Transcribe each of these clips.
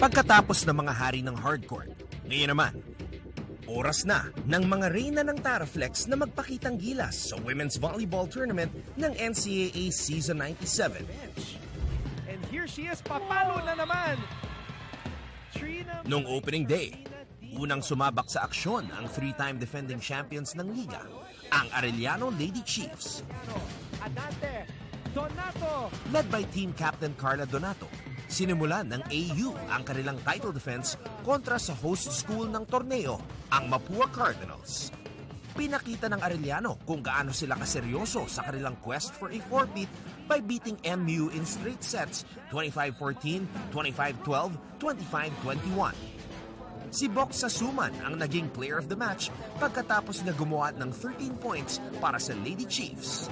Pagkatapos ng mga hari ng hardcourt, ngayon naman, oras na ng mga reyna ng Taraflex na magpakitang gilas sa Women's Volleyball Tournament ng NCAA Season 97. And here she is, papalo na naman! Noong opening day, unang sumabak sa aksyon ang three-time defending champions ng liga, ang Arellano Lady Chiefs. Adante, Donato! Led by team captain Carla Donato, sinimulan ng AU ang kanilang title defense kontra sa host school ng torneo, ang Mapua Cardinals. Pinakita ng Arellano kung gaano sila kaseryoso sa kanilang quest for a four-peat by beating MU in straight sets 25-14, 25-12, 25-21. Si Bok Sasuman ang naging player of the match pagkatapos na gumawa ng 13 points para sa Lady Chiefs.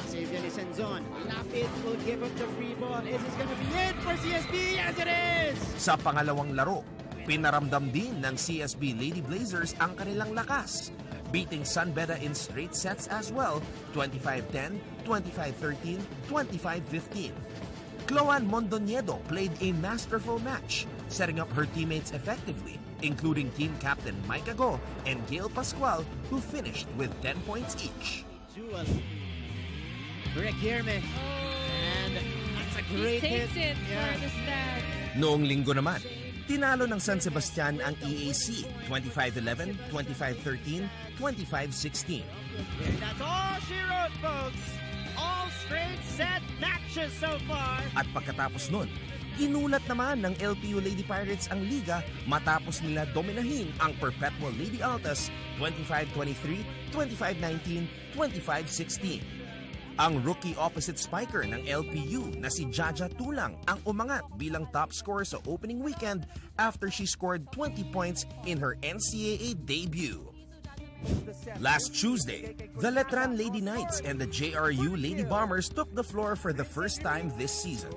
Xavier Lizenzon, lapit, will give up the free ball. Is this gonna be it for CSB? Yes, it is! Sa pangalawang laro, pinaramdam din ng CSB Lady Blazers ang kanilang lakas, beating San Beda in straight sets as well, 25-10, 25-13, 25-15. Chloan Mondoñedo played a masterful match, setting up her teammates effectively, including team captain Mike Ago and Gail Pascual, who finished with 10 points each. Rick Yerme. And that's a great hit. Takes it for the stab. Noong linggo naman, tinalo ng San Sebastian ang EAC 25-11, 25-13, 25-16. That's all she wrote, folks. All straight set matches so far. At pagkatapos nun, inulat naman ng LPU Lady Pirates ang liga matapos nila dominahin ang Perpetual Lady Altas 25-23, 25-19, 25-16. Ang rookie opposite spiker ng LPU na si Jaja Tulang ang umangat bilang top scorer sa opening weekend after she scored 20 points in her NCAA debut. Last Tuesday, the Letran Lady Knights and the JRU Lady Bombers took the floor for the first time this season.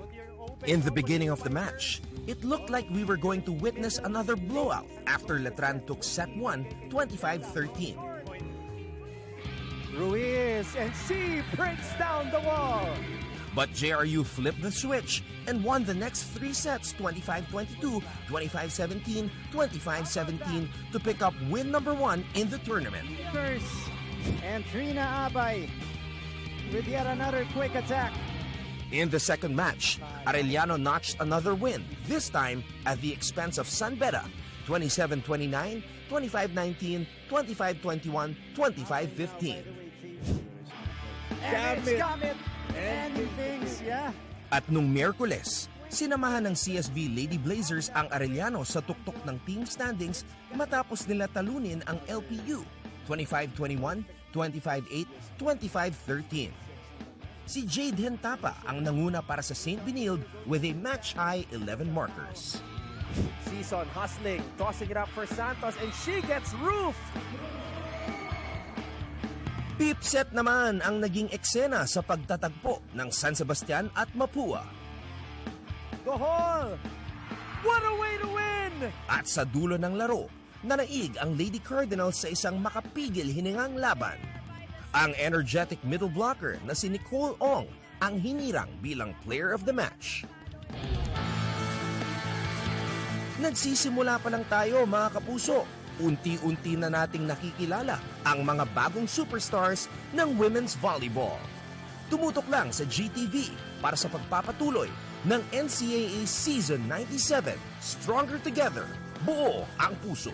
In the beginning of the match, it looked like we were going to witness another blowout after Letran took set 1, 25-13. Ruiz, and she breaks down the wall! But JRU flipped the switch and won the next three sets 25-22, 25-17, 25-17 to pick up win number 1 in the tournament. And Trina Abay with yet another quick attack. In the second match, Arellano notched another win, this time at the expense of San Beda, 27-29, 25-19, 25-21, 25-15. And things, yeah. At nung Miyerkules, sinamahan ng CSB Lady Blazers ang Arellano sa tuktok ng team standings matapos nila talunin ang LPU 25-21, 25-8, 25-13. Si Jade Hentapa ang nanguna para sa St. Benilde with a match-high 11 markers. Season hustling, tossing it up for Santos, and she gets roofed! Pip set naman ang naging eksena sa pagtatagpo ng San Sebastian at Mapua. Gohol! What a way to win! At sa dulo ng laro, nanaig ang Lady Cardinals sa isang makapigil hiningang laban. Ang energetic middle blocker na si Nicole Ong ang hinirang bilang player of the match. Nagsisimula pa lang tayo mga kapuso. Unti-unti na nating nakikilala ang mga bagong superstars ng women's volleyball. Tumutok lang sa GTV para sa pagpapatuloy ng NCAA Season 97. Stronger Together, buo ang puso.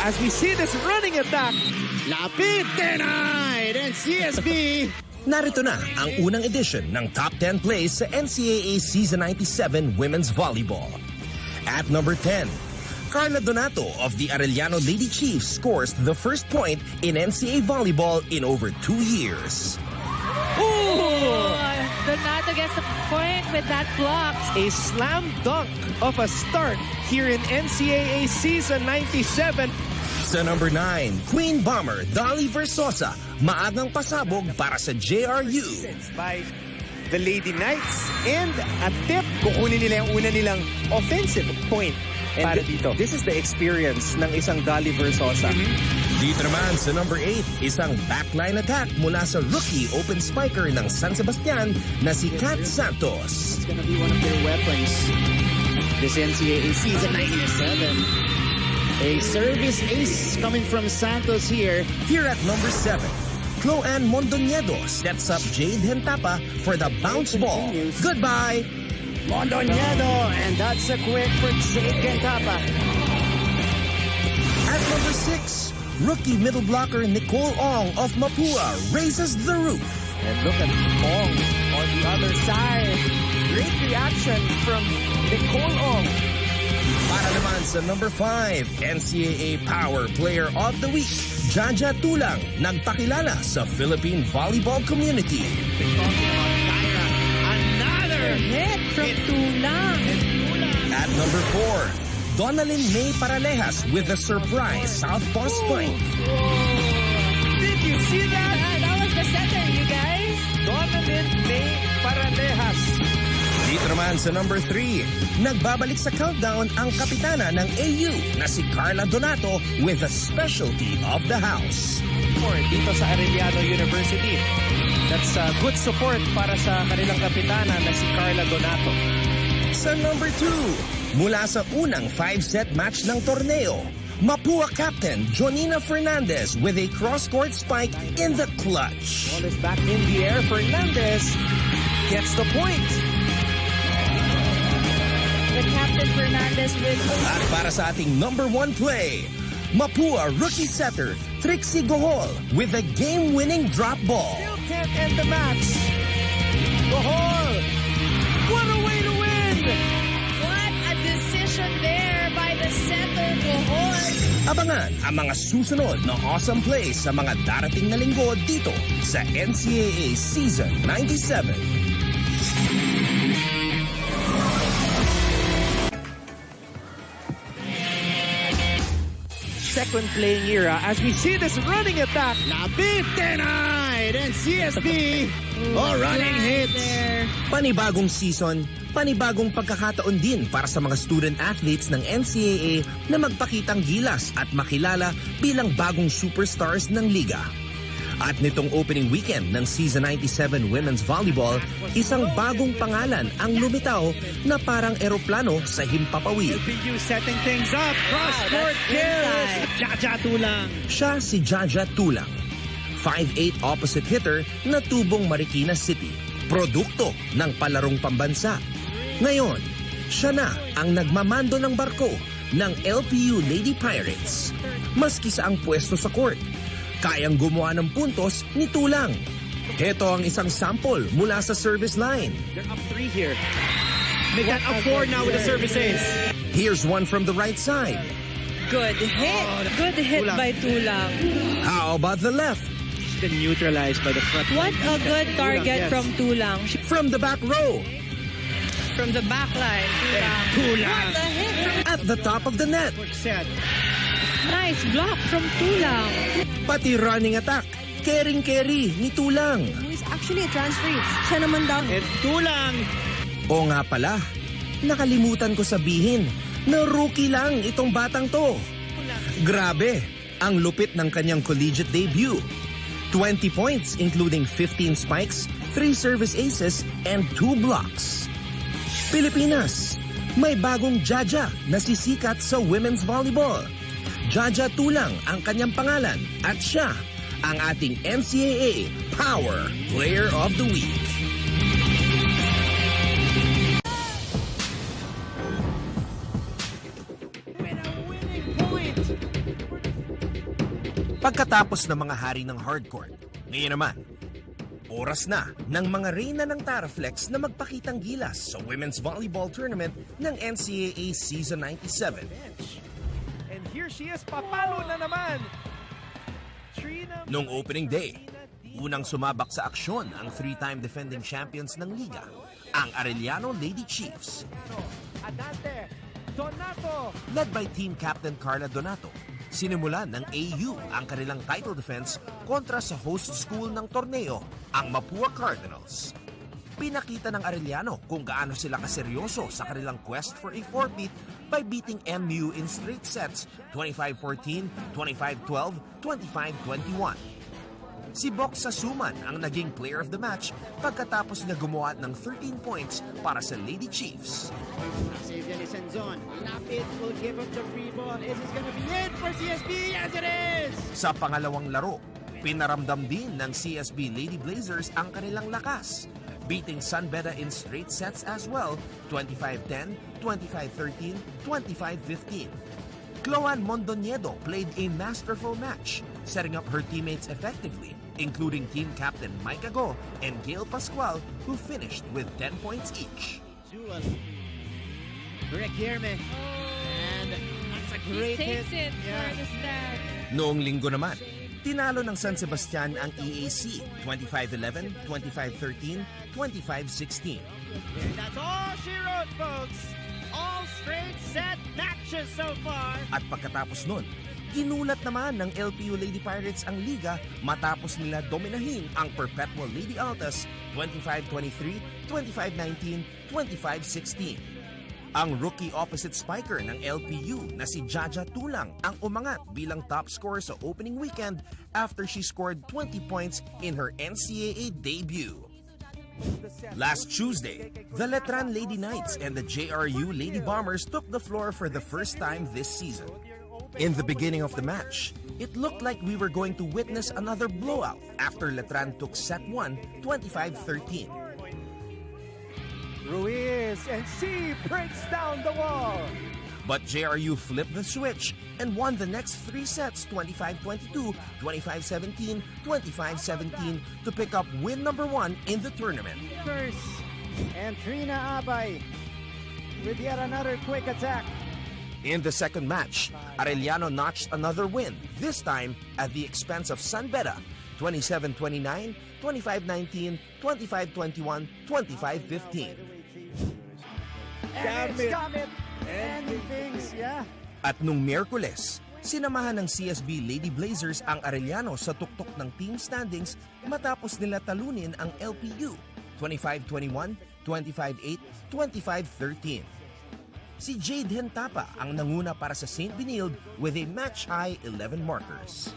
As we see this running attack, Lapit denied! And CSB Narito na ang unang edition ng Top 10 Plays sa NCAA Season 97 Women's Volleyball. At number 10, Carla Donato of the Arellano Lady Chiefs scores the first point in NCAA Volleyball in over 2 years. Oh, Donato gets a point with that block. a slam dunk of a start here in NCAA Season 97. Sa number 9, Queen Bomber Dolly Versosa, maagang pasabog para sa JRU. By the Lady Knights, and a tip, kukunin nila yung una nilang offensive point para dito. This is the experience ng isang Dolly Versosa. Dito naman sa number 8, isang backline attack mula sa rookie open spiker ng San Sebastian na si Kat Santos. It's gonna be one of their weapons this NCAA season 97. A service ace coming from Santos here. Here at number 7, Chloanne Mondoñedo sets up Jade Hentapa for the bounce ball. Goodbye! Mondoñedo, and that's a quick for Jade Hentapa. At number 6, rookie middle blocker Nicole Ong of Mapua raises the roof. And look at Ong on the other side. Great reaction from Nicole Ong. Para naman sa number 5, NCAA Power Player of the Week, Jaja Tulang, nagpakilala sa Philippine volleyball community. Another Hit from Tulang. At number 4, Donalyn May Paralejas with a surprise southpaw spike. Did you see that? That was the center, you guys. Donalyn May Paralejas. Dito naman sa number 3, nagbabalik sa countdown ang kapitana ng AU na si Carla Donato with the specialty of the house. Dito sa Arellano University. That's good support para sa kanilang kapitana na si Carla Donato. Sa number 2, mula sa unang 5-set match ng torneo, Mapua captain Jonina Fernandez with a cross-court spike in the clutch. Ball is back in the air. Fernandez gets the point. The Captain Fernandez with At para sa ating number 1 play, Mapua rookie setter Trixie Gohol with a game-winning drop ball. Still can't end the match. Gohol! What a way to win! what a decision there by the center Gohol. Abangan ang mga susunod na awesome plays sa mga darating na linggo dito sa NCAA Season 97. Second playing era as we see this running attack. Labit denied, and CSB running hits. There. Panibagong season, panibagong pagkakataon din para sa mga student athletes ng NCAA na magpakitang gilas at makilala bilang bagong superstars ng liga. At nitong opening weekend ng Season 97 Women's Volleyball, isang bagong pangalan ang lumitaw na parang eroplano sa himpapawid. UPU setting things up. Cross-court kill. Jaja Tulang. Siya si Jaja Tulang, 5'8" opposite hitter na tubong Marikina City, produkto ng palarong pambansa. Ngayon, siya na ang nagmamando ng barko ng LPU Lady Pirates. Maski sa ang pwesto sa court, kayang gumawa ng puntos ni Tulang. Heto ang isang sample mula sa service line. They're up 3 here. Make that up 4 now with the service ace. Here's one from the right side. Good hit. Good hit Tulang. by Tulang. How about the left? She's been neutralized by the front. What a good target Yes. from Tulang. From the back row. From the back line. Tulang. What a hit. At the top of the net. Quick set. Nice block from Tulang. Pati running attack. Kering-keri ni Tulang. He's actually a transfer. Siya naman daw. And Tulang. O nga pala, nakalimutan ko sabihin na rookie lang itong batang to. Grabe, ang lupit ng kanyang collegiate debut. 20 points including 15 spikes, 3 service aces, and 2 blocks. Pilipinas, may bagong Jaja na sisikat sa women's volleyball. Jaja Tulang ang kanyang pangalan at siya ang ating NCAA Power Player of the Week. Pagkatapos ng mga hari ng hardcourt, ngayon naman, oras na ng mga reyna ng Taraflex na magpakitang gilas sa Women's Volleyball Tournament ng NCAA Season 97. And here she is, papalo na naman. Trina. Noong opening day, unang sumabak sa aksyon ang 3-time defending champions ng liga, ang Arellano Lady Chiefs. Adante, Donato. Led by team captain Carla Donato, sinimulan ng AU ang kanilang title defense kontra sa host school ng torneo, ang Mapua Cardinals. Pinakita ng Arellano kung gaano sila kaseryoso sa kanilang quest for a four-peat by beating MU in straight sets 25-14, 25-12, 25-21. Si Box Sasuman ang naging player of the match pagkatapos niya gumawa ng 13 points para sa Lady Chiefs. Xavier Lizenzon, lapit, will give up the free ball. Is this gonna be it for CSB? Yes, it is! Sa pangalawang laro, pinaramdam din ng CSB Lady Blazers ang kanilang lakas, beating San Beda in straight sets as well, 25-10, 25-13, 25-15. Chloan Mondoñedo played a masterful match, setting up her teammates effectively, including team captain Mike Ago and Gail Pascual, who finished with 10 points each. Rick Yerme. And that's a great hit. Takes it for the stand. Noong linggo naman, tinalo ng San Sebastian ang EAC 25-11, 25-13, 25-16. That's all she wrote, folks. All straight set matches so far. At pagkatapos nun, ginulat naman ng LPU Lady Pirates ang liga matapos nila dominahin ang Perpetual Lady Altas 25-23, 25-19, 25-16. Ang rookie opposite spiker ng LPU na si Jaja Tulang ang umangat bilang top scorer sa opening weekend after she scored 20 points in her NCAA debut. Last Tuesday, the Letran Lady Knights and the JRU Lady Bombers took the floor for the first time this season. In the beginning of the match, it looked like we were going to witness another blowout after Letran took set 1, 25-13. Ruiz, and she breaks down the wall. But JRU flipped the switch and won the next three sets 25-22, 25-17, 25-17 to pick up win number 1 in the tournament. First, and Trina Abay with yet another quick attack. In the second match, Arellano notched another win, this time at the expense of San Beda, 27-29, 25-19, 25-21, 25-15. And it's Gamit. Ending things, yeah. At nung Miyerkules, sinamahan ng CSB Lady Blazers ang Arellano sa tuktok ng team standings matapos nila talunin ang LPU 25-21, 25-8, 25-13. Si Jade Hentapa ang nanguna para sa St. Benilde with a match-high 11 markers.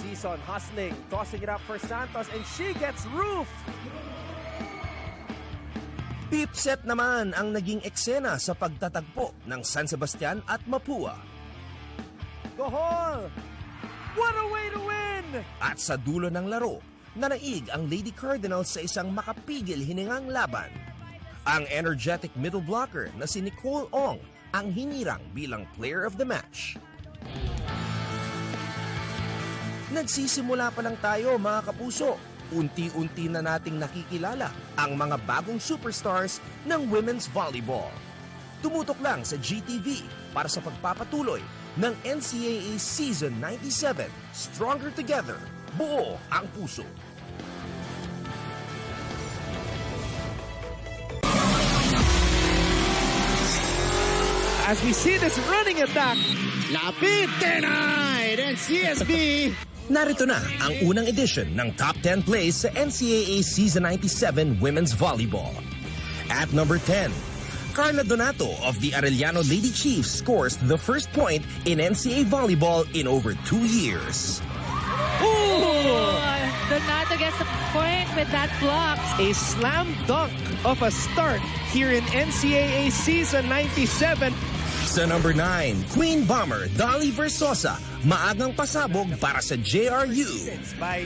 Season hustling, tossing it up for Santos, and she gets roof. Pip set naman ang naging eksena sa pagtatagpo ng San Sebastian at Mapua. Gohol! What a way to win! At sa dulo ng laro, nanaig ang Lady Cardinals sa isang makapigil hiningang laban. Ang energetic middle blocker na si Nicole Ong ang hinirang bilang player of the match. Nagsisimula pa lang tayo mga kapuso. Unti-unti na nating nakikilala ang mga bagong superstars ng women's volleyball. Tumutok lang sa GTV para sa pagpapatuloy ng NCAA Season 97, Stronger Together, buo ang puso. As we see this running attack, Lapid denied, and CSB. Narito na ang unang edition ng Top 10 Plays sa NCAA Season 97 Women's Volleyball. At number 10, Carla Donato of the Arellano Lady Chiefs scores the first point in NCAA Volleyball in over 2 years. Donato gets the point with that block. a slam dunk of a start here in NCAA Season 97. Sa number 9, Queen Bomber Dolly Versosa, maagang pasabog para sa JRU. By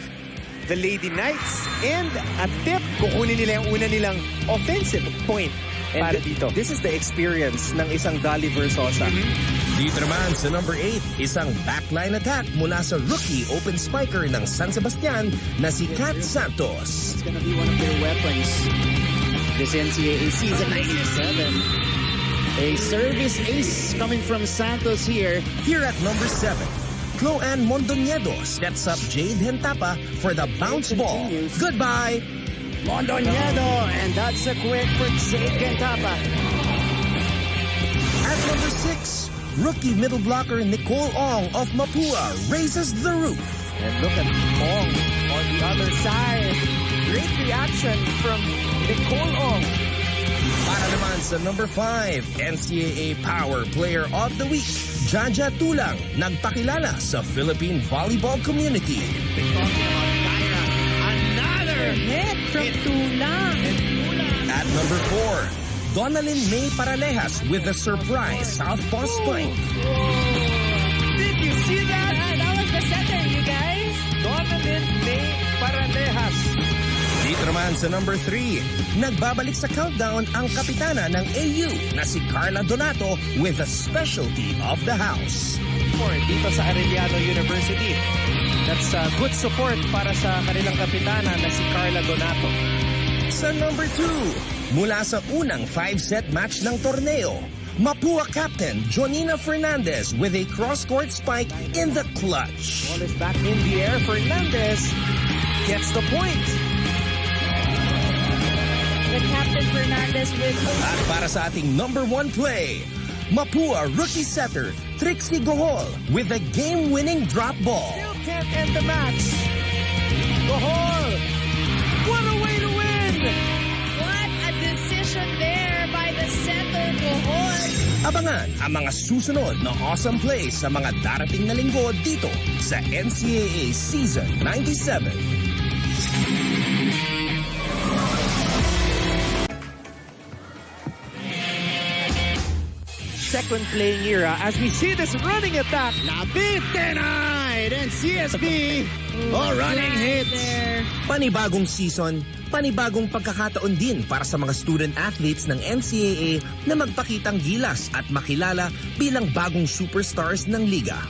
the Lady Knights, and a tip, kukunin nila yung una nilang offensive point para dito. This is the experience ng isang Dolly Versosa. Dito naman sa number 8, isang backline attack mula sa rookie open spiker ng San Sebastian na si Kat Santos. It's gonna be one of their weapons this NCAA Season 97. A service ace coming from Santos here. Here at number 7, Chloan Mondoñedo steps up Jade Hentapa for the bounce ball. Goodbye! Mondoñedo, and that's a quick for Jade Hentapa. At number 6, rookie middle blocker Nicole Ong of Mapua raises the roof. And look at Ong on the other side. Great reaction from Nicole Ong. Para naman sa number 5, NCAA Power Player of the Week, Jaja Tulang, nagpakilala sa Philippine volleyball community. Another Hit from Tulang. At number 4, Donalyn May Paralejas with a surprise southpaw spike. Did you see that? That was the center, you guys. Donalyn May Paralejas. Dito naman sa number 3, nagbabalik sa countdown ang kapitana ng AU na si Carla Donato with a specialty of the house. Dito sa Arellano University. That's good support para sa kanilang kapitana na si Carla Donato. Sa number 2, mula sa unang 5-set match ng torneo, Mapua captain Jonina Fernandez with a cross-court spike in the clutch. Ball is back in the air. Fernandez gets the point. The Captain Fernandez with... At para sa ating number 1 play, Mapua rookie setter Trixie Gohol with a game-winning drop ball. Still can't end the match. Gohol! What a way to win! What a decision there by the setter, Gohol. Abangan ang mga susunod na awesome plays sa mga darating na linggo dito sa NCAA Season 97. Second playing era as we see this running attack. Labit denied and CSB running hits. Panibagong season, panibagong pagkakataon din para sa mga student athletes ng NCAA na magpakitang gilas at makilala bilang bagong superstars ng liga.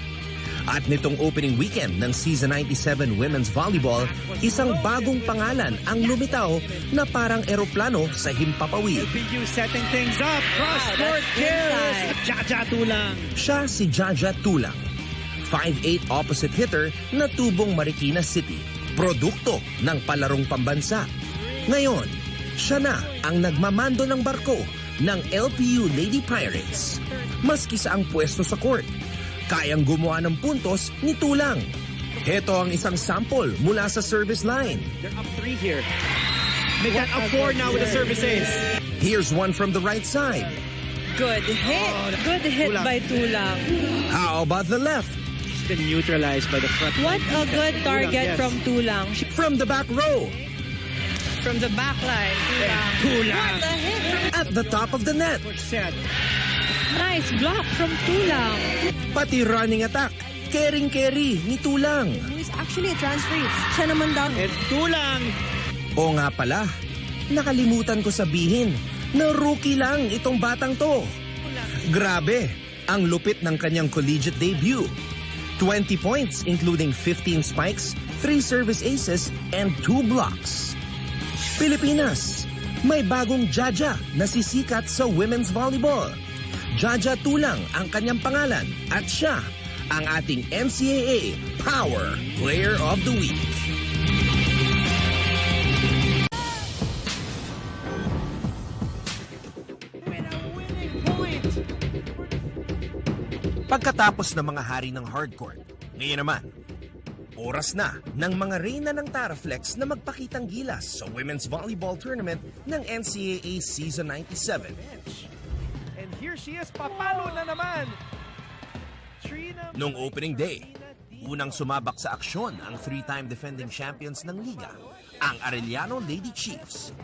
At nitong opening weekend ng Season 97 Women's Volleyball, isang bagong pangalan ang lumitaw na parang eroplano sa himpapawid. UPU setting things up. Cross-court kill. Jaja Tulang. Siya si Jaja Tulang, 5'8" opposite hitter na tubong Marikina City, produkto ng palarong pambansa. Ngayon, siya na ang nagmamando ng barko ng LPU Lady Pirates. Maski sa ang pwesto sa court, kayang gumawa ng puntos ni Tulang. Heto ang isang sample mula sa service line. They're up 3 here. Make that up 4 now with the service ace. Here's one from the right side. Good hit. Good hit Tulang. by Tulang. How about the left? She's been neutralized by the front. What a good target Yes. from Tulang. From the back row. From the back line, Tulang. Tulang. What a hit from... At the top of the net. Set. Nice block from Tulang. Pati running attack. Caring-carry ni Tulang. Who is actually a transfer. Siya naman daw. And Tulang. O nga pala, nakalimutan ko sabihin na rookie lang itong batang to. Grabe, ang lupit ng kanyang collegiate debut. 20 points including 15 spikes, 3 service aces, and 2 blocks. Pilipinas, may bagong Jaja na sisikat sa women's volleyball. Jaja Tulang ang kanyang pangalan at siya ang ating NCAA Power Player of the Week. Pagkatapos ng mga hari ng hardcourt, ngayon naman, oras na ng mga reyna ng Taraflex na magpakitang gilas sa women's volleyball tournament ng NCAA Season 97. And here she is, papalo na naman. Trina. Noong opening day, unang sumabak sa aksyon ang 3-time defending champions ng liga, ang Arellano Lady Chiefs.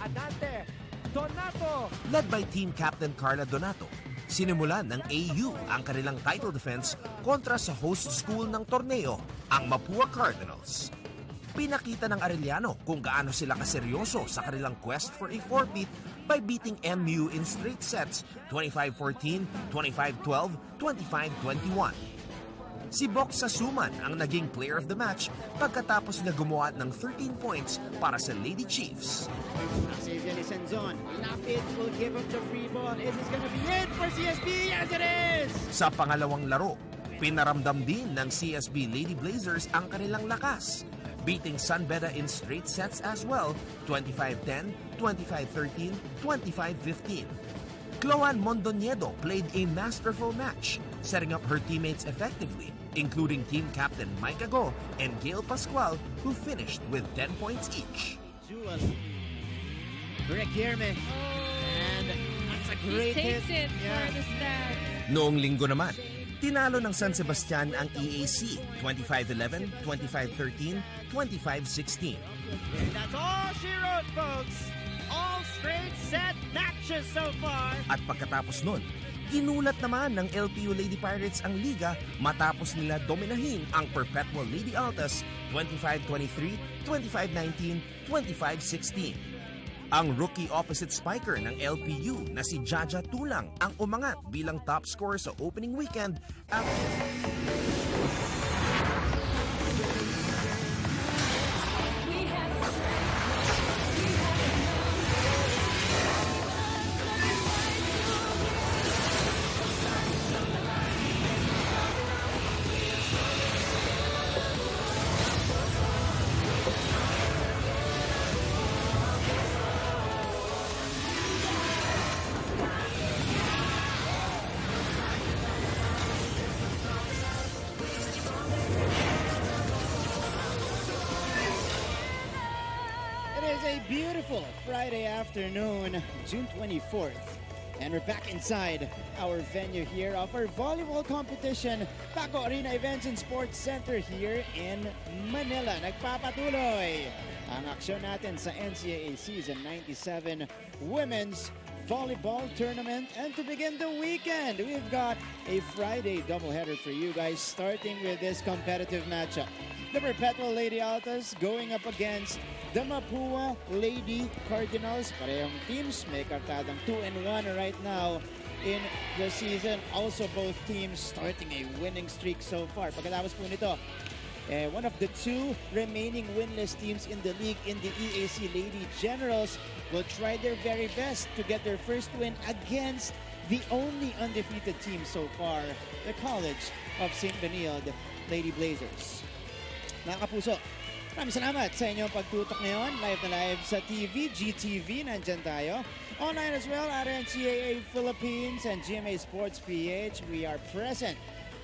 Adante. Donato. Led by team captain Carla Donato, sinimulan ng AU ang kanilang title defense kontra sa host school ng torneo, ang Mapua Cardinals. Pinakita ng Arellano kung gaano sila kaseryoso sa kanilang quest for a four-peat by beating MU in straight sets 25-14, 25-12, 25-21. Si Bok Sasuman ang naging player of the match pagkatapos niya gumawa ng 13 points para sa Lady Chiefs. Xavier Senzon. Lapit will give up the free ball. Is this gonna be it for CSB? Yes, it is! Sa pangalawang laro, pinaramdam din ng CSB Lady Blazers ang kanilang lakas, beating San Beda in straight sets as well, 25-10, 25-13, 25-15. Chloan Mondoñedo played a masterful match, setting up her teammates effectively, including team captain Mike Ago and Gail Pascual, who finished with 10 points each. Jewel. Requierme. And that's a He great takes hit. it for the stands. Noong linggo naman, tinalo ng San Sebastian ang EAC 25-11, 25-13, 25-16. And that's all she wrote, folks. All straight set matches so far. At pagkatapos nun, ginulat naman ng LPU Lady Pirates ang liga matapos nila dominahin ang Perpetual Lady Altas 25-23, 25-19, 25-16. Ang rookie opposite spiker ng LPU na si Jaja Tulang ang umangat bilang top scorer sa opening weekend after A beautiful Friday afternoon, June 24th. And we're back inside our venue here of our volleyball competition, Paco Arena Events and Sports Center here in Manila. Nagpapatuloy ang aksyon natin sa NCAA Season 97 Women's Volleyball Tournament. And to begin the weekend, we've got a Friday doubleheader for you guys, starting with this competitive matchup. The Perpetual Lady Altas going up against the Mapua Lady Cardinals. Parehong teams may kartadang 2-1 right now in the season. Also, both teams starting a winning streak so far. Pagkatapos po nito, one of the two remaining winless teams in the league in the EAC Lady Generals will try their very best to get their first win against the only undefeated team so far, the College of St. Benilde Lady Blazers. Mga kapuso, maraming salamat sa inyong pagtutok ngayon. Live na live sa TV, GTV, nandyan tayo. Online as well at NCAA Philippines and GMA Sports PH. We are present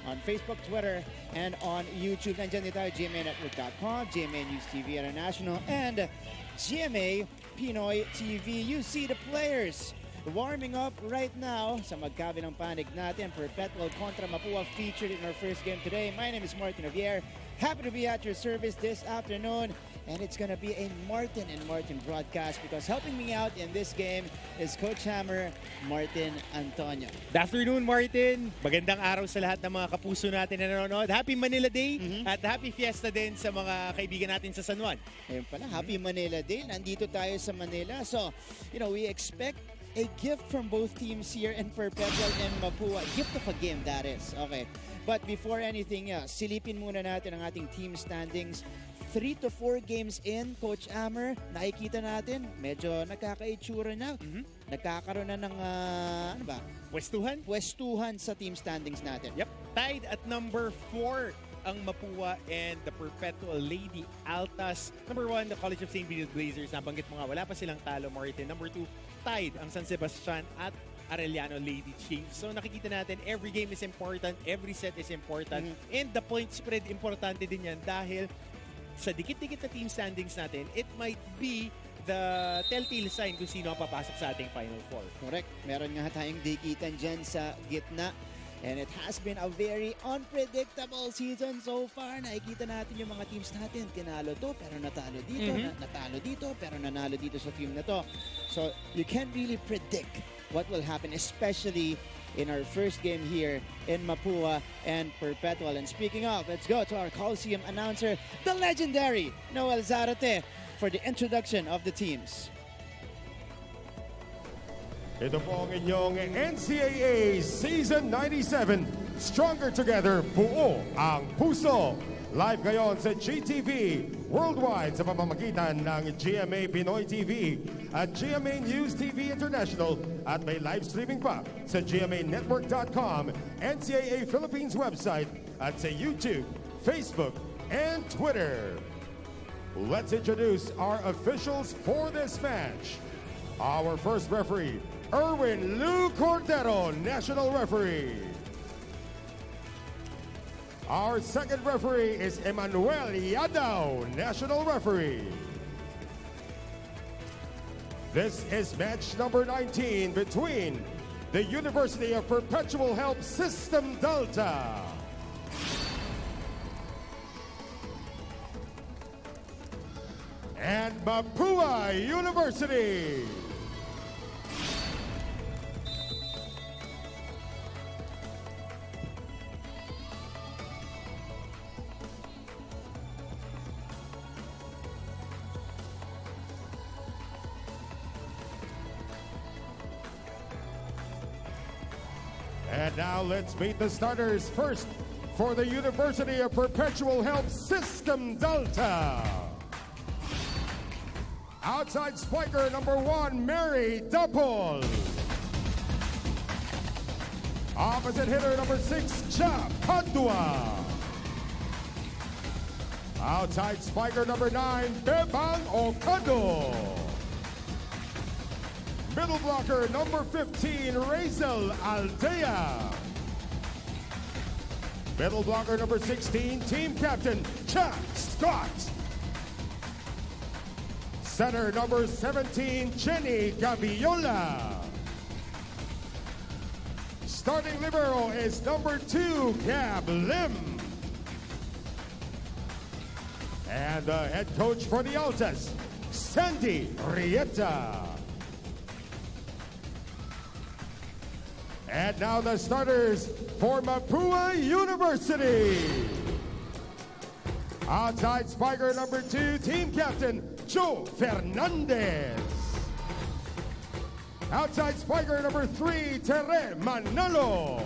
on Facebook, Twitter, and on YouTube. Nandyan din tayo, GMANetwork.com, GMA News TV International, and GMA Pinoy TV. You see the players warming up right now sa magkabilang panig natin. Perpetual kontra Mapua featured in our first game today. My name is Martin Javier. Happy to be at your service this afternoon, and it's gonna be a Martin and Martin broadcast because helping me out in this game is Coach Hammer, Martin Antonio. Good afternoon, Martin. Magandang araw sa lahat ng mga kapuso natin na nanonood. Happy Manila Day at happy fiesta din sa mga kaibigan natin sa San Juan. Ayun pala, Happy Manila Day. Nandito tayo sa Manila. So, we expect a gift from both teams here in Perpetual and Mapua. Gift of a game, that is. Okay. But before anything else, silipin muna natin ang ating team standings. 3 to 4 games in, Coach Hammer, nakikita natin, medyo nagkakaitsura na. Nagkakaroon na ng, Pwestuhan sa team standings natin. Yep. Tied at number 4 ang Mapua and the Perpetual Lady Altas. Number 1, the College of St. Benilde Blazers. Nabanggit mo nga, wala pa silang talo, Martin. Number 2, tied ang San Sebastian at Arellano Lady Chiefs. So nakikita natin, every game is important, every set is important, and the point spread, importante din yan dahil sa dikit-dikit na team standings natin, it might be the telltale sign kung sino ang papasok sa ating Final Four. Correct. Meron nga tayong dikitan dyan sa gitna. And it has been a very unpredictable season so far. Nakikita natin yung mga teams natin. Tinalo to, pero natalo dito. Natalo dito, pero nanalo dito sa team na to. So, you can't really predict what will happen, especially in our first game here in Mapua and Perpetual. And speaking of, let's go to our Coliseum announcer, the legendary Noel Zarate, for the introduction of the teams. Ito po ang inyong NCAA Season 97, Stronger Together, Buo ang Puso. Live ngayon sa GTV, worldwide sa pamamagitan ng GMA Pinoy TV at GMA News TV International at may live streaming pa sa GMANetwork.com, NCAA Philippines website at sa YouTube, Facebook, and Twitter. Let's introduce our officials for this match. Our first referee, Erwin Lou Cordero, National Referee. Our second referee is Emmanuel Yadao, National Referee. This is match number 19 between the University of Perpetual Help System Delta and Mapua University. And now let's meet the starters. First, for the University of Perpetual Help System Delta. Outside spiker number 1, Mary Dapol. Opposite hitter number 6, Cha Padua. Outside spiker number 9, Bebang Ocado. Middle blocker number 15, Razel Aldea. Middle blocker number 16, team captain, Chuck Scott. Center number 17, Jenny Gaviola. Starting libero is number 2, Gab Lim. And the head coach for the Altas, Sandy Rieta. And now the starters for Mapua University. Outside spiker number 2, team captain, Joe Fernandez. Outside spiker number 3, Tere Manalo.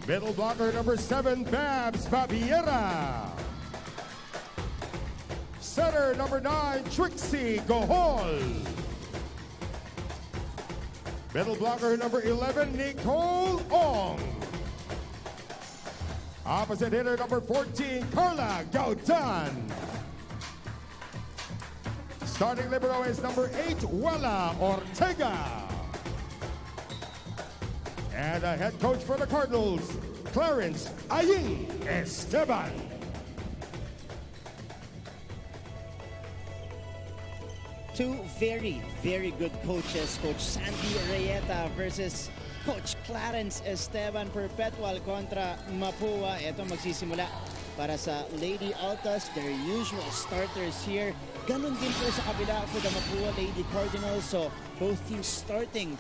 Middle blocker number 7, Babs Babiera. Center number 9, Trixie Gohol. Middle blocker number 11, Nicole Ong. Opposite hitter number 14, Carla Gautan. Starting libero is number 8, Wella Ortega. And a head coach for the Cardinals, Clarence Aying Esteban. Two very, very good coaches. Coach Sandy Rieta versus Coach Clarence Esteban. Perpetual kontra Mapua. Ito magsisimula para sa Lady Altas. Their usual starters here. Ganon din po sa kabila for the Mapua Lady Cardinals. So both teams starting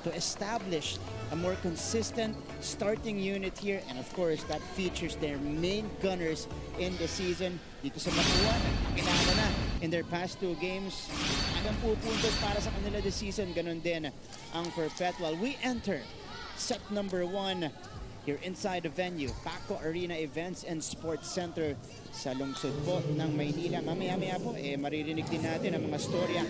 to establish a more consistent starting unit here. And of course, that features their main gunners in the season. Dito sa Mapua, nagpakilala na in their past 2 games. Hanggang pupuntos para sa kanila this season. Ganon din ang Perpetual. We enter set number 1 here inside the venue, Paco Arena Events and Sports Center sa lungsod po ng Maynila. Mamaya-maya po, maririnig din natin ang mga storya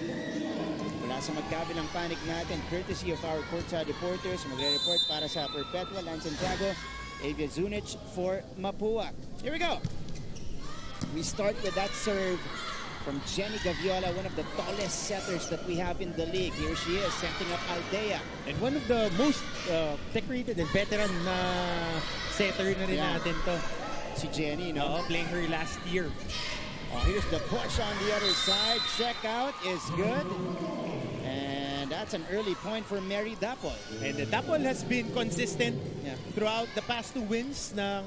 mula sa magkabilang panig natin, courtesy of our courtside reporters. Magre-report para sa Perpetual and Santiago, Avia Zunich for Mapua. Here we go. We start with that serve from Jenny Gaviola, one of the tallest setters that we have in the league. Here she is, setting up Aldea. And one of the most decorated and veteran na setter na rin natin to. Si Jenny, no? Playing her last year. Here's the push on the other side. Check out is good. And that's an early point for Mary Dapol. And Dapol has been consistent throughout the past 2 wins ng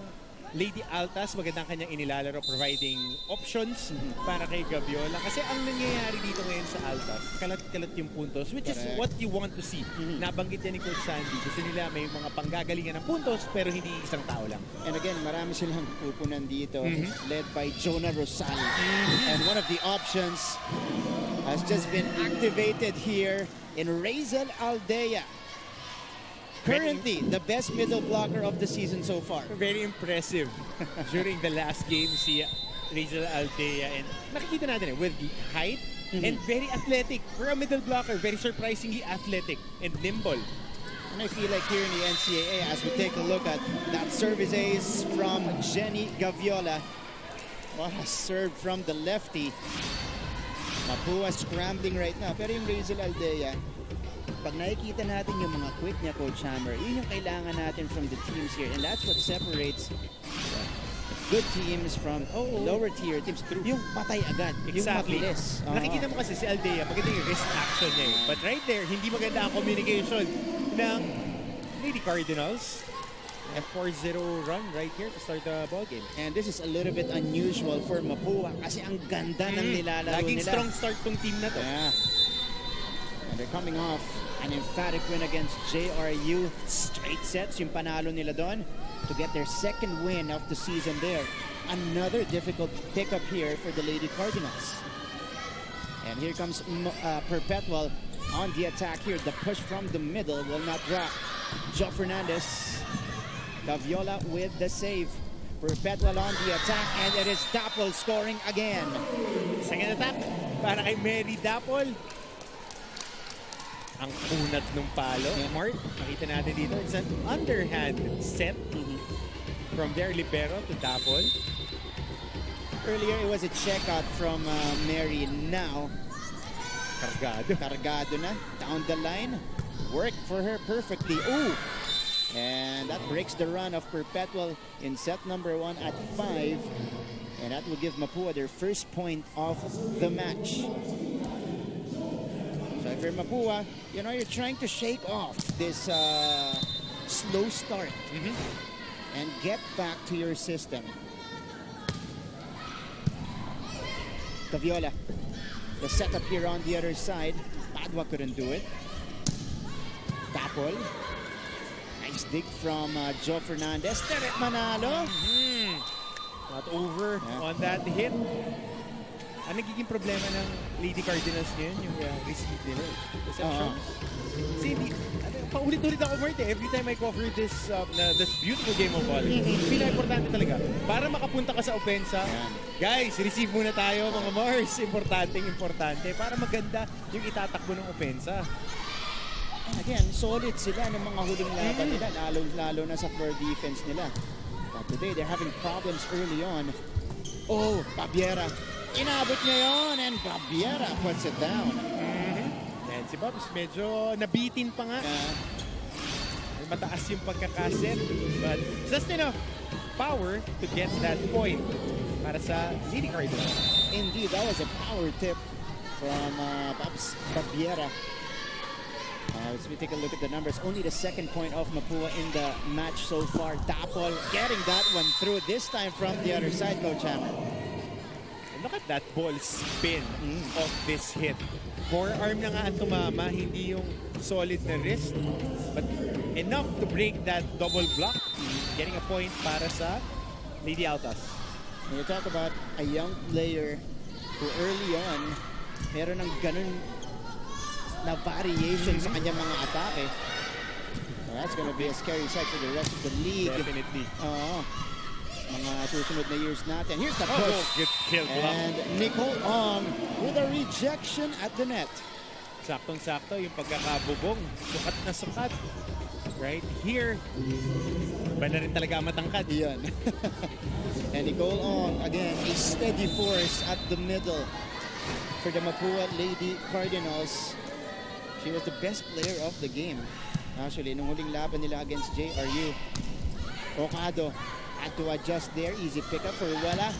Lady Altas. Magandang kanyang inilalaro, providing options para kay Gaviola. Kasi ang nangyayari dito ngayon sa Altas, kalat-kalat yung puntos, which is what you want to see. Nabanggit yan ni Coach Sandy. Gusto nila may mga panggagalingan ng puntos, pero hindi isang tao lang. And again, marami silang pupunan dito, led by Jonah Rosal. And one of the options has just been activated here in Razel Aldea. Currently, the best middle blocker of the season so far. Very impressive during the last game, si Razel Aldea. And nakikita natin with the height and very athletic. For a middle blocker, very surprisingly athletic and nimble. And I feel like here in the NCAA, as we take a look at that service ace from Jenny Gaviola. What a serve from the lefty. Mapua scrambling right now. Pero yung Razel Aldea, pag nakikita natin yung mga quick niya, Coach Hammer, yun yung kailangan natin from the teams here. And that's what separates the good teams from lower tier teams. Yung patay agad, Exactly. yung mabilis. Nakikita mo kasi si Aldea, maganda yung wrist action niya eh. But right there, hindi maganda ang communication ng Lady Cardinals. A 4-0 run right here to start the ball game. And this is a little bit unusual for Mapua kasi ang ganda ng nilalaro Laging nila. strong start tong team na to. Yeah. And they're coming off an emphatic win against JRU. Straight sets yung panalo nila doon to get their second win of the season there. Another difficult pickup here for the Lady Cardinals. And here comes Perpetual on the attack here. The push from the middle will not drop. Joe Fernandez. Daviola with the save. Perpetual on the attack, and it is Dapol scoring again. Second attack para kay Mary Dapol. Ang kunat ng palo. Mart, nakita natin dito. It's an underhand set from their libero to Dapol. Earlier, it was a checkout from Mary. Now, Cargado na. Down the line. Worked for her perfectly. Ooh! And that breaks the run of Perpetual in set number 1 at 5. And that will give Mapua their first point of the match. So if you're Mapua, you know, you're trying to shake off this slow start and get back to your system. Daviola, the setup here on the other side. Padua couldn't do it. Dapol. Nice dig from Joe Fernandez. Direct manalo. Not over on that hit. Ang nagiging problema ng Lady Cardinals ngayon, yung receive nila. Receptions. Kasi paulit-ulit ako, Mart, every time I cover this beautiful game of volleyball. Pinaka-importante talaga. Para makapunta ka sa opensa, guys, receive muna tayo, mga Mars. Importante. Para maganda yung itatakbo ng opensa. Again, solid sila ng mga huling laban nila, lalo na sa floor defense nila. But today, they're having problems early on. Oh, Babiera. Inabot niya yun, and Babiera puts it down. And si Bobs, medyo nabitin pa nga. Mataas yung pagkakaset. But just enough power to get that point para sa Lady Cardinals. Indeed, that was a power tip from Babs Babiera. Let's take a look at the numbers. Only the second point of Mapua in the match so far. Dapol getting that one through, this time from the other side, Coach Hammer. Look at that ball spin of this hit. Forearm na nga ang tumama, hindi yung solid na wrist. But enough to break that double block. Getting a point para sa Lady Altas. When you talk about a young player who early on, meron ng ganun na variation sa kanyang mga atake. Well, that's gonna be a scary sight for the rest of the league. Definitely. Mga susunod na years natin. Here's the push. Good kill block. And Nicole Ong with a rejection at the net. Saktong-sakto yung pagkakabubong. Sukat na sukat. Right here. Iba na rin talaga matangkad. Yan. And Nicole Ong, again, a steady force at the middle for the Mapua Lady Cardinals. She was the best player of the game. Actually, nung huling laban nila against JRU, Okado had to adjust there. Easy pickup for Wala.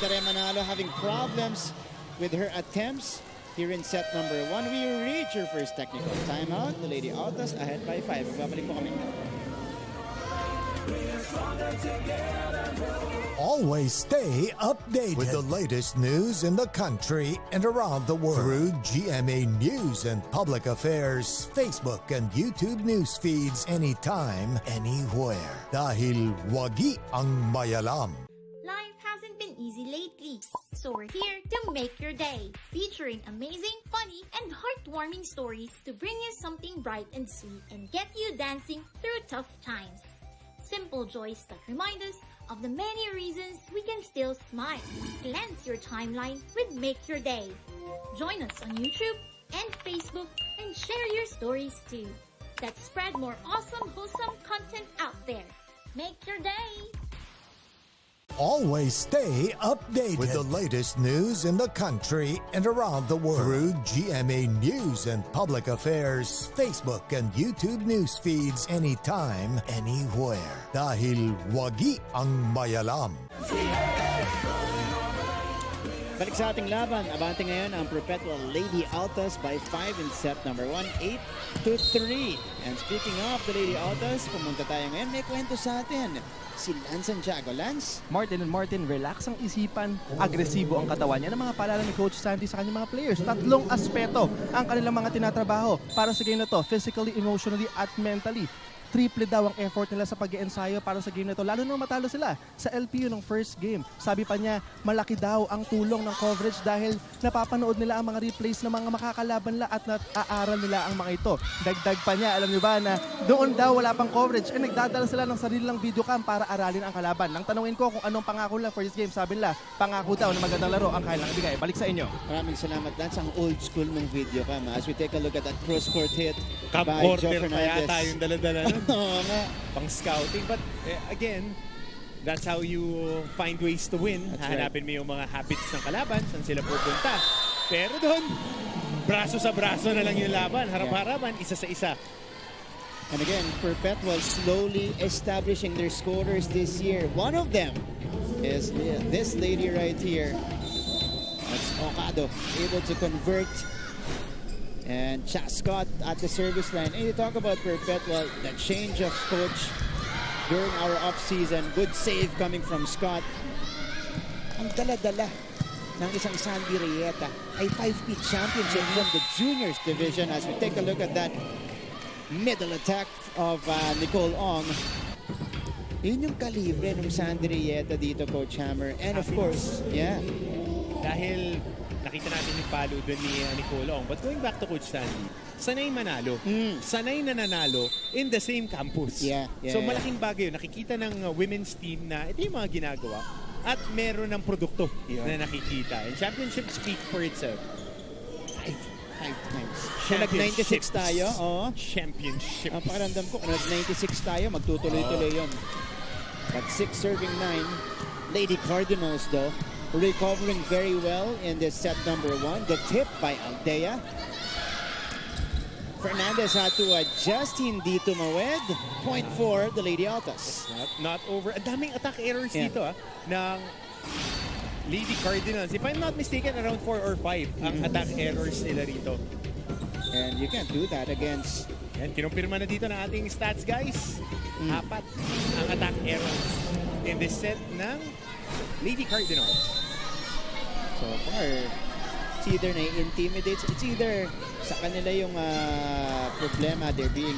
Tere Manalo having problems with her attempts here in set number 1. We reach her first technical timeout. The Lady Altas ahead by 5. Babalik po kami. Always stay updated with the latest news in the country and around the world through GMA News and Public Affairs, Facebook and YouTube news feeds anytime, anywhere. Dahil wagi ang mayalam. Life hasn't been easy lately, so we're here to make your day, featuring amazing, funny, and heartwarming stories to bring you something bright and sweet and get you dancing through tough times. Simple joys that remind us of the many reasons we can still smile. Cleanse your timeline with Make Your Day. Join us on YouTube and Facebook and share your stories too. Let's spread more awesome, wholesome content out there. Make your day! always stay updated with the latest news in the country and around the world through GMA News and Public Affairs Facebook and YouTube news feeds anytime, anywhere. Dahil wagi ang mayalam. Balik sa ating laban, abante ngayon ang Perpetual Lady Altas by 5 in set number 1, 8-3. And speaking of the Lady Altas, pumunta tayo ngayon, may kwento sa atin. Si Lance Santiago. Lance? Martin, relax ang isipan, agresibo ang katawan. Yan ang mga paalala ni Coach Sandy sa kanyang mga players. Tatlong aspeto ang kanilang mga tinatrabaho para sa game na to, physically, emotionally, at mentally. Triple daw ang effort nila sa pag-iensayo para sa game na ito, lalo nang matalo sila sa LPU ng first game. Sabi pa niya, malaki daw ang tulong ng coverage dahil napapanood nila ang mga replays ng mga makakalaban nila at nat-aaral nila ang mga ito. Dagdag pa niya, alam niyo ba na doon daw wala pang coverage, nagdadala sila ng sarilang videocam para aralin ang kalaban. Nang tanungin ko kung anong pangako nila for this game, sabi nila, pangako daw na magandang laro ang kailang ibigay. Balik sa inyo. Maraming salamat, Lance. Ang old school ng videocam. As we take a look at that cross-court hit Camp by Joe order kaya Fernandez. tayong dala-dala nun. Oo nga. Pang scouting. But again, that's how you find ways to win. Hahanapin mo yung mga habits ng kalaban, saan sila pupunta. Pero doon, braso sa braso na lang yung laban. Harap-harapan, isa sa isa. And again, Perpetual slowly establishing their scorers this year. One of them is this lady right here. That's Okado, able to convert. And Scott at the service line. And you talk about Perpetual, the change of coach during our off-season. Good save coming from Scott. Ang dala-dala ng isang San Beda ay 5-peat championship from the juniors division. As we take a look at that middle attack of Nicole Ong. Yun yung kalibre ng San Beda dito, Coach Hammer. And of course, Dahil nakita natin yung palo doon ni Nicole Ong. But going back to Coach Sandy, sanay manalo. Sanay na nanalo in the same campus. So malaking bagay yun. Nakikita ng women's team na ito yung mga ginagawa at meron ng produkto na nakikita. And championship speak for itself. Five times. Kung nag-96 tayo, Championship. ang pakiramdam ko, kung nag-96 tayo, magtutuloy-tuloy yun. But 6 serving 9. Lady Cardinals, though, recovering very well in this set number 1. The tip by Aldea. Fernandez had to adjust, hindi tumawid. Point for the Lady Altas. Not over. Ang daming attack errors dito ng Lady Cardinals. If I'm not mistaken, around 4 or 5 ang attack errors nila rito. And you can't do that against... Yan, kinumpirma na dito ng ating stats, guys. 4 ang attack errors in this set ng Lady Cardinals. So far, it's either na-intimidate, it's either sa kanila yung problema, they're being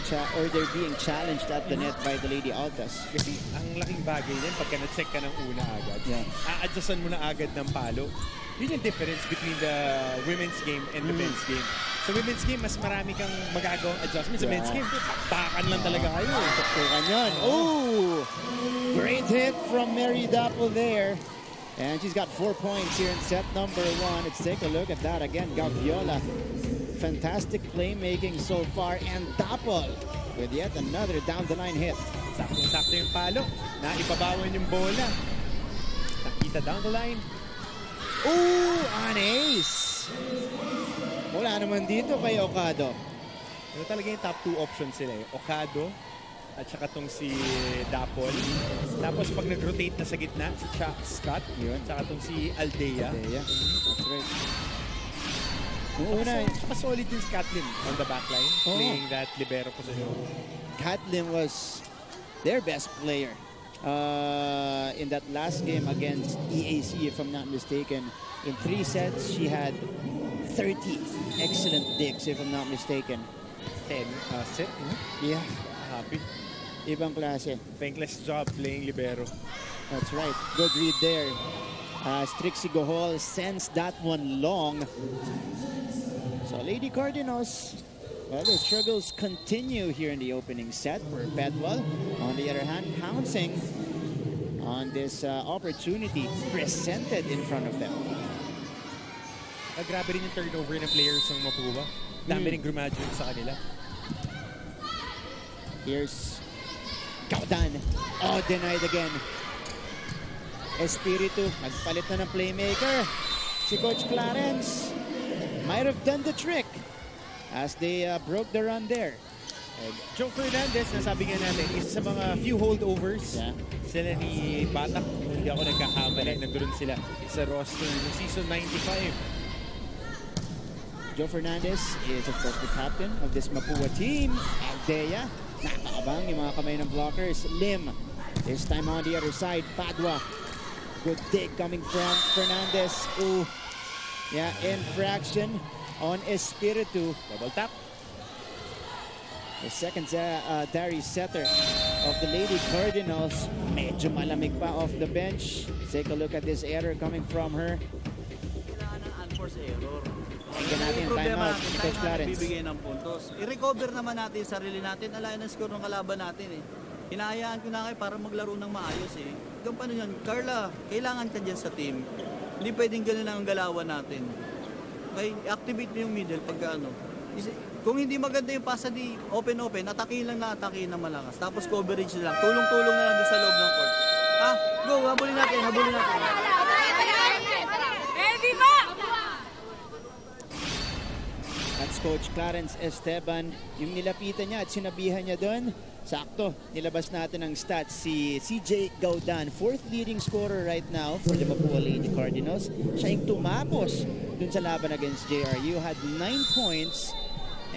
challenged at the net by the Lady Altas. Kasi ang laking bagay din, pagka na-check ka ng una agad, a-adjustan mo na agad ng palo. Yun yung difference between the women's game and the men's game. Sa women's game, mas marami kang magagawang adjustment. Sa men's game, takan lang talaga kayo. Tuktukan yun. Oh! Great hit from Mary Dapple there. And she's got 4 points here in set number 1. Let's take a look at that again. Gaviola. Fantastic playmaking so far. And Dapple with yet another down-the-line hit. Sakto yung palo. Naipabawan yung bola. Nakita down the line. Ooh! An ace! Wala naman dito kay Okado. Ito talaga yung top 2 options sila eh. Okado at saka tong si Dapol. Tapos pag nag-rotate na sa gitna, si Scott. Yun. Saka tong si Aldea. That's right. Saka solid din si Kathleen on the backline. Playing that libero position. Kathleen was their best player in that last game against EAC, if I'm not mistaken. In 3 sets, she had 30 excellent digs, if I'm not mistaken. 10 set. Yeah. Happy. Ibang klase. Thankless job playing libero. That's right. Good read there. Trixie Gohol sends that one long. So Lady Cardinals, well, their struggles continue here in the opening set for Perpetual. On the other hand, pouncing on this opportunity presented in front of them. Grabe rin yung turnover ng players ng Mapua. Dami rin graduate sa kanila. Here's Kaudan. Oh, denied again. Espiritu, nagpalit na ng playmaker. Si Coach Clarence might have done the trick as they broke the run there. Joe Fernandez, nasabi nga natin, isa sa mga few holdovers. Yeah. Sila ni Batak, hindi ako nagkakamali. Nagkaroon sila sa roster ng season 95. Joe Fernandez is of course the captain of this Mapua team. Aldea, nakakabang yung mga kamay ng blockers. Lim, this time on the other side. Padua, good dig coming from Fernandez. Ooh, yeah, infraction on Espiritu. Double tap. The second Darius setter of the Lady Cardinals. Medyo malamig pa off the bench. Take a look at this error coming from her. Kailangan ng unforced error. Tingnan natin yung timeout ni Coach Clarence. Bibigay ng puntos. I-recover naman natin yung sarili natin. Alayan ang score ng kalaban natin eh. Hinahayaan ko na kayo para maglaro ng maayos eh. Hanggang paano yan? Carla, kailangan ka dyan sa team. Hindi pwedeng ganun lang ang galawan natin. Okay, activate mo yung middle pagka ano. Kung hindi maganda yung pasa di open-open, atake lang na atake na malakas. Tapos coverage na lang. Tulong-tulong na lang doon sa loob ng court. Ah, go, habulin natin, habulin natin. Ready ba? That's Coach Clarence Esteban. Yung nilapitan niya at sinabihan niya doon, sakto, nilabas natin ang stats. Si CJ Gaudan, fourth leading scorer right now for the Mapua Lady Cardinals. Siya yung tumapos dun sa laban against JRU. Had 9 points.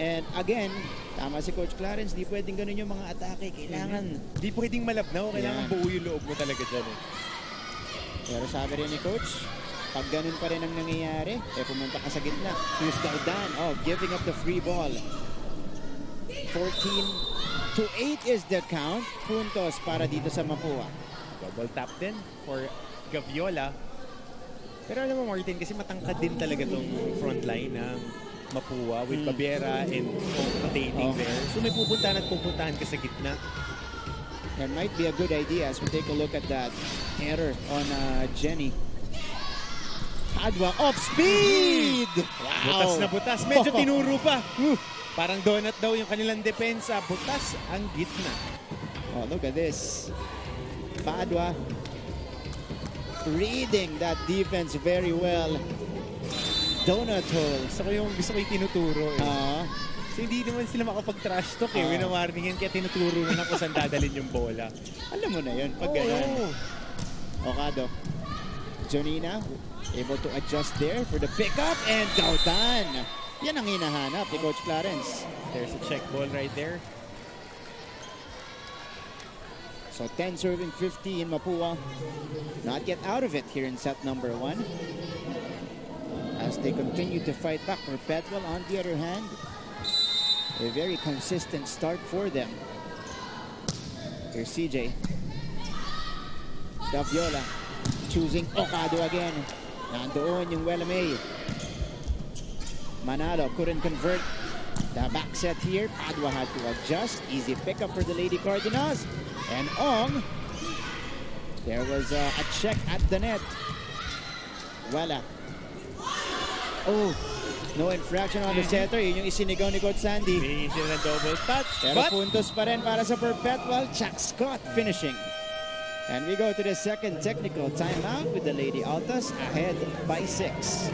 And again, tama si Coach Clarence, di pwedeng ganun yung mga atake. Kailangan. Di pwedeng malabnaw. Kailangan buo yung loob mo talaga dyan eh. Pero sabi rin ni Coach, pag ganun pa rin ang nangyayari, pumunta ka sa gitna. Here's Gaudan, giving up the free ball. 14-8 is the count. Puntos para dito sa Mapua. Double tap din for Gaviola. Pero alam mo Martin, kasi matangkad din talaga tong front line ng Mapua with Babera and rotating there. So may pupuntahan at pupuntahan ka sa gitna. That might be a good idea as we take a look at that error on Jenny. Padua off speed! Wow! Butas na butas. Medyo tinuro pa. Parang donut daw yung kanilang depensa. Butas ang gitna. Oh, look at this. Padua reading that defense very well. Donut hole. Gusto ko yung tinuturo eh. Kasi hindi naman sila makapag-trash talk eh. Winawarningan kaya tinuturo na kung saan dadalhin yung bola. Alam mo na yun pag ganyan. Okado. Jonina able to adjust there for the pickup and Gaudan. Yan ang hinahanap ni Coach Clarence. There's a check ball right there. So 10 serving 50 in Mapua. Not yet out of it here in set number 1. As they continue to fight back. Perpetual on the other hand, a very consistent start for them. Here's CJ. Daviola choosing Okado again. Nandoon yung Wellamay. Manalo couldn't convert the back set here. Padua had to adjust. Easy pickup for the Lady Cardinals. And Ong, there was a check at the net. Wala. Oh, no infraction on the setter. Yun yung isinigaw ni Coach Sandy. Bigyan sila ng double touch. Pero puntos pa rin para sa Perpetual. Chuck Scott finishing. And we go to the second technical timeout with the Lady Altas ahead by 6.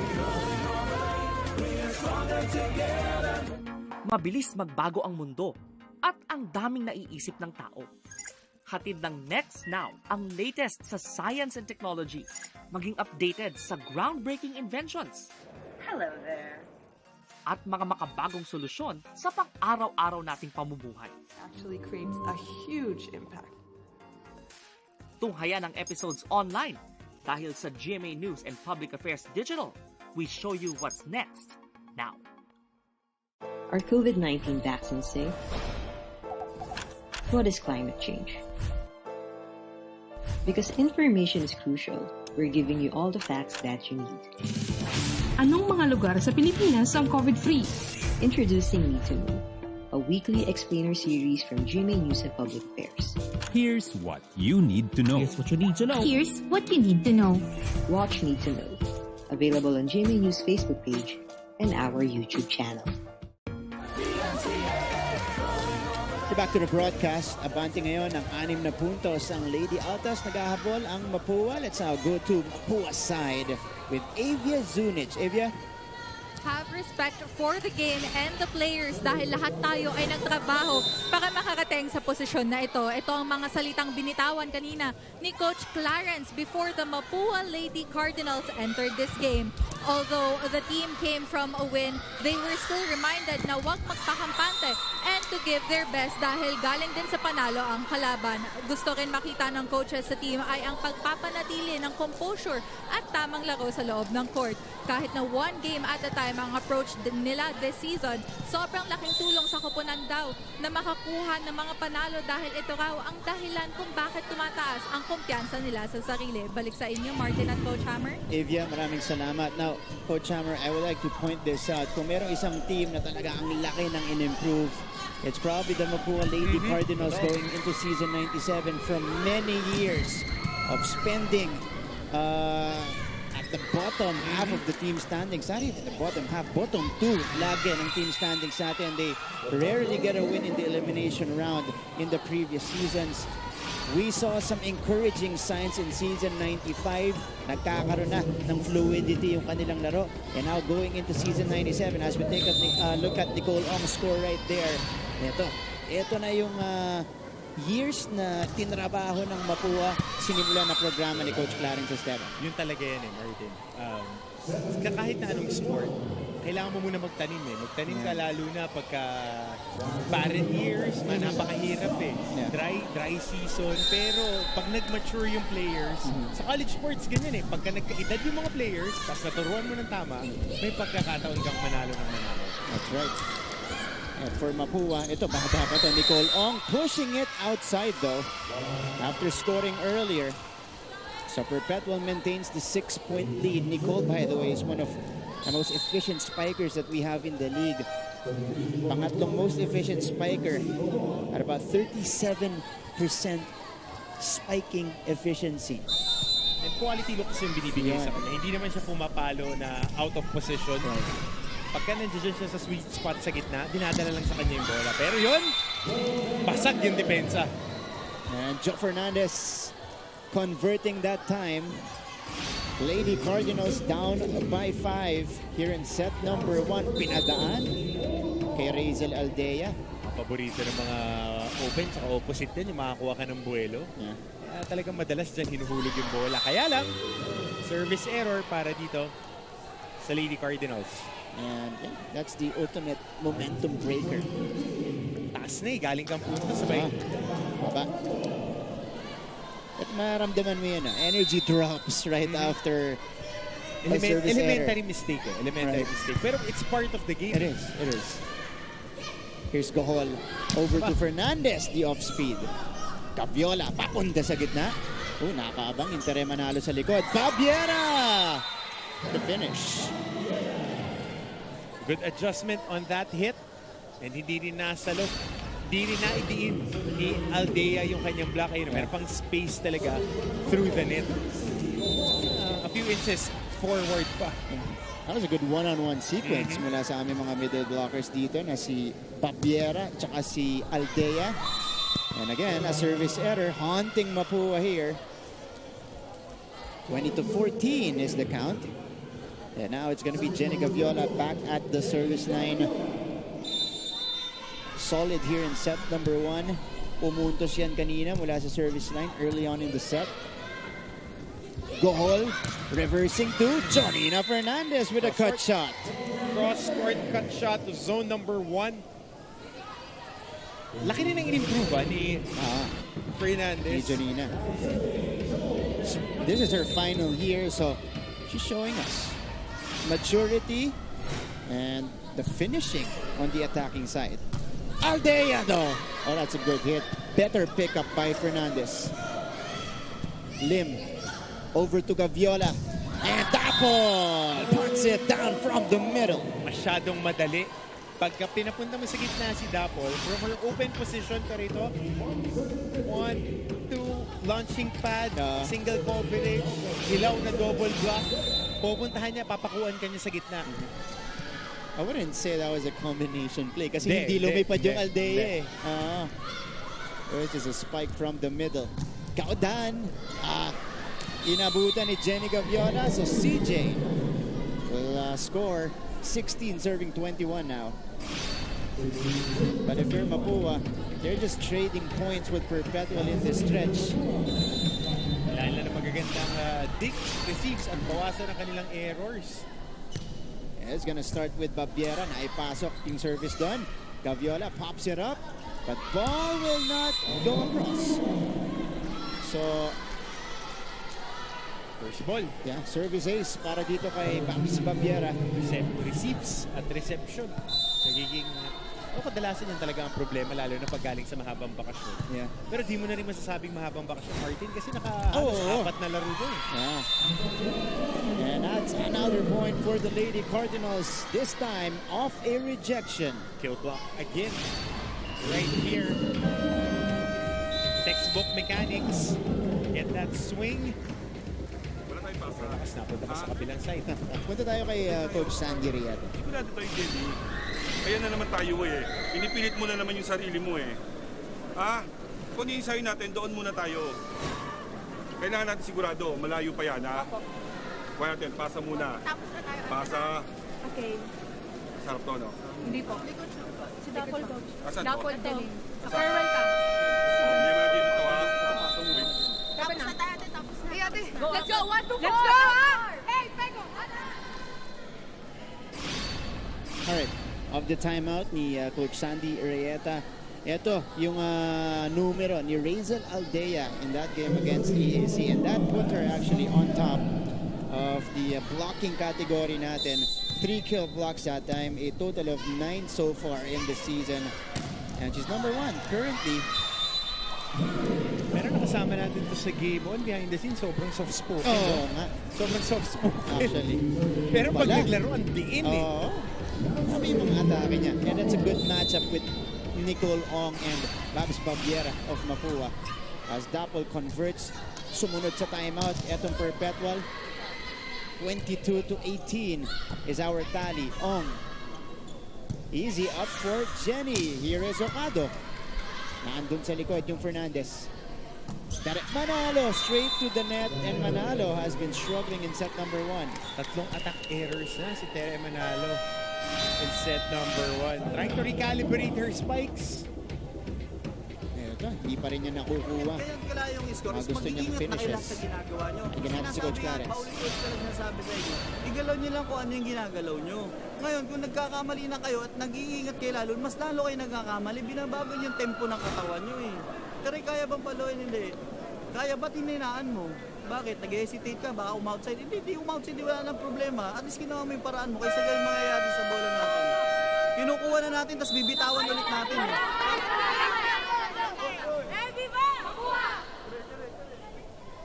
Mabilis magbago ang mundo at ang daming naiisip ng tao. Hatid ng Next Now ang latest sa science and technology, maging updated sa groundbreaking inventions. Hello there. At mga makabagong solusyon sa pang-araw-araw nating pamumuhay. Actually creates a huge impact. Tunghayan ang episodes online dahil sa GMA News and Public Affairs Digital. We show you what's next now. Are COVID-19 vaccines safe? What is climate change? Because information is crucial, we're giving you all the facts that you need. Anong mga lugar sa Pilipinas ang COVID-free? Introducing Need to Know, a weekly explainer series from GMA News and Public Affairs. Here's what you need to know. Here's what you need to know. Here's what you need to know. Watch Need to Know, available on GMA News Facebook page and our YouTube channel. The back to the broadcast. Abante ngayon ng 6 na puntos ang Lady Altas. Naghahabol ang Mapua. Let's now go to Mapua side with Avia Zunic. Avia? Have respect for the game and the players dahil lahat tayo ay nagtrabaho para makarating sa posisyon na ito. Ito ang mga salitang binitawan kanina ni Coach Clarence before the Mapua Lady Cardinals entered this game. Although the team came from a win, they were still reminded na huwag magpakampante and to give their best dahil galing din sa panalo ang kalaban. Gusto rin makita ng coaches sa team ay ang pagpapanatili ng composure at tamang laro sa loob ng court. Kahit na one game at a time ang approach nila this season, sobrang laking tulong sa koponan daw na makakuha ng mga panalo dahil ito raw ang dahilan kung bakit tumataas ang kumpiyansa nila sa sarili. Balik sa inyo, Martin at Coach Hammer. Avia, maraming salamat. Now, Coach Hammer, I would like to point this out. Kung merong isang team na talaga ang laki ng in-improve, it's probably the Mapua Lady Cardinals going into season 97 from many years of spending at the bottom half of the team standings. Sorry, the bottom half, bottom two lagi ng team standings natin. They rarely get a win in the elimination round in the previous seasons. We saw some encouraging signs in season 95. Nagkakaroon na ng fluidity yung kanilang laro. And now going into season 97, as we take a look at Nicole Ong's score right there. Ito na yung years na tinrabaho ng Mapua, sinimula na programa ni Coach Clarence Esteban. Yun talaga yan Martin. Kahit na anong sport, kailangan mo muna magtanim Magtanim ka lalo na pagka barren years, napakahirap Dry season. Pero pag nag-mature yung players, sa college sports ganyan Pagka nagkaedad yung mga players, tapos naturuan mo ng tama, may pagkakataon kang manalo ng manalo. That's right. And for Mapua, ito bata pa to. Nicole Ong pushing it outside though after scoring earlier. So Perpetual maintains the 6-point lead. Nicole, by the way, is one of the most efficient spikers that we have in the league. Pangatlong most efficient spiker at about 37% spiking efficiency. And quality looks yung binibigay sa kanya. Hindi naman siya pumapalo na out of position. Pagka nandiyan siya sa sweet spot sa gitna, dinadala lang sa kanya yung bola. Pero yun, basag yung depensa. And Joe Fernandez converting that time. Lady Cardinals down by 5 here in set number 1. Pinadaan kay Razel Aldea. Paborito ng mga open sa opposite din, yung makakuha ka ng buwelo. Kaya talagang madalas dyan hinuhulog yung bola. Kaya lang, service error para dito sa Lady Cardinals. And that's the ultimate momentum breaker. Taas na galing kang punto sabay. Baba. At maramdaman mo yan, energy drops right after a service elementary error. Mistake mistake. Pero it's part of the game. It is. Here's Gohol over to Fernandez, the off-speed. Caviola, papunta sa gitna. Nakaabang, Inter manalo sa likod. Fabiera! The finish. Good adjustment on that hit. And hindi rin nasalo. Hindi rin naidiin ni Aldea yung kanyang block. Meron pang space talaga through the net. A few inches forward pa. That was a good one-on-one sequence mula sa aming mga middle blockers dito na si Fabiera tsaka si Aldea. And again, a service error haunting Mapua here. 20-14 is the count. And now it's going to be Jenny Gaviola back at the service line. Solid here in set number 1. Pumuntos yan kanina mula sa service line early on in the set. Gohol reversing to Jonina Fernandez with a cut shot. Cross-court cut shot to zone number 1. Laki rin ang in-improve ni Fernandez. Ni Jonina. This is her final year, so she's showing us maturity and the finishing on the attacking side. Aldea though. Oh, that's a good hit. Better pickup by Fernandez. Lim over to Gaviola. And Dapol puts it down from the middle. Masyadong madali. Pagka pinapunta mo sa gitna si Dapol, from her open position ka rito, 1, 2, launching pad, single coverage, hilaw na double block, pupuntahan niya, papakuan ka niya sa gitna. I wouldn't say that was a combination play kasi hindi lumipad yung Aldea eh. It was just a spike from the middle. Kaudan. Inabutan ni Jenny Gaviola. So CJ will score 16, serving 21 now. But if you're Mapua, they're just trading points with Perpetual in this stretch. Lalo na magagandang dicks, receives at bawasan ang kanilang errors. It's gonna start with Babiera. Naipasok yung service doon. Gaviola pops it up. But ball will not go across. So, first ball. Yeah, service ace para dito kay Babs Babiera. Receives at reception. Nagiging kadalasan yan talaga ang problema lalo na pag galing sa mahabang bakasyon. Yeah. Pero di mo na rin masasabing mahabang bakasyon, Martin, kasi apat na laro doon. Yeah. And that's another point for the Lady Cardinals. This time off a rejection. Kill block again. Right here. Textbook mechanics. Get that swing. Wala tayong pasa. Lakas na punta sa kabilang side. Punta tayo kay Coach Sandy Riat. Sigurado tayo, Jenny. Kaya na naman tayo eh. Pinipilit mo na naman yung sarili mo eh. Kung i-ensayo natin, doon muna tayo. Kailangan natin sigurado, malayo pa yan ha. Kaya natin, pasa muna. Tapos na tayo. Pasa. Okay. Sarap to, no? Hindi po. Si Dapol po. Asan po? Dapol din. Farewell ka. Hindi mo natin dito ha. Tapos na tayo. Tapos na. Hey, ate. Let's go. 1, 2, 4. Let's go. Hey, Pego. Alright. Of the timeout ni Coach Sandy Rieta. Ito yung numero ni Razel Aldea in that game against EAC. And that put her actually on top of the blocking category natin. 3 kill blocks that time. A total of 9 so far in the season. And she's number 1 currently. Pero nakasama natin to sa game on behind the scenes. Sobrang soft-spoken. Nga. Sobrang soft-spoken. Actually. Pero pag naglaro, ang diin eh. Kami yung mga atake niya. And that's a good matchup with Nicole Ong and Babs Babiera of Mapua. As Dapol converts, sumunod sa timeout. Etong Perpetual. 22-18 is our tally. Ong. Easy up for Jenny. Here is Ocado. Naandun sa likod yung Fernandez. Manalo straight to the net, and Manalo has been struggling in set number 1. Tatlong attack errors na si Tere Manalo in set number 1. Trying to recalibrate her spikes. Ito, hindi pa rin niya nakukuha. Kaya yung score is gusto niyang mag-iingat na kayo finishes. sa ginagawa nyo. Tignan natin si Coach Clarence. Paulit-ulit ka lang nasabi sa inyo. Igalaw nyo lang kung ano yung ginagalaw nyo. Ngayon, kung nagkakamali na kayo at nag-iingat kayo lalo, mas lalo kayo nagkakamali. Binabago yung tempo ng katawan nyo eh. Pero kaya bang paluin? Hindi. Kaya ba't hininaan mo? Bakit? Nag-hesitate ka? Baka umoutside? Hindi umoutside, wala nang problema. At least ginawa mo yung paraan mo kaysa ganyan mangyayari sa bola natin. Kinukuha na natin, tapos bibitawan ulit natin. Eh.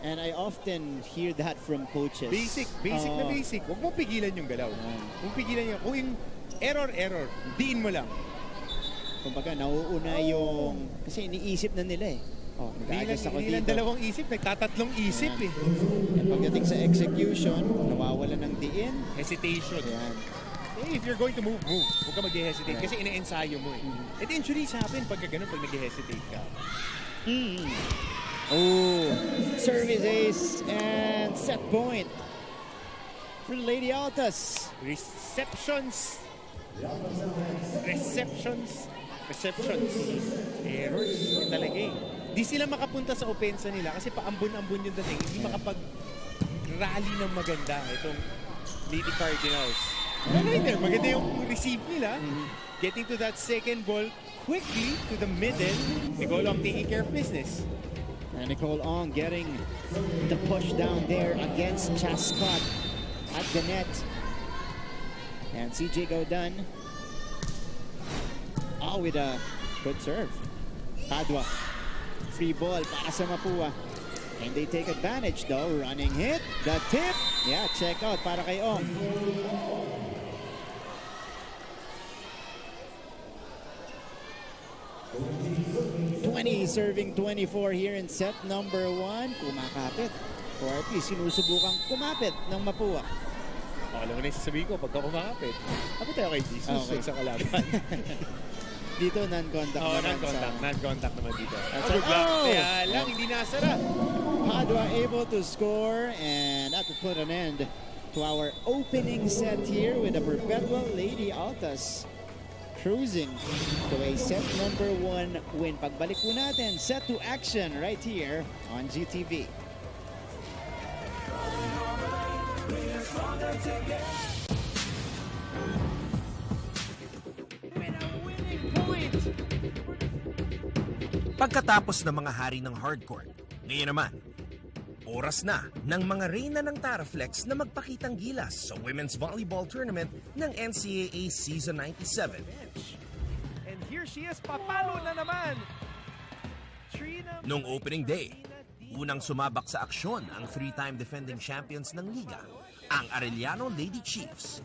And I often hear that from coaches. Basic na basic. Huwag mo pigilan yung galaw. Huwag pigilan yung, kung yung error, diin mo lang. Kumbaga, nauuna yung, kasi iniisip na nila eh. Hindi lang dalawang isip, nagtatatlong isip eh. And pagdating sa execution, nawawala ng diin. Hesitation. Hey, if you're going to move. Huwag ka mag-hesitate kasi ina-ensayo mo eh. And injuries happen pag ganun, pag nag-hesitate ka. Service ace and set point for Lady Altas. Receptions. Errors talaga eh. Di sila makapunta sa opensa nila kasi paambun-ambun yung dating. Hindi makapag-rally ng maganda itong Lady Cardinals. Right there, maganda yung receive nila. Getting to that second ball quickly to the middle. Nicole Ong taking care of business. And Nicole Ong getting the push down there against Chascott at the net. And CJ Gaudan with a good serve. Padua. Free ball para sa Mapua. And they take advantage though. Running hit. The tip. Yeah, check out para kay Ong. Serving 24 here in set number 1. Kumakapit. 4P sinusubukang kumapit ng Mapua. Alam mo na yung sasabihin ko, pagka kumakapit, kapit tayo kay Jesus sa kalaban. Dito, non-contact naman. Non-contact naman dito. Good luck. Kaya lang, hindi nasara. Padua able to score, and that will put an end to our opening set here with the Perpetual Lady Altas cruising to a set number 1 win. Pagbalik po natin, set to action right here on GTV. Pagkatapos ng mga hari ng hardcourt, ngayon naman, oras na ng mga reyna ng Taraflex na magpakitang gilas sa Women's Volleyball Tournament ng NCAA Season 97. And here she is, papalo na naman! Noong opening day, unang sumabak sa aksyon ang 3-time defending champions ng liga, ang Arellano Lady Chiefs.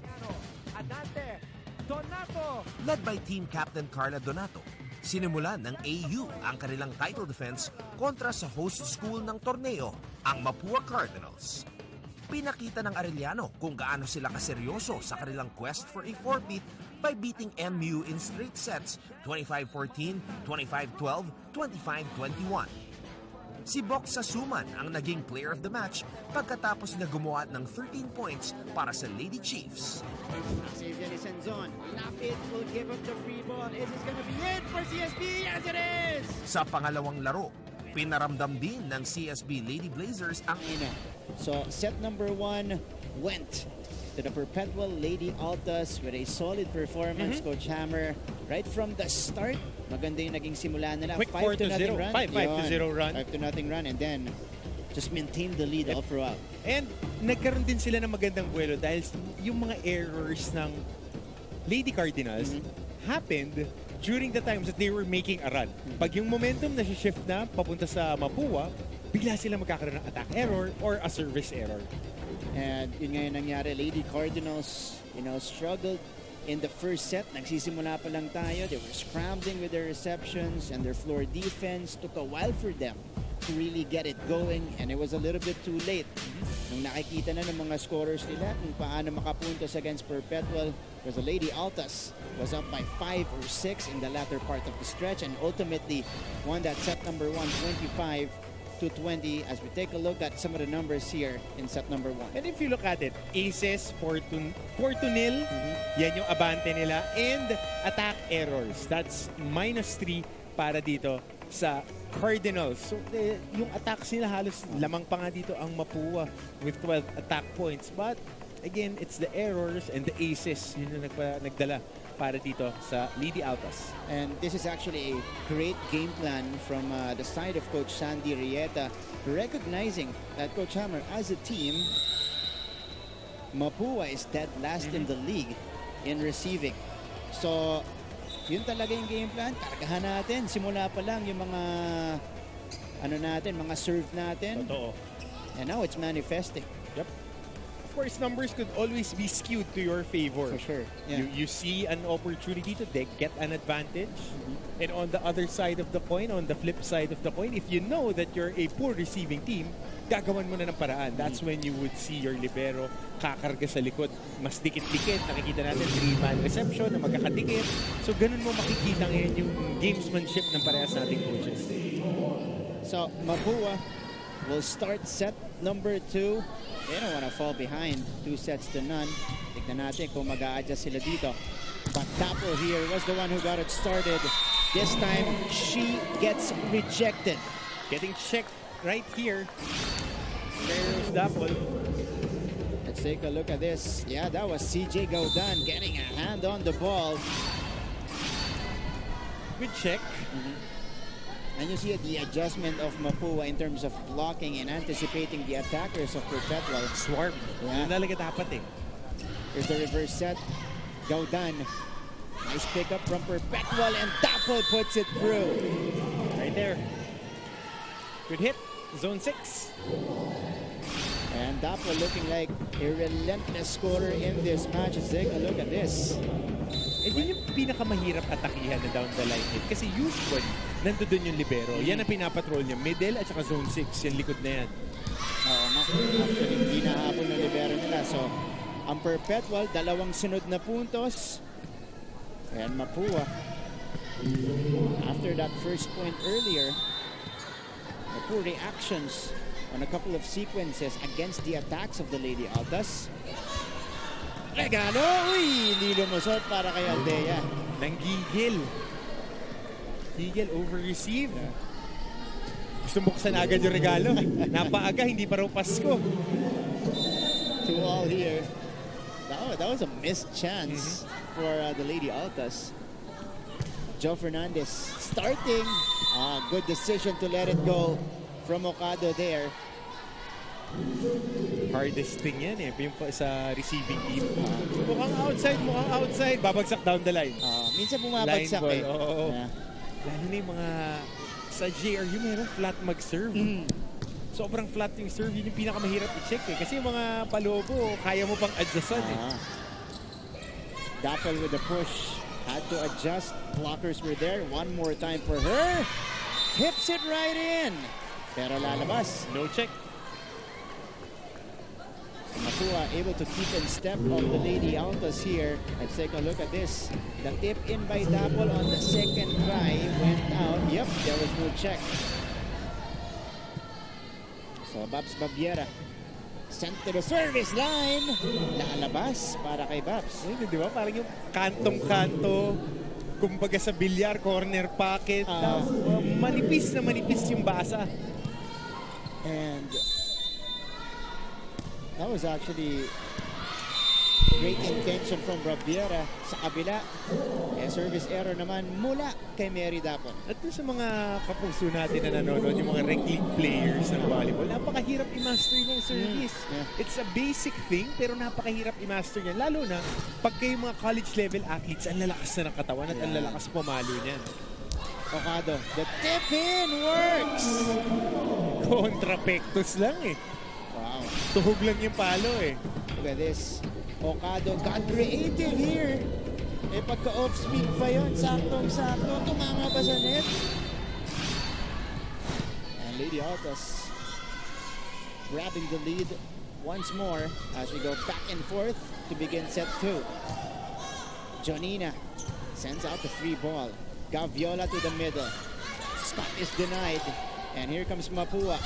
Adante, Donato! Led by team captain Carla Donato, sinimulan ng AU ang kanilang title defense kontra sa host school ng torneo, ang Mapua Cardinals. Pinakita ng Arellano kung gaano sila kaseryoso sa kanilang quest for a four-peat by beating MU in straight sets 25-14, 25-12, 25-21. Si Box Sasuman ang naging player of the match pagkatapos niya gumawa ng 13 points para sa Lady Chiefs. Xavier Senzon, lapit, will give up the free ball. Is this gonna be it for CSB? Yes, it is! Sa pangalawang laro, pinaramdam din ng CSB Lady Blazers ang So, set number 1 went to the Perpetual Lady Altas with a solid performance. Coach Hammer, right from the start, maganda yung naging simula nila. Quick 4-0 run. 5-0 run. 5-0 run, and then just maintain the lead all throughout. And nagkaroon din sila ng magandang buwelo dahil yung mga errors ng Lady Cardinals happened during the times that they were making a run. Pag yung momentum na shift na papunta sa Mapua, bigla sila magkakaroon ng attack error or a service error. And yun nga yung nangyari. Lady Cardinals, struggled in the first set. Nagsisimula pa lang tayo. They were scrambling with their receptions, and their floor defense took a while for them to really get it going, and it was a little bit too late. Nung nakikita na ng mga scorers nila kung paano makapuntos against Perpetual, because the Lady Altas was up by 5 or 6 in the latter part of the stretch, and ultimately won that set number 1, 25-20, as we take a look at some of the numbers here in set number 1. And if you look at it, aces 4-0, yan yung abante nila, and attack errors, that's -3 para dito sa Cardinals. So, yung attacks nila halos lamang pa nga dito ang Mapua with 12 attack points. But, again, it's the errors and the aces yun yung nagdala para dito sa Lady Altas. And this is actually a great game plan from the side of Coach Sandy Rieta, recognizing that Coach Hammer, as a team, Mapua is dead last in the league in receiving. So, yun talaga yung game plan. Kargahan natin. Simula pa lang yung mga mga serve natin. Totoo. And now it's manifesting. Yep. Of course, numbers could always be skewed to your favor. For sure. Yeah. You see an opportunity to get an advantage. And on the other side of the coin, on the flip side of the coin, if you know that you're a poor receiving team, gagawan mo na ng paraan. That's when you would see your libero kakarga sa likod. Mas dikit-dikit. Nakikita natin 3-man reception na magkakadikit. So, ganun mo makikita ngayon yung gamesmanship ng parehas nating coaches. So, Mapua will start set number 2. They don't want to fall behind. 2-0. Tignan natin kung mag-a-adjust sila dito. But Dapple here was the one who got it started. This time, she gets rejected. Getting checked right here. There's Dapple. Let's take a look at this. Yeah, that was CJ Gaudan getting a hand on the ball. Good check. And you see the adjustment of Mapua in terms of blocking and anticipating the attackers of Perpetual. Swarm. Yeah. Talaga dapat eh. Here's the reverse set. Gaudan. Nice pickup from Perpetual, and Dapple puts it through. Right there. Good hit. Zone 6. And Dapple looking like a relentless scorer in this match. Let's take a look at this. Eh, yun yung pinakamahirap atakihan na down the line hit. Kasi usually, nandoon yung libero. Yan ang pinapatrol niya. Middle at saka zone 6. Yung likod na yan. Oo nga. Actually, hindi nahabol ng libero nila. So, Ang Perpetual, 2 sunod na puntos. And Mapua, after that first point earlier, Mapua reactions on a couple of sequences against the attacks of the Lady Altas. Regalo! Uy! Hindi lumusot para kay Aldea. Nanggigil. Gigil over-receive. Gusto buksan agad yung regalo. Napaaga, hindi pa raw Pasko. 2-all here. That was a missed chance for the Lady Altas. Joe Fernandez starting. Good decision to let it go from Ocado there. Hardest thing yan eh, yung sa receiving team. Mukhang outside. Babagsak down the line. Minsan bumabagsak line ball, eh. Oo. Yeah. Lalo na yung mga sa JRU, meron flat mag-serve. Sobrang flat yung serve. Yun yung pinakamahirap i-check eh. Kasi yung mga palobo, kaya mo pang adjustan eh. Dapple with the push. Had to adjust. Blockers were there. One more time for her. Hips it right in. Pero lalabas. No check. Mapua able to keep in step of the Lady Altas here. Let's take a look at this. The tip in by Dapple on the second try went out. Yep, there was no check. So Babs Babiera sent to the service line. Lalabas para kay Babs. Di ba? Parang yung kantong-kanto. Kumbaga sa bilyar, corner pocket. Manipis na manipis yung basa. And that was actually great intention from Babiera. Sa kabila, service error naman mula kay Mary Dapon. At sa mga kapuso natin na nanonood, yung mga rec league players ng volleyball, napakahirap i-master niya yung service. It's a basic thing, pero napakahirap i-master niya. Lalo na, pag kayo mga college level athletes, ang lalakas na ng katawan at ang lalakas pumalo niyan. Ocado, the tip in works! Kontrapektos lang eh. Wow. Tuhog lang yung palo eh. Look at this. Ocado got creative here. Eh pagka off-speed pa yun, saktong-sakto, tumama ba sa net? And Lady Altas grabbing the lead once more as we go back and forth to begin set 2. Jonina sends out the free ball. Gaviola to the middle. Scott is denied. And here comes Mapua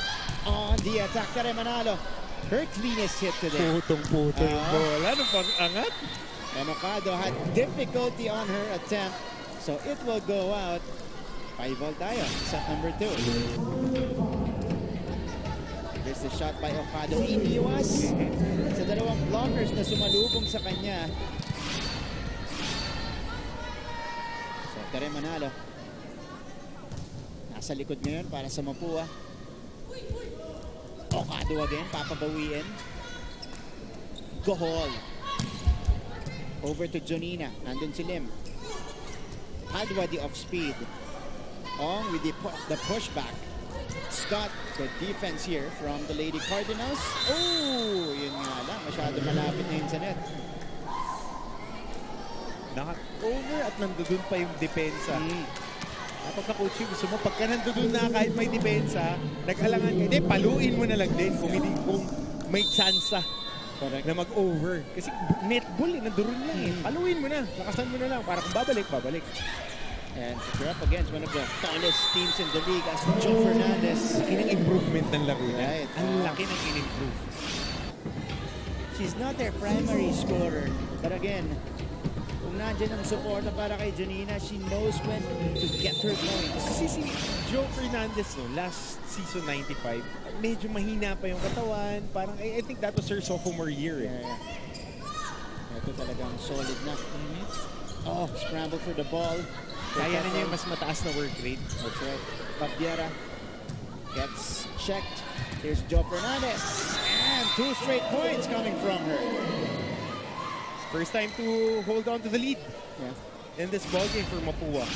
on the attack. Kare Manalo. Her cleanest hit today. Putong-putong bola. Ano pang angat? And Ocado had difficulty on her attempt. So it will go out. 5-ball tayo. Set number 2. There's the shot by Ocado. Iniwas sa dalawang blockers na sumalubong sa kanya. So Kare Manalo. Nasa likod ngayon para sa Mapua. Ocado again, papabawiin. Gohol. Over to Jonina. Nandun si Lim. Hadwa the off-speed. Ong with the pushback. Scott, good defense here from the Lady Cardinals. Oh, yun nga lang. Masyado malapit na yun sa net. Over at nandoon pa yung depensa. Kapag ka-coach gusto mo, pagka nandoon na kahit may depensa, nag-alangan ka, hindi, paluin mo na lang din kung may tsansa na mag-over. Kasi netball, nandoon lang eh. Paluin mo na, lakasan mo na lang para kung babalik. And you're up against one of the tallest teams in the league as Joe Fernandez. Laki ng improvement ng laro niya. Right. Ang laki ng in-improve. She's not their primary scorer. But again, kung nandiyan ang suporta para kay Jonina, she knows when to get her points. Kasi si Joe Fernandez, last season 95, medyo mahina pa yung katawan. Parang, I think that was her sophomore year. Ito talagang solid na. Oh, scramble for the ball. Kaya na niya yung mas mataas na work rate. That's right. Babiera gets checked. Here's Joe Fernandez. And 2 straight points coming from her. First time to hold on to the lead in this ballgame for Mapua.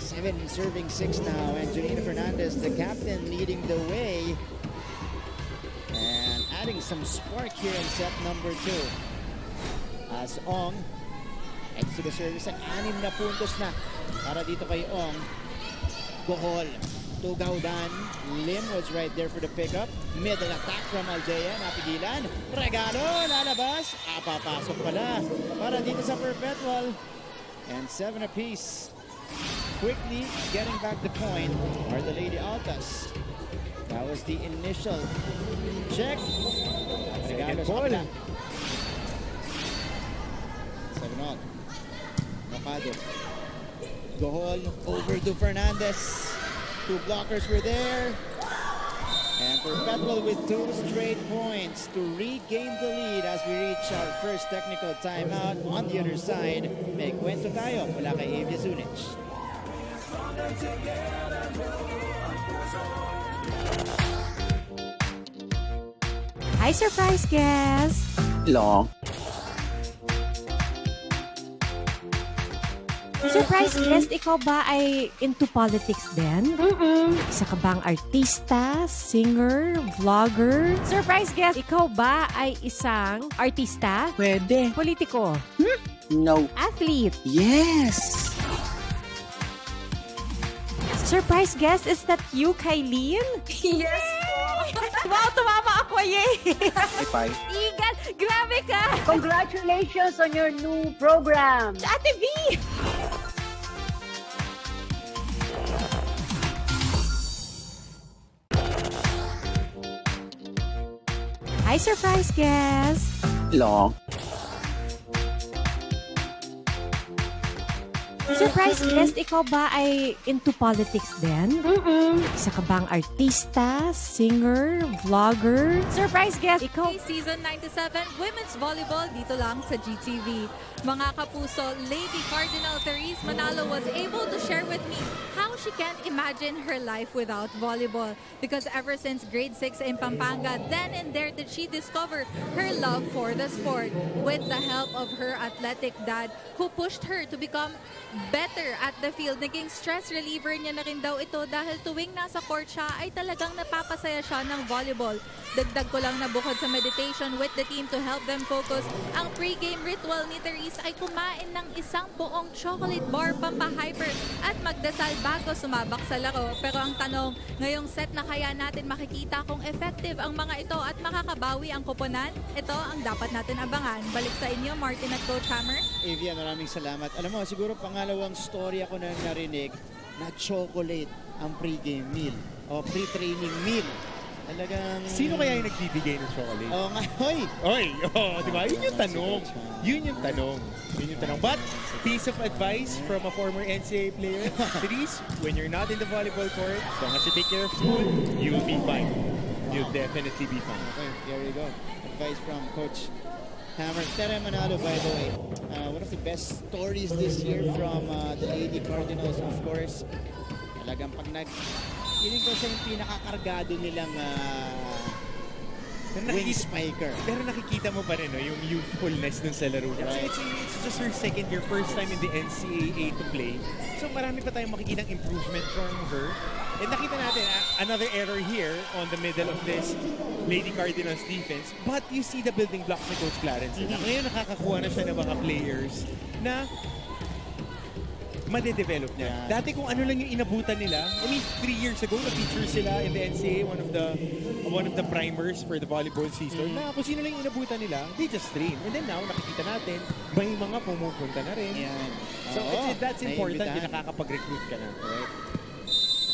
7 serving 6 now, and Jonina Fernandez, the captain, leading the way. And adding some spark here in set number 2. As Ong heads to the service, at 6 na puntos na para dito kay Ong. Gohol. Tugaudan. Lim was right there for the pickup. Middle attack from Aldea. Napigilan. Regalo. Lalabas. Papasok pala. Para dito sa Perpetual. And 7 apiece. Quickly getting back the point are the Lady Altas. That was the initial check. Regalo sa kabila. 7-all. Mapado. Gohol over to Fernandez. 2 blockers were there. And Perpetual with 2 straight points to regain the lead as we reach our first technical timeout. On the other side, may kwento tayo mula kay Evia Zunic. Hi, surprise guest! Long. Surprise guest, ikaw ba ay into politics din? Isa ka bang artista, singer, vlogger? Surprise guest, ikaw ba ay isang artista? Pwede. Politiko? No. Athlete? Yes! Surprise guest, is that you, Kylene? Yes po! Wow, tumama ako, yay! High five. Igan, grabe ka! Congratulations on your new program! Ate V! Hi, surprise guest! Long. Surprise guest, ikaw ba ay into politics din? Isa ka bang artista, singer, vlogger? Surprise guest, ikaw... Season 97 Women's Volleyball dito lang sa GTV. Mga kapuso, Lady Cardinal Therese Manalo was able to share with me how she can imagine her life without volleyball. Because ever since grade 6 in Pampanga, then and there did she discover her love for the sport. With the help of her athletic dad who pushed her to become better at the field. Naging stress reliever niya na rin daw ito dahil tuwing nasa court siya ay talagang napapasaya siya ng volleyball. Dagdag ko lang na bukod sa meditation with the team to help them focus, ang pre-game ritual ni Therese ay kumain ng isang buong chocolate bar pampahyper at magdasal bago sumabak sa laro. Pero ang tanong, ngayong set na kaya natin makikita kung effective ang mga ito at makakabawi ang koponan? Ito ang dapat natin abangan. Balik sa inyo, Martin at Coach Hammer. Evia, maraming salamat. Alam mo, siguro pangalawang story ako na narinig na chocolate ang pre-game meal o pre-training meal. Talagang... Sino kaya yung nagbibigay ng chocolate? Oo nga, hoy! Oy! Oh, di ba? Yun yung tanong. Yun yung tanong. Yun yung tanong. But, piece of advice from a former NCAA player, Therese, when you're not in the volleyball court, as long as you take care of school, you'll be fine. You'll definitely be fine. Okay, there you go. Advice from Coach Hammer. Tere Manalo, by the way. One of the best stories this year from the Lady Cardinals, of course. Talagang pag feeling ko siya yung pinakakargado nilang wing spiker. Pero nakikita mo pa rin yung youthfulness dun sa laro niya. Right. It's just her second year, first time in the NCAA to play. So marami pa tayong makikitang improvement from her. And nakita natin, another error here on the middle of this Lady Cardinals defense. But you see the building blocks ni Coach Clarence. Ngayon nakakakuha na siya ng mga players na madedevelop niya. Yeah. Dati kung ano lang yung inabutan nila, I mean, 3 years ago, na-feature sila in the NCAA, one of the primers for the volleyball season. Na kung sino lang yung inabutan nila, they just train. And then now, nakikita natin, may mga pumupunta na rin. Yeah. So that's important, yung nakakapag-recruit ka na. Right.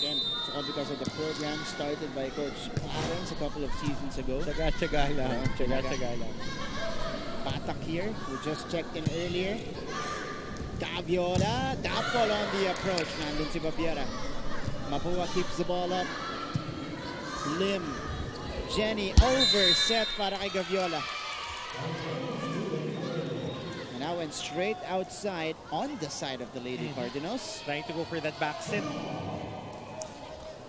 Again, it's all because of the program started by Coach Clarence a couple of seasons ago. Tsaga-tsaga lang. Tsaga-tsaga lang. Patak here, who just checked in earlier. Gaviola, Dapol on the approach. Nandun si Babiera. Mapua keeps the ball up. Lim. Jenny over set para kay Gaviola. And now went straight outside on the side of the Lady Cardinals. Trying to go for that back set.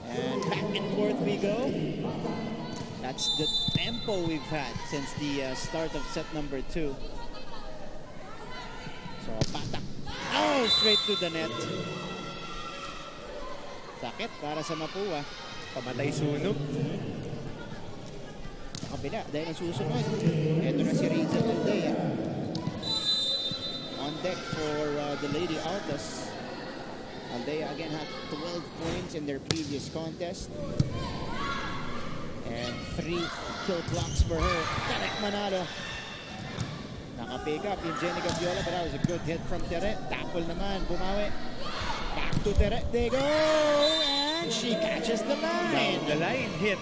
And back and forth we go. That's the tempo we've had since the start of set number 2. So, patak. Oh, straight to the net. Sakit para sa Mapua. Pamatay sunog. Sa kabila, dahil ang susunod. Ito na si Riza Aldea. On deck for the Lady Altas. Aldea again had 12 points in their previous contest. And 3 kill blocks for her. Tere Manalo. Naka-pick up yung Jenny Gaviola, but that was a good hit from Tere. Tapol naman, bumawi. Back to Tere. They go! And she catches the line. Down the line hit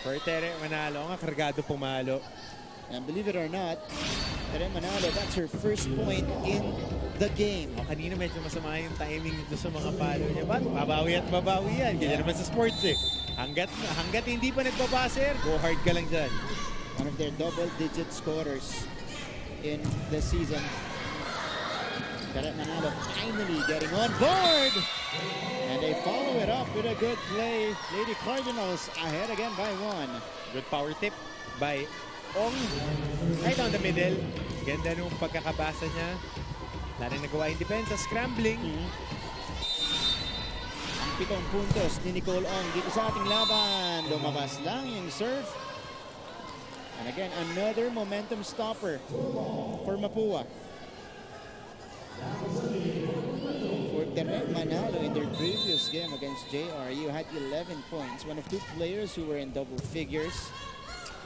for Tere Manalo. Nga kargado pumalo. And believe it or not, Tere Manalo, that's her first point in the game. Kanina medyo masama yung timing dito sa mga palo niya. But babawi at babawi yan. Ganyan naman sa sports eh. Hanggat hindi pa nagbabaser, go hard ka lang dyan. One of their double-digit scorers in the season. Tere Manalo finally getting on board. And they follow it up with a good play. Lady Cardinals ahead again by 1. Good power tip by Ong. Right on the middle. Ganda nung pagkakabasa niya. Wala na nagawa yung depensa. Scrambling. Ang 7 puntos ni Nicole Ong dito sa ating laban. Lumabas lang yung serve. And again, another momentum stopper for Mapua. For Tere Manalo in their previous game against JRU had 11 points. One of 2 players who were in double figures,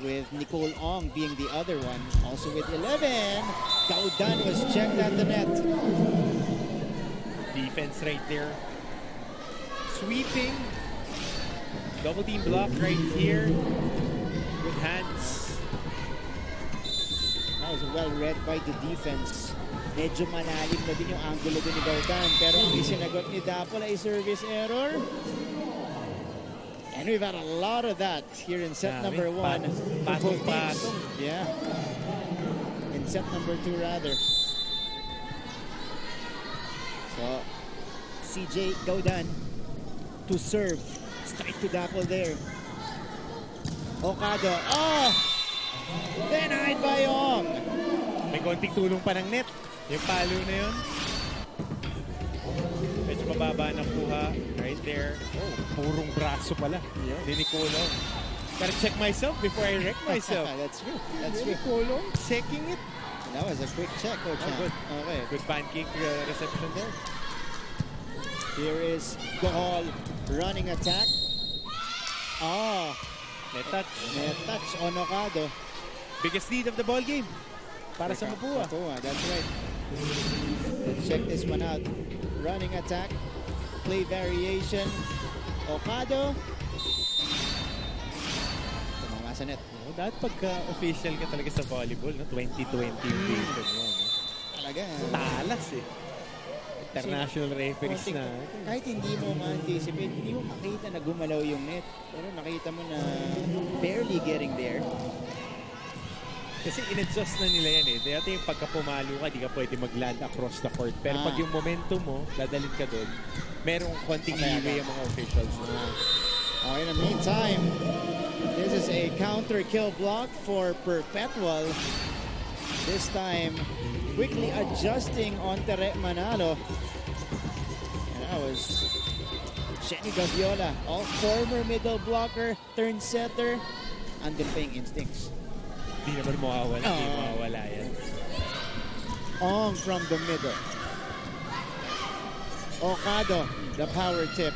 with Nicole Ong being the other one. Also with 11, Gaudan was checked at the net. Defense right there. Sweeping. Double team block right here. Good hands. That was well read by the defense. Medyo malalim na din yung angulo din ni Gaudan. Pero ang isinagot ni Dapol ay service error. And we've had a lot of that here in set number 1. Patong. Yeah. In set number 2 rather. So, CJ Gaudan to serve. Straight to Dapol there. Okado. Oh! Denied by Ong. May konting tulong pa ng net. Yung palo na yun. Medyo mababa na kuha. Right there. Oh, purong braso pala. Yeah. Ni Nicolo. Gotta check myself before I wreck myself. That's true. That's true. Nicolo, checking it. That was a quick check, Coach. Oh, good. Okay. Good pancake reception there. Here is Gohol running attack. Oh. Net touch. Net touch on Okado. Biggest lead of the ball game. Para sa Mapua. That's right. Let's check this one out. Running attack. Play variation. Okado. Tumama sa net. Dapat pagka-official ka talaga sa volleyball, no? 2020 yung game mo. No? Talaga. Talas eh. International referees na. Kahit hindi mo ma-anticipate, hindi mo makita na gumalaw yung net. Pero nakita mo na barely getting there. Kasi in-adjust na nila yan eh. Dati yung pagka pumalo ka, di ka pwede mag-land across the court. Pero pag yung momentum mo, dadalhin ka doon, merong konting leeway yung mga officials. In the meantime, this is a counter kill block for Perpetual. This time, quickly adjusting on Tere Manalo. And that was Jenny Gaviola, all former middle blocker, turned setter, andun pa yung instincts. Hindi naman mawawala. Hindi mawawala yan. Ong from the middle. Okado, the power tip.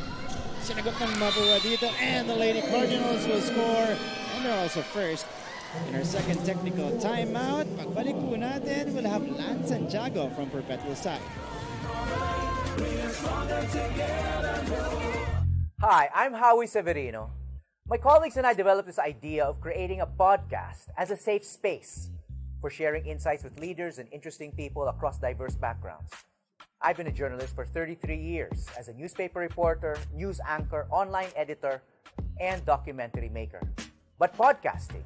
Sinagot ng Mapua dito, and the Lady Cardinals will score. And they're also first in our second technical timeout. Pagbalik po natin, we'll have Lance Santiago from Perpetual side. Hi, I'm Howie Severino. My colleagues and I developed this idea of creating a podcast as a safe space for sharing insights with leaders and interesting people across diverse backgrounds. I've been a journalist for 33 years as a newspaper reporter, news anchor, online editor, and documentary maker. But podcasting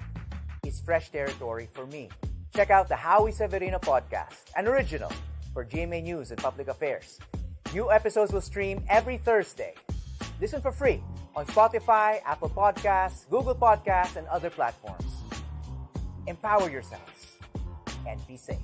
is fresh territory for me. Check out the Howie Severino podcast, an original for GMA News and Public Affairs. New episodes will stream every Thursday. Listen for free on Spotify, Apple Podcasts, Google Podcasts, and other platforms. Empower yourselves and be safe.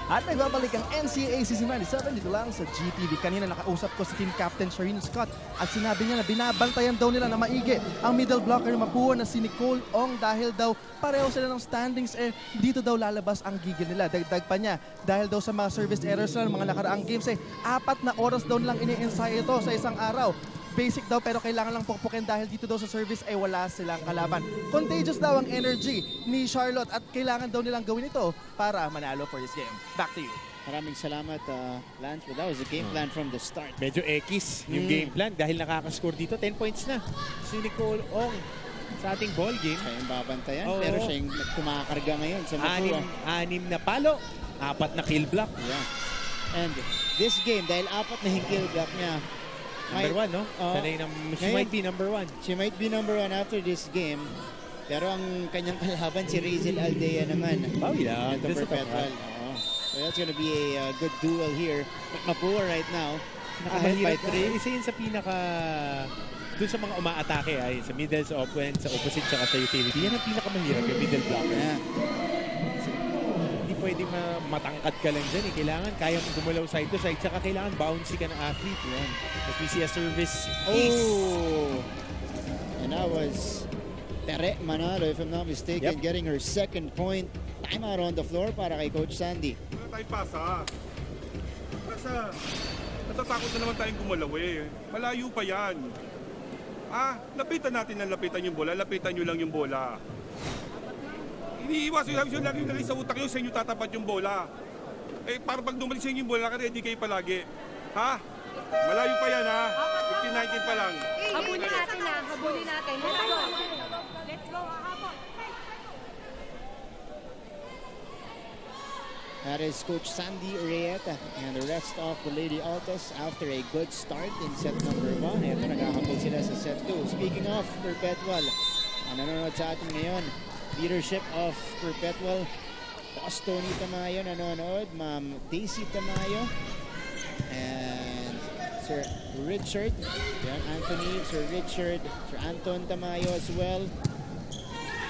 At nagbabalik ang NCAA Season 97 dito lang sa GTV. Kanina nakausap ko si Team Captain Shareen Scott at sinabi niya na binabantayan daw nila na maigi ang middle blocker ng Mapua na si Nicole Ong dahil daw pareho sila ng standings dito daw lalabas ang gigil nila. Dagdag pa niya dahil daw sa mga service errors na mga nakaraang games 4 na oras daw nilang ini-ensay ito sa isang araw. Basic daw pero kailangan lang pukpukin dahil dito daw sa service wala silang kalaban. Contagious daw ang energy ni Charlotte at kailangan daw nilang gawin ito para manalo for this game. Back to you. Maraming salamat, Lance. That was the game plan from the start. Medyo X yung game plan dahil nakakascore dito. 10 points na si Nicole Ong sa ating ball game. Siya yung babantayan pero siya yung kumakarga ngayon sa Mapua. 6 na palo, 4 na kill block. Yeah. And this game, dahil 4 na yung kill block niya, Number 1, no? She might be number 1. She might be number 1 after this game. Pero ang kanyang kalaban si Razel Aldea naman. Bawi lang. Perpetual. So that's gonna be a good duel here. But Mapua right now, ahead by 3. Isa yun sa pinaka... Doon sa mga umaatake sa middle, sa opposite, tsaka sa utility. Yan ang pinakamahirap, yung middle blocker. Yeah. Pwede matangkad ka lang dyan. Kailangan kaya mong gumalaw side to side. Tsaka kailangan bouncy ka na athlete. As we see a service ace. And that was Tere Manalo, if I'm not mistaken, getting her second point. Timeout on the floor para kay Coach Sandy. Wala tayong pasa. Natatakot na naman tayong gumalaw Malayo pa yan. Lapitan natin ang lapitan yung bola. Lapitan nyo lang yung bola. Iniiwas yung lagi sa utak nyo, sa inyo tatapat yung bola. Para pag dumalik sa inyo yung bola, ready kayo palagi. Malayo pa yan 15-19 pa lang. Habulin natin habulin natin. Let's go. Let's go, habol. That is Coach Sandy Urieta and the rest of the Lady Altas after a good start in set number 1. Ito, nagkakapol sila sa set 2. Speaking of Perpetual, nanonood sa atin ngayon, leadership of Perpetual, Boss Tony Tamayo nanonood, Ma'am Daisy Tamayo, and Sir Richard, Anthony, Sir Richard, Sir Anton Tamayo as well,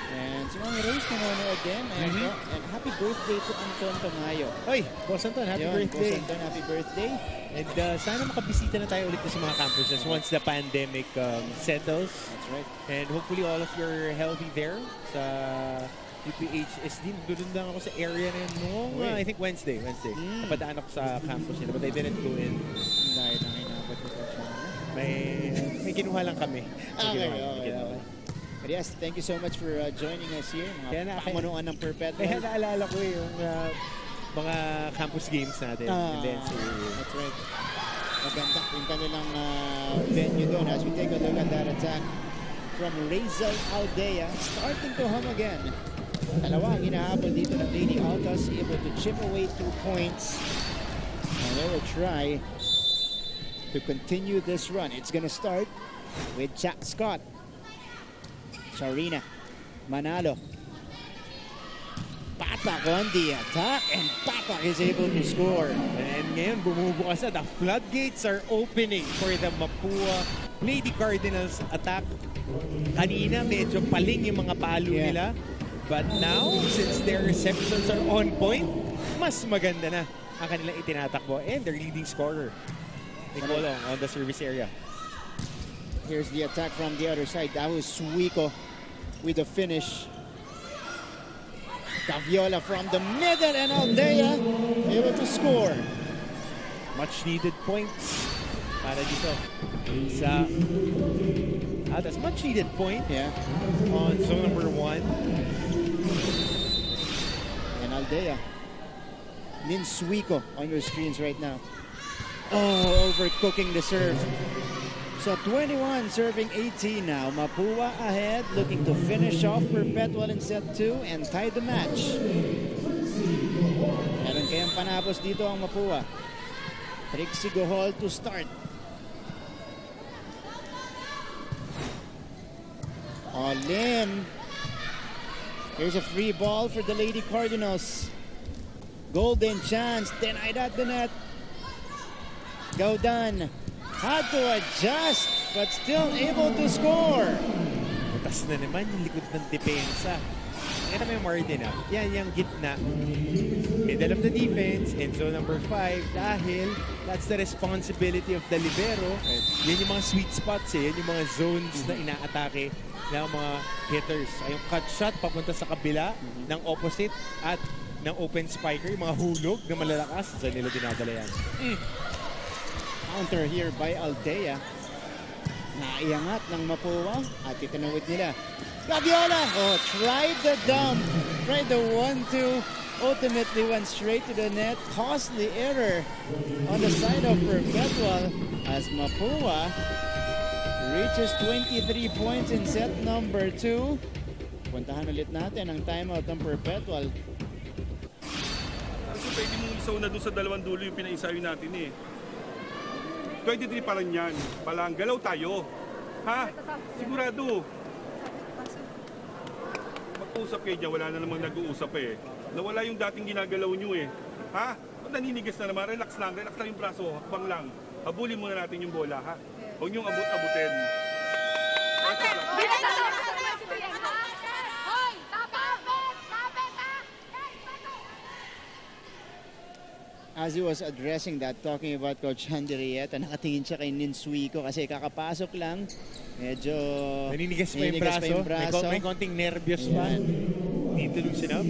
and si Mami Rose nanonood din, and happy birthday to Anton Tamayo. Oy, Boss Anton, happy birthday. Boss Anton, happy birthday. And sana makabisita na tayo ulit sa mga campuses once the pandemic settles. That's right. And hopefully all of you are healthy there sa UPHSD. Doon lang ako sa area na yun noong, I think Wednesday. Napadaan ako sa campus nila, but I didn't go in. Dahil na inabot ko siya. May kinuha lang kami. Okay. But yes, thank you so much for joining us here. Mga pamanuan ng Perpetual. Kaya naalala ko yung mga campus games natin. That's right. Maganda yung kanilang venue doon as we take a look at that attack from Razel Aldea. Starting to hum again. Dalawa ang hinahabol dito ng Lady Altas, able to chip away 2 points. And they will try to continue this run. It's gonna start with Jack Scott. Sharina Manalo. Patak on the attack, and Patak is able to score. And ngayon, bumubukas na. The floodgates are opening for the Mapua Lady Cardinals attack. Kanina, medyo paling yung mga palo nila. But now, since their receptions are on point, mas maganda na ang kanilang itinatakbo. And their leading scorer, Nicole Ong, on the service area. Here's the attack from the other side. That was Suiko with the finish. Caviola from the middle, and Aldea able to score. Much needed points para dito sa Altas. Much needed point on zone number 1. And Aldea. Nin Suiko on your screens right now. Overcooking the serve. So 21 serving 18 now. Mapua ahead, looking to finish off Perpetual in set 2 and tie the match. Meron kayang panapos dito ang Mapua. Trixie Gohol to start. Lim. Here's a free ball for the Lady Cardinals. Golden chance, denied at the net. Gaudan had to adjust, but still able to score. Butas na naman yung likod ng depensa Ito mo yung Martin, yan yung gitna. Middle of the defense, in zone number 5, dahil that's the responsibility of the libero. Yan yung mga sweet spots yan yung mga zones na inaatake ng mga hitters. Ay yung cut shot papunta sa kabila ng opposite at ng open spiker, yung mga hulog na malalakas, saan nila dinadala yan. Counter here by Aldea. Naiangat ng Mapua at itinawid nila. Gaviola! Oh, tried the dump. Tried the 1-2. Ultimately went straight to the net. Costly error on the side of Perpetual as Mapua reaches 23 points in set number 2. Puntahan ulit natin ang timeout ng Perpetual. Kasi pwede mong isaw na doon sa dalawang dulo yung pinaisayo natin eh. 23 pa rin yan. Palang galaw tayo. Ha? Sigurado. Mag-uusap kayo dyan, wala na namang nag-uusap eh. Nawala yung dating ginagalaw nyo eh. Ha? Pag naninigas na naman, relax lang yung braso, hakbang lang. Habulin muna natin yung bola, ha? Huwag nyong abot-abutin. As he was addressing that, talking about Coach Handerieta, nakatingin siya kay Ninsuiko kasi kakapasok lang. Medyo naninigas pa yung braso. May konting nervyos pa. Need to loosen up.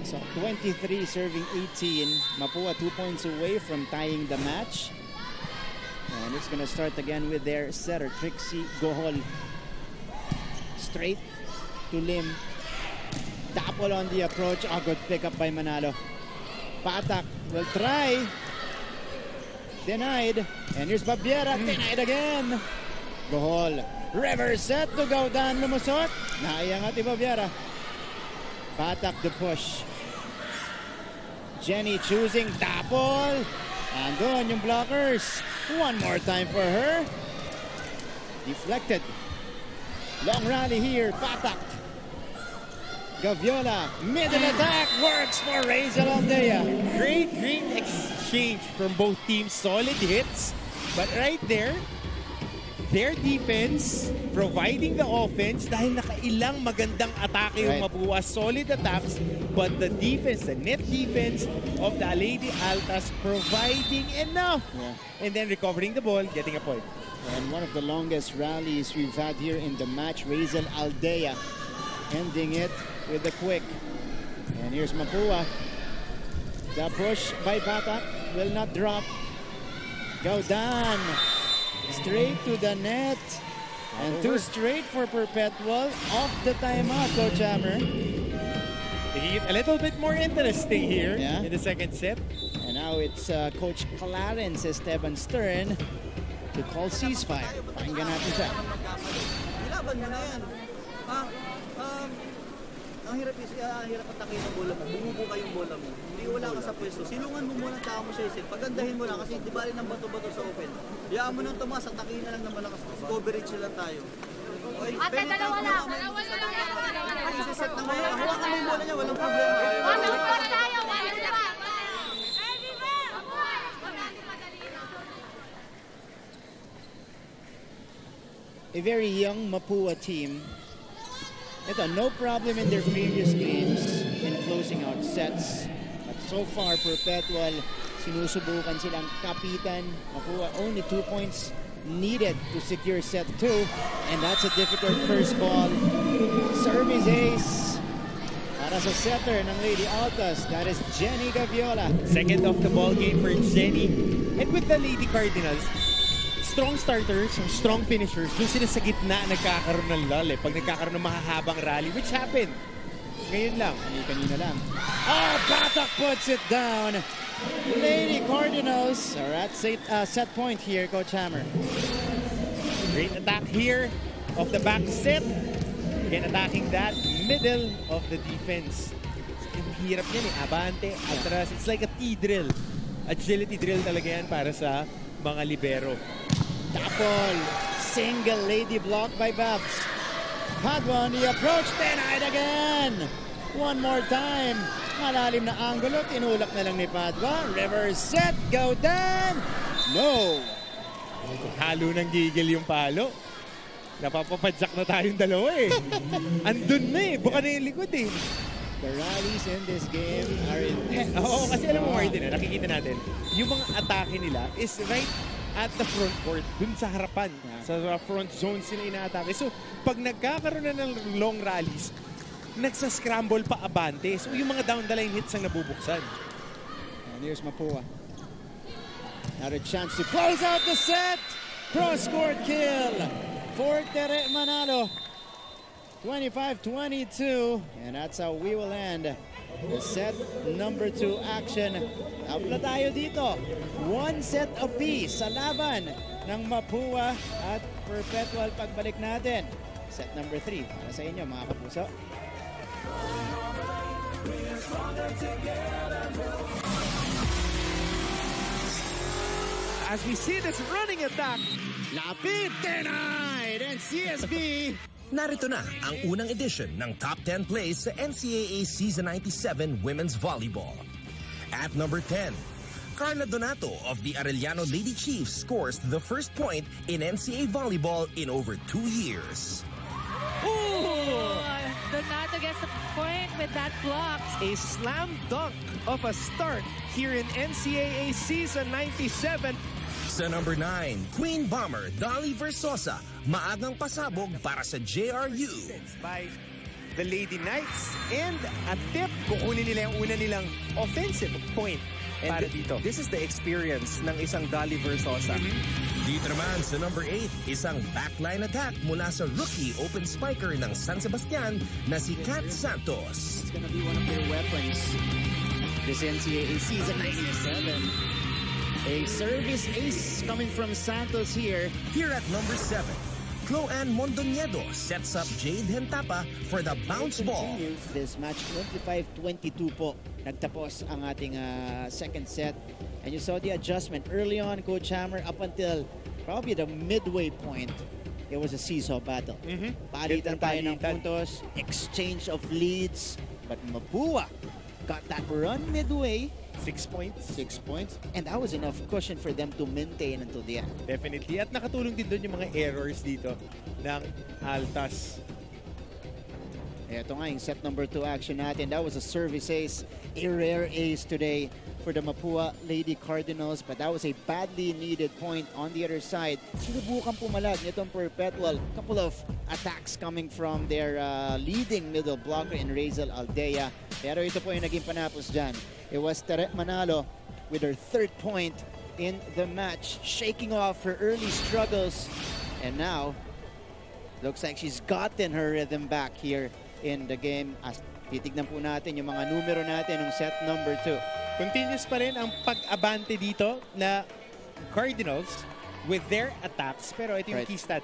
So 23 serving 18. Mapua 2 points away from tying the match. And it's gonna start again with their setter, Trixie Gohol. Straight to Lim. Dapol on the approach. Oh, good pickup by Manalo. Patak will try. Denied. And here's Babiera. Denied again. Gohol. Reverse set to go down. Lumusot. Naiangat ni Babiera. Patak the push. Jenny choosing Dapol. And doon yung blockers. One more time for her. Deflected. Long rally here. Patak. Gaviola, middle attack, works for Razel Aldea. Great exchange from both teams. Solid hits. But right there, their defense providing the offense dahil nakailang magandang atake yung Mapua. Solid attacks, but the defense, the net defense of the Lady Altas providing enough. And then recovering the ball, getting a point. And one of the longest rallies we've had here in the match, Razel Aldea ending it with the quick. And here's Mapua. The push by Batak will not drop. Go down. Straight to the net. And two straight for Perpetual. Off the timeout, Coach Hammer. Making it a little bit more interesting here in the second set. And now it's Coach Clarence Esteban Stern to call ceasefire. Pakinggan natin siya. Ilaban mo na yan. Ang hirap atakin ng bola mo. Bumubo ka yung bola mo. Hindi wala ka sa pwesto. Silungan mo muna ang tao mo sa isip. Pagandahin mo lang kasi di bali ng bato-bato sa open. Hayaan mo nang tumas, atakin na lang ng malakas. Coverage lang tayo. Okay, Ate, dalawa lang. Isiset na mo yan. Hawakan mo yung bola niya, walang problema. A very young Mapua team. Ito, no problem in their previous games in closing out sets. But so far, Perpetual, sinusubukan silang kapitan. Mapua only 2 points needed to secure set 2. And that's a difficult first ball. Service ace para sa setter ng Lady Altas. That is Jenny Gaviola. Second of the ball game for Jenny. And with the Lady Cardinals, strong starters, strong finishers, yung sila sa gitna nagkakaroon ng lull pag nagkakaroon ng mahahabang rally, which happened. Ngayon lang. Kanina lang. Oh, Batak puts it down. Lady Cardinals are at set point here, Coach Hammer. Great attack here of the back set. Again, attacking that middle of the defense. Yung hirap yan abante, atras. It's like a T-drill. Agility drill talaga yan para sa mga libero. Dapol, single lady block by Babs. Padua on the approach, denied again. One more time. Malalim na angulo, tinulak na lang ni Padua. Reverse set, go down. No. Halo ng gigil yung palo. Napapapadyak na tayong dalawa eh. Andun na eh. Buka na yung likod eh. The rallies in this game are intense. Oo, kasi alam mo Martin, nakikita natin, yung mga atake nila is right at the front court, dun sa harapan. Sa front zone sila inaatake. So, pag nagkakaroon na ng long rallies, nagsascramble pa abante. So, yung mga down the line hits ang nabubuksan. And here's Mapua. Another chance to close out the set. Cross-court kill for Tere Manalo. 25-22, and that's how we will end the set number 2 action. Tapos tayo dito. 1 set apiece sa laban ng Mapua at Perpetual pagbalik natin. Set number 3 para sa inyo mga kapuso. As we see this running attack, lapit, denied, and CSB. Narito na ang unang edition ng Top 10 Plays sa NCAA Season 97 Women's Volleyball. At number 10, Carla Donato of the Arellano Lady Chiefs scores the first point in NCAA Volleyball in over 2 years. Donato gets the point with that block. a slam dunk of a start here in NCAA Season 97. Sa number 9, Queen Bomber Dolly Versosa, maagang pasabog para sa JRU. By the Lady Knights, and a tip, kukunin nila yung una nilang offensive point para dito. This is the experience ng isang Dolly Versosa. Dito naman sa number 8, isang backline attack mula sa rookie open spiker ng San Sebastian na si Kat Santos. It's gonna be one of their weapons this NCAA Season 97. A service ace coming from Santos here. Here at number 7, Cloanne Mondoñedo sets up Jade Hentapa for the bounce ball. This match 25-22 po. Nagtapos ang ating second set. And you saw the adjustment early on, Coach Hammer, up until probably the midway point. It was a seesaw battle. Palitan tayo ng puntos, exchange of leads. But Mapua got that run midway. 6 points. 6 points. And that was enough cushion for them to maintain until the end. Definitely. At nakatulong din doon yung mga errors dito ng Altas. Ito nga yung set number 2 action natin. That was a service ace. A rare ace today for the Mapua Lady Cardinals. But that was a badly needed point on the other side. Sinubukan pumalag nitong Perpetual. Couple of attacks coming from their leading middle blocker in Razel Aldea. Pero ito po yung naging panapos dyan. It was Tere Manalo with her 3rd point in the match, shaking off her early struggles. And now, looks like she's gotten her rhythm back here in the game. As titignan po natin yung mga numero natin ng set number 2. Continuous pa rin ang pag-abante dito na Cardinals with their attacks. Pero ito yung key stat.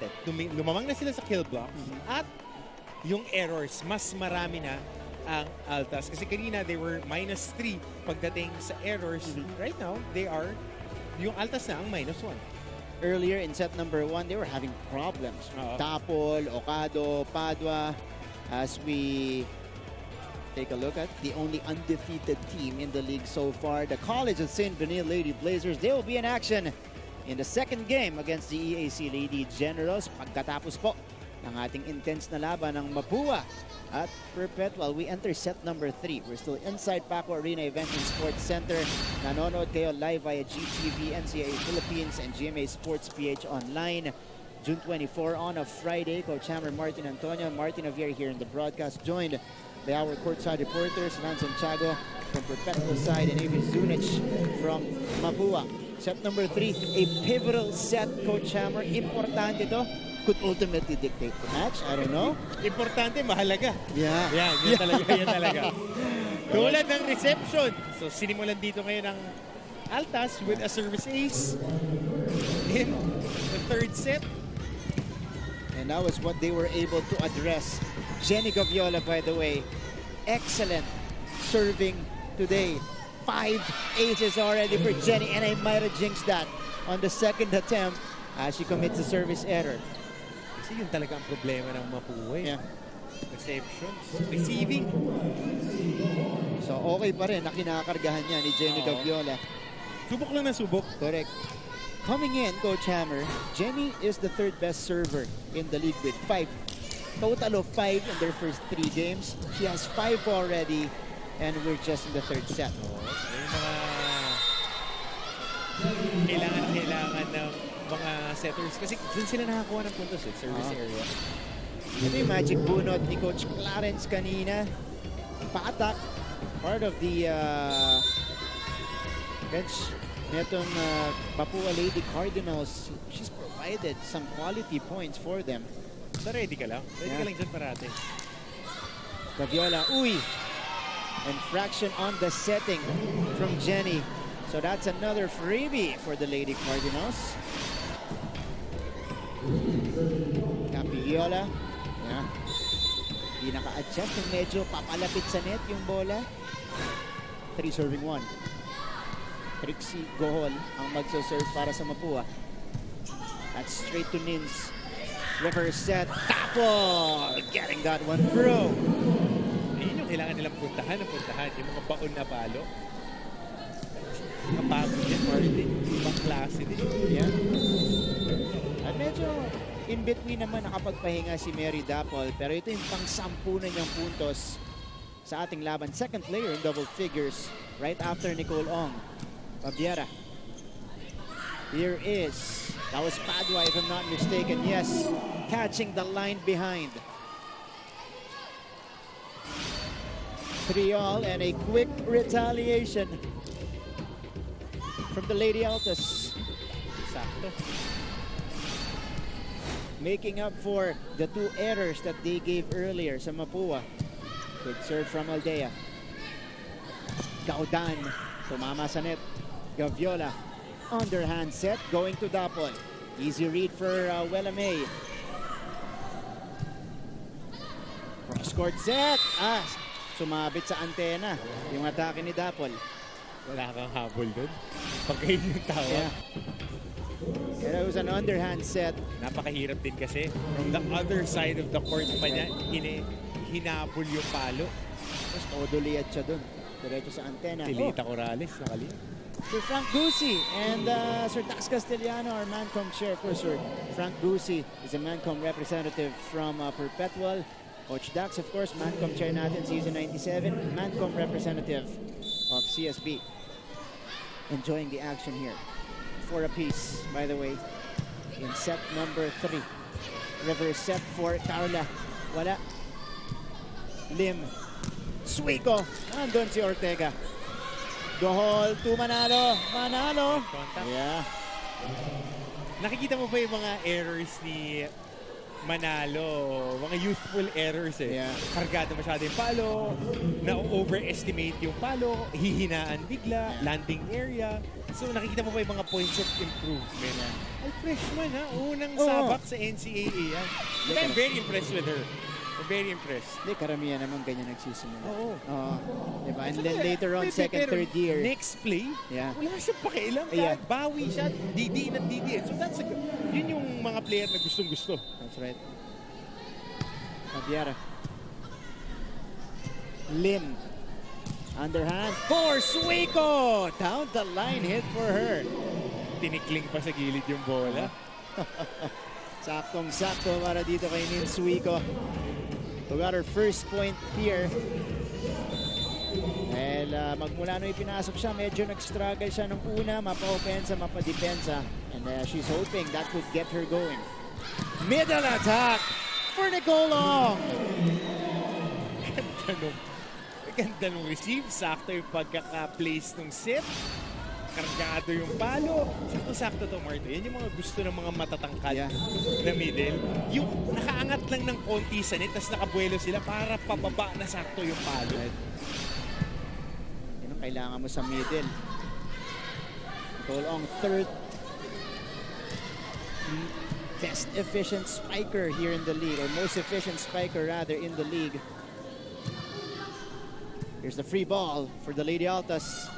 Lumamang na sila sa kill block. At yung errors, mas marami na ang Altas. Kasi kanina, they were -3 pagdating sa errors. Right now, they are, yung Altas na ang -1. Earlier in set number 1, they were having problems. Tapol, Ocado, Padua. As we take a look at the only undefeated team in the league so far, the College of St. Beda Lady Blazers. They will be in action in the second game against the EAC Lady Generals. Pagkatapos po ng ating intense na laban ng Mapua at Perpetual, we enter set number 3. We're still inside Paco Arena Event and Sports Center. Nanonood kayo live via GTV, NCAA Philippines, and GMA Sports PH Online. June 24 on a Friday. Coach Hammer, Martin Antonio, Martin Javier here in the broadcast, joined by our courtside reporters, Nan Santiago from Perpetual side and Avis Zunich from Mapua. Set number 3, a pivotal set, Coach Hammer. Importante to. Could ultimately dictate the match. I don't know. Importante, mahalaga. Yeah. Yan talaga, yan talaga. Tulad ng reception. So, sinimulan dito ngayon ng Altas with a service ace in the 3rd set. And that was what they were able to address. Jenny Gaviola, by the way, excellent serving today. 5 aces already for Jenny, and I might have jinxed that on the 2nd attempt as she commits a service error. Kasi yun talaga ang problema ng Mapua. Yeah. Receptions, receiving. So okay pa rin na kinakargahan niya ni Jenny Gaviola. Subok lang na subok. Correct. Coming in, Coach Hammer, Jenny is the third best server in the league with 5. Total of 5 in their first 3 games. She has 5 already, and we're just in the third set. Yung mga kailangan ng mga setters kasi dun sila nakakuha ng puntos service area. Ito yung magic bunot ni Coach Clarence kanina. Patak, part of the bench netong Mapua Lady Cardinals. She's provided some quality points for them. So ready ka lang? Ready ka lang dyan parate. Gaviola, uy! And fraction on the setting from Jenny. So that's another freebie for the Lady Cardinals. Gaviola. Yeah. Hindi naka-adjust. Medyo papalapit sa net yung bola. 3 serving 1. Trixie Gohol ang magso-serve para sa Mapua. That's straight to Nins. Reverse set. Tapol! Getting that one through. Yun yung kailangan nilang puntahan. Yung mga baon na palo. Kapagod yan, Martin. Ibang klase din. Yeah. At medyo in between naman nakapagpahinga si Mary Dapol. Pero ito yung pang-10 na niyang puntos sa ating laban. Second player in double figures right after Nicole Ong. Pabiera. Here is, that was Padua if I'm not mistaken. Yes, catching the line behind. 3-all and a quick retaliation from the Lady Altas. Sakto. Making up for the 2 errors that they gave earlier sa Mapua. Good serve from Aldea. Gaudan, tumama sa net. Gaviola, underhand set, going to Dapol. Easy read for Wellamay. Cross-court set. Sumabit sa antena yung atake ni Dapol. Wala kang habol dun. Pagkain yung tawag. Yeah. It was an underhand set. Napakahirap din kasi. From the other side of the court pa niya, hinabol yung palo. Tapos todo liad siya dun. Diretso sa antena. Tilita Corrales, nakaliyan. Sir Frank Gusi and Sir Dax Castellano, our Mancom chair. Of course, Sir Frank Gusi is a Mancom representative from Perpetual. Coach Dax, of course, Mancom chair natin, season 97. Mancom representative of CSB. Enjoying the action here. 4 apiece, by the way, in set number 3. Reverse set for Carla. Wala. Lim. Suico. Andun si Ortega. Gohol to Manalo. Manalo. Yeah. Nakikita mo ba yung mga errors ni Manalo? Mga youthful errors eh. Yeah. Kargado masyado yung palo, na-overestimate yung palo, hihinaan bigla, landing area. So nakikita mo ba yung mga points of improvement? Ay, freshman ha. Unang sabak sa NCAA yan. I'm very impressed with her. I'm very impressed. Hindi, karamihan naman ganyan nagsisimula. Oo. Diba? And then later on, second, third year. Next play, yeah. Wala siyang pakialam. Kahit bawi siya, didiin at didiin. So that's yun yung mga player na gustong-gusto. That's right. Pabiera. Lim. Underhand for Suico. Down the line hit for her. Tinikling pa sa gilid yung bola. Saktong-sakto para dito kay Nin Suico. Who got her first point here. Dahil magmula nung ipinasok siya, medyo nag-struggle siya nung una, mapa-opensa, mapa-depensa. And she's hoping that could get her going. Middle attack for Nicole Ong. Ganda nung receive. Sakto yung pagkaka-place nung set. Kargado yung palo. Sakto-sakto to, Marto. Yan yung mga gusto ng mga matatangkad na middle. Yung nakaangat lang ng konti sa net, tapos nakabuelo sila para pababa na sakto yung palo. Yan ang kailangan mo sa middle. Nicole Ong, third best efficient spiker here in the league, or most efficient spiker rather in the league. Here's the free ball for the Lady Altas.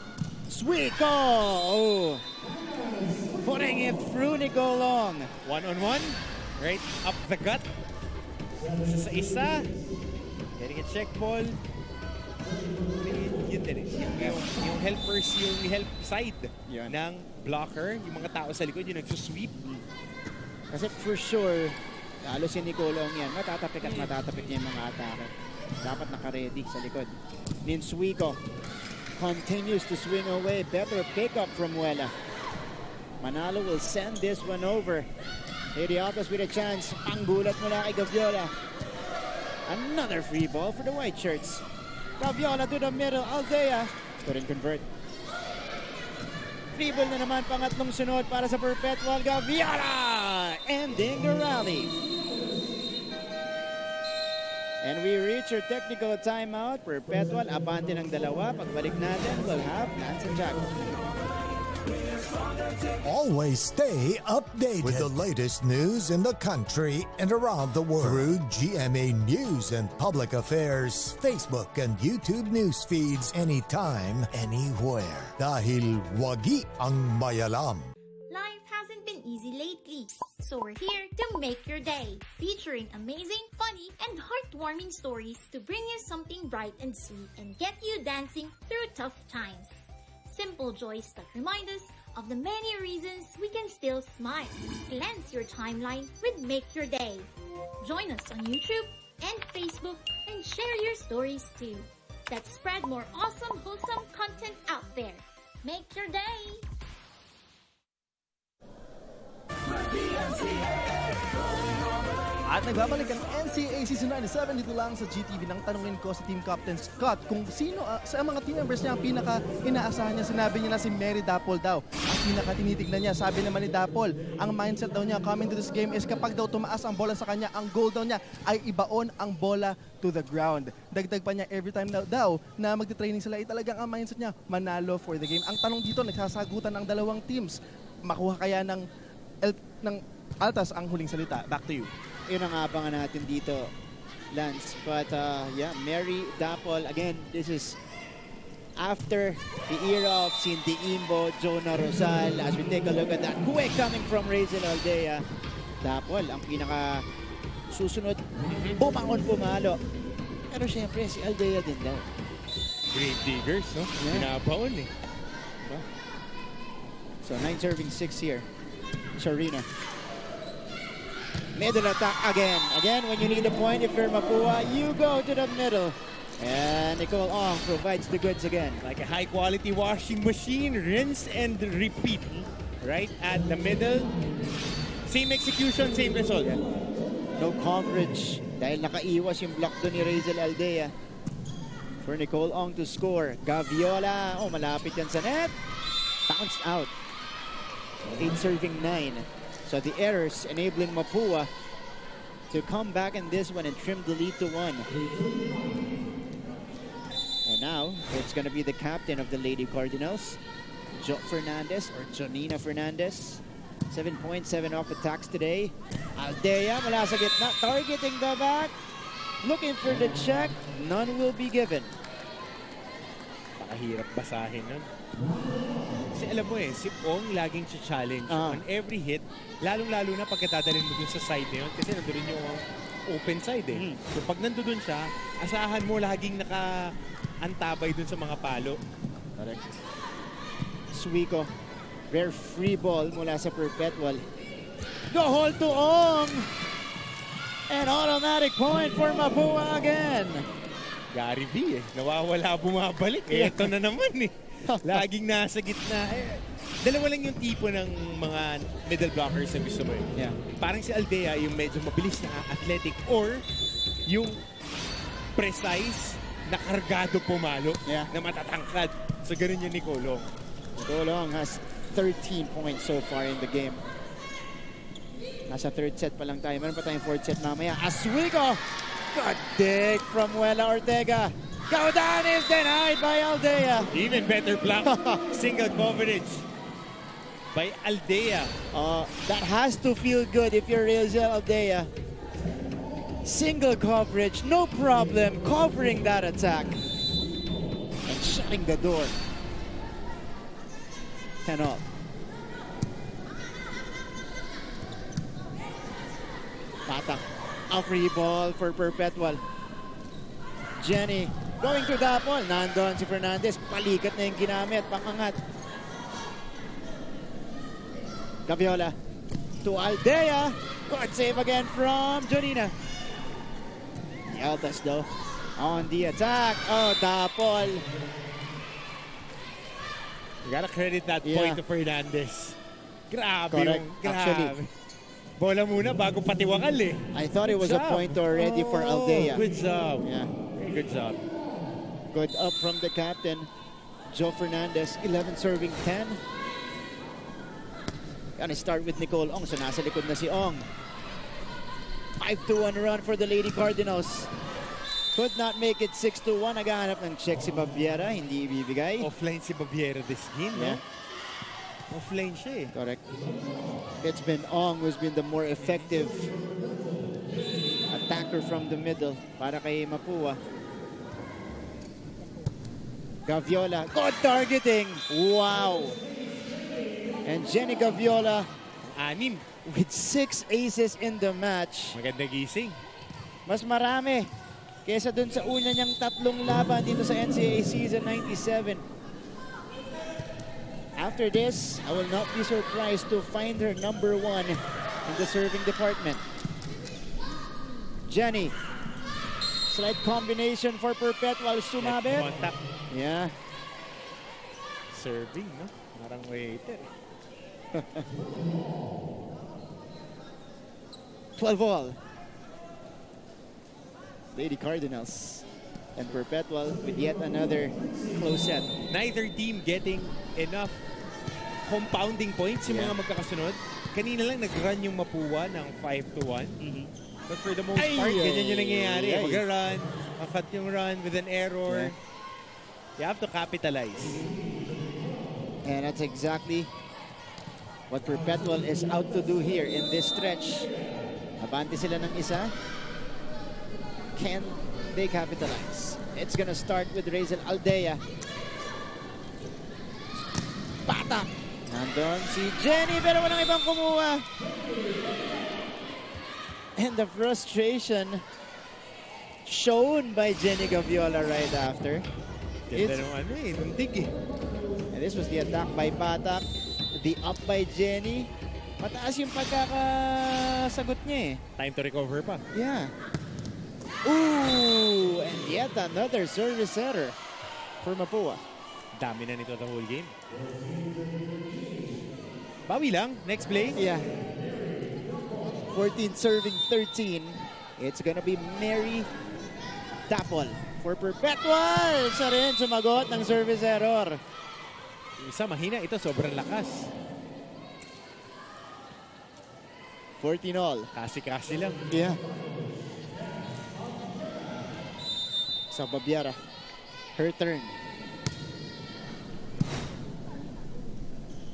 Suico! Oh! Putting it through Nicole Ong. 1-on-1. Right up the gut. Isa sa isa. Getting a check ball. yun din eh. Yung helpers, yung help side ng blocker, yung mga tao sa likod, yung nagsusweep. Kasi for sure, lalo si Nicolong yan, matatapik at matatapik niya yung mga atake. Dapat naka-ready sa likod. Ninsuico continues to swing away. Better pick-up from Muela. Manalo will send this one over. Lady Altas with a chance. Panggulat mula kay Gaviola. Another free ball for the white shirts. Gaviola to the middle. Aldea couldn't convert. Free ball na naman, pangatlong sunod para sa Perpetual. Gaviola ending the rally. And we reach our technical timeout. Perpetual, abante ng dalawa. Pagbalik natin, we'll have Lance and Jack. Always stay updated with the latest news in the country and around the world through GMA News and Public Affairs Facebook and YouTube news feeds anytime, anywhere. Dahil wagi ang mayalam. Life hasn't been easy lately, so we're here to make your day, featuring amazing, funny, and heartwarming stories to bring you something bright and sweet and get you dancing through tough times. Simple joys that remind us of the many reasons we can still smile. Cleanse your timeline with Make Your Day. Join us on YouTube and Facebook and share your stories too. Let's spread more awesome, wholesome content out there. Make your day! At nagbabalik ang NCAA Season 97 dito lang sa GTV. Nang tanungin ko sa Team Captain Scott kung sino sa mga team members niya ang pinaka-inaasahan niya. Sinabi niya na si Mary Dapol daw. Ang pinaka-tinitignan niya, sabi naman ni Dapol, ang mindset daw niya coming to this game is kapag daw tumaas ang bola sa kanya, ang goal daw niya ay ibaon ang bola to the ground. Dagdag pa niya, every time daw na magti-training sila, ay talagang ang mindset niya, manalo for the game. Ang tanong dito, nagsasagutan ang dalawang teams. Makuha kaya ng Altas ang huling salita. Back to you. Yun ang abangan natin dito, Lance. But yeah, Mary Dapol, again, this is after the era of Cindy Imbo, Jonah Rosal. As we take a look at that quick coming from Rachel Aldea, Dapol ang pinaka susunod bumangon pumalo. Pero syempre si Aldea din daw. Great diggers, no? Yeah. Pinabaon eh. So 9 serving 6 here. Sharina. Middle attack again. Again, when you need a point, if you're Mapua, you go to the middle. And Nicole Ong provides the goods again. Like a high-quality washing machine, rinse and repeat. Right at the middle. Same execution, same result. Yeah. No coverage. Dahil nakaiwas yung block doon ni Rachel Aldea. For Nicole Ong to score. Gaviola. Oh, malapit yan sa net. Bounced out. 8 serving 9. So the errors enabling Mapua to come back in this one and trim the lead to 1. And now it's going to be the captain of the Lady Cardinals, Jo Fernandez or Jonina Fernandez. 7.7 off attacks today. Aldea mula sa gitna, targeting the back, looking for the check. None will be given. Pakahirap basahin nun. Kasi alam mo eh, si Ong laging challenge on every hit, lalong-lalo na pagkatadalhin mo dun sa side na yun kasi nandun yung open side eh. So pag nandun siya, asahan mo laging naka-antabay dun sa mga palo. Correct. Suico, rare free ball mula sa Perpetual. Go hold to Ong! An automatic point for Mapua again. Gary V eh, nawawala bumabalik eh. Ito na naman eh. Laging nasa gitna. Dalawa lang yung tipo ng mga middle blockers na gusto mo eh. Yeah. Parang si Aldea yung medyo mabilis na athletic or yung precise na kargado pumalo na matatangkad. So ganun yung Nicolong. Nicolong has 13 points so far in the game. Nasa third set pa lang tayo. Meron pa tayong fourth set mamaya. Aswigo! Good dig from Muela Ortega. Go down is denied by Aldea. Even better block. Single coverage by Aldea. That has to feel good if you're Rachel Aldea. Single coverage, no problem, covering that attack. And shutting the door. 10 off. Patak. A free ball for Perpetual. Jenny Going to Dapol. Nandun si Fernandez. Palikat na yung ginamit. Pangangat. Gaviola to Aldea. Good save again from Jonina. The Altas though on the attack. Oh, Dapol. You gotta credit that point to Fernandez. Grabe Correct. yung, grabe. Actually, bola muna bago patiwakal eh. I thought it was a point already for Aldea. Good job. Yeah. Very good job. Good up from the captain, Joe Fernandez. 11 serving 10. Gonna start with Nicole Ong. So nasa likod na si Ong. 5-1 run for the Lady Cardinals. Could not make it 6-1. Naghahanap ng check si Baviera. Hindi ibibigay. Offline si Baviera this game, Yeah. no? Offline siya eh. Correct. It's been Ong who's been the more effective attacker from the middle para kay Mapua. Gaviola. Good targeting. Wow. And Jenny Gaviola. Anim. With 6 aces in the match. Maganda gising. Mas marami kesa dun sa una niyang 3 laban dito sa NCAA season 97. After this, I will not be surprised to find her number 1 in the serving department. Jenny. Slight combination for Perpetual. Sumabit. Contact. Yeah. Serving, no? Parang waiter. 12-all. Lady Cardinals and Perpetual with yet another close set. Neither team getting enough compounding points yung mga magkakasunod. Kanina lang nag-run yung Mapua ng 5-1. But for the most part, ganyan yung nangyayari. Mag-run, makat yung run with an error. Yeah. You have to capitalize. And that's exactly what Perpetual is out to do here in this stretch. Abante sila ng isa. Can they capitalize? It's gonna start with Razel Aldea. Patak! Nandun si Jenny pero walang ibang kumuha. And the frustration shown by Jenny Gaviola right after. Ganda ng ano eh, nundig eh. And this was the attack by Patak. The up by Jenny. Mataas yung pagkakasagot niya eh. Time to recover pa. Yeah. Ooh! And yet another service error for Mapua. Dami na nito the whole game. Bawi lang. Next play. Yeah. 14 serving 13. It's gonna be Mary Dapol for Perpetual. Siya rin sumagot ng service error. Isa mahina, ito sobrang lakas. 14-all. Kasi-kasi lang. Yeah. Sa Baviera. Her turn.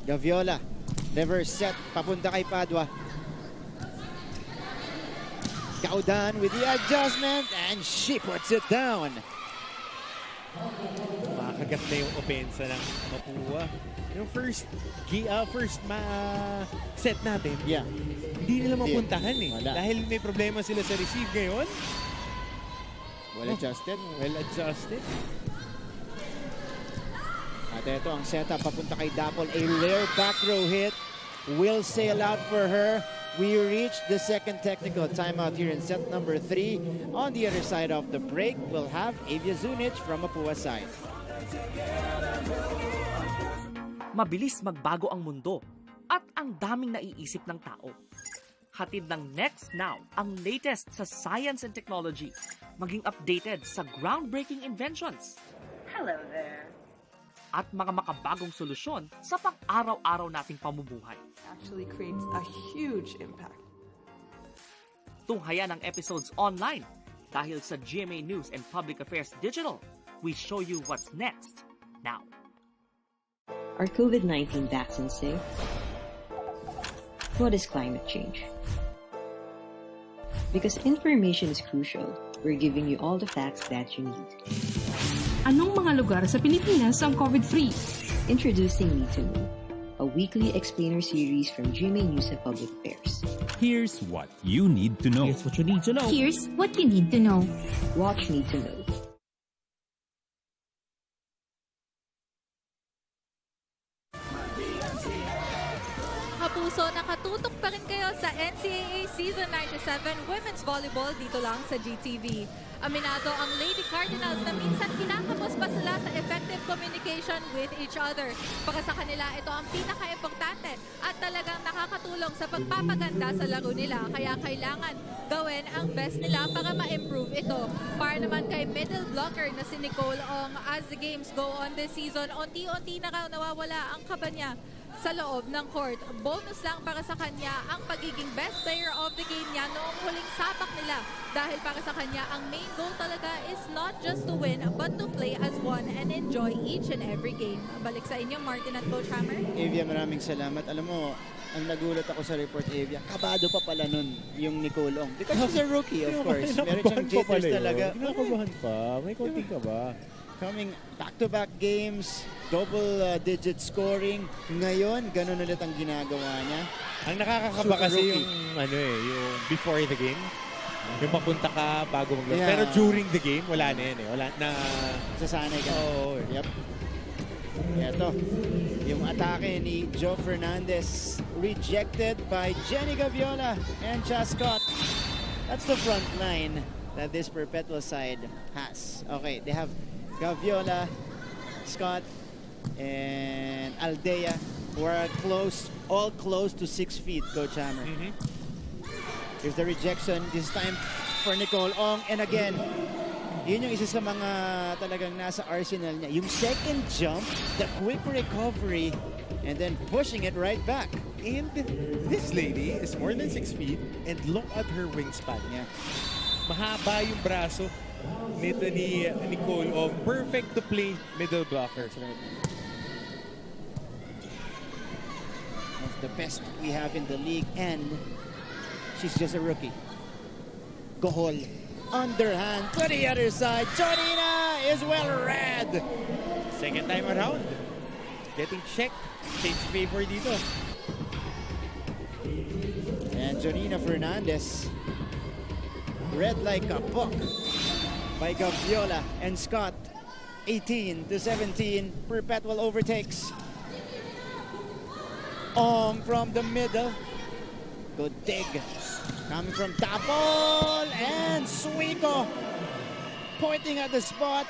Gaviola. Never set. Papunta kay Padua. Gaudan with the adjustment and she puts it down. Makakagat na yung opensa ng Mapua. Yung first set natin, hindi nila mapuntahan eh. Wala. Dahil may problema sila sa receive ngayon. Well adjusted. Well adjusted. At ito ang setup papunta kay Dapol. A rare back row hit will sail out for her. We reached the second technical timeout here in set number 3. On the other side of the break, we'll have Avia Zunic from Mapua side. Mabilis magbago ang mundo at ang daming naiisip ng tao. Hatid ng Next Now ang latest sa science and technology, maging updated sa groundbreaking inventions. Hello there. At mga makabagong solusyon sa pang-araw-araw nating pamumuhay. Actually creates a huge impact. Tunghayan ang episodes online dahil sa GMA News and Public Affairs Digital. We show you what's next now. Are COVID-19 vaccines safe? What is climate change? Because information is crucial, we're giving you all the facts that you need. Anong mga lugar sa Pilipinas ang COVID-free? Introducing Need to Know, a weekly explainer series from GMA News and Public Affairs. Here's what you need to know. Here's what you need to know. Here's what you need to know. Watch Need to Know puso, nakatutok pa rin kayo sa NCAA Season 97 Women's Volleyball dito lang sa GTV. Aminado ang Lady Cardinals na minsan kinakapos pa sila sa effective communication with each other. Para sa kanila, ito ang pinaka-importante at talagang nakakatulong sa pagpapaganda sa laro nila. Kaya kailangan gawin ang best nila para ma-improve ito. Para naman kay middle blocker na si Nicole Ong, as the games go on this season, unti-unti na raw nawawala ang kaba niya sa loob ng court. Bonus lang para sa kanya ang pagiging best player of the game niya noong huling sabak nila. Dahil para sa kanya, ang main goal talaga is not just to win, but to play as one and enjoy each and every game. Balik sa inyo, Martin at Coach Hammer. Avia, maraming salamat. Alam mo, ang nagulat ako sa report, Avia, kabado pa pala nun yung Nicole Ong. Because she's a rookie, of course. Meron siyang jitters talaga. Kinakabahan pa. May konting ka ba? Coming back-to-back games, double-digit scoring. Ngayon, ganun ulit ang ginagawa niya. Ang nakakakaba kasi yung before the game. Yung mapunta ka bago maglaro. Yeah. Pero during the game, wala na yan eh. Wala na. Sasanay ka. Oo. Yep. Ito, yung atake ni Joe Fernandez rejected by Jenny Gaviola and Cha Scott. That's the front line that this Perpetual side has. Okay, they have Gaviola, Scott, and Aldea, who are all close to 6 feet, Coach Hammer. Here's the rejection, this time for Nicole Ong, and again, yun yung isa sa mga talagang nasa arsenal niya. Yung second jump, the quick recovery, and then pushing it right back. And this lady is more than 6 feet, and look at her wingspan. Yeah. Mahaba yung braso nito ni Nicole Ong. Perfect to play middle blocker. Of the best we have in the league, and she's just a rookie. Gohol, underhand to the other side. Jonina is well read. Second time around. Getting checked. Change favor dito. And Jonina Fernandez read like a book by Gaviola and Scott. 18-17, Perpetual overtakes. Ong from the middle. Good dig. Coming from Tapol, and Suico pointing at the spot,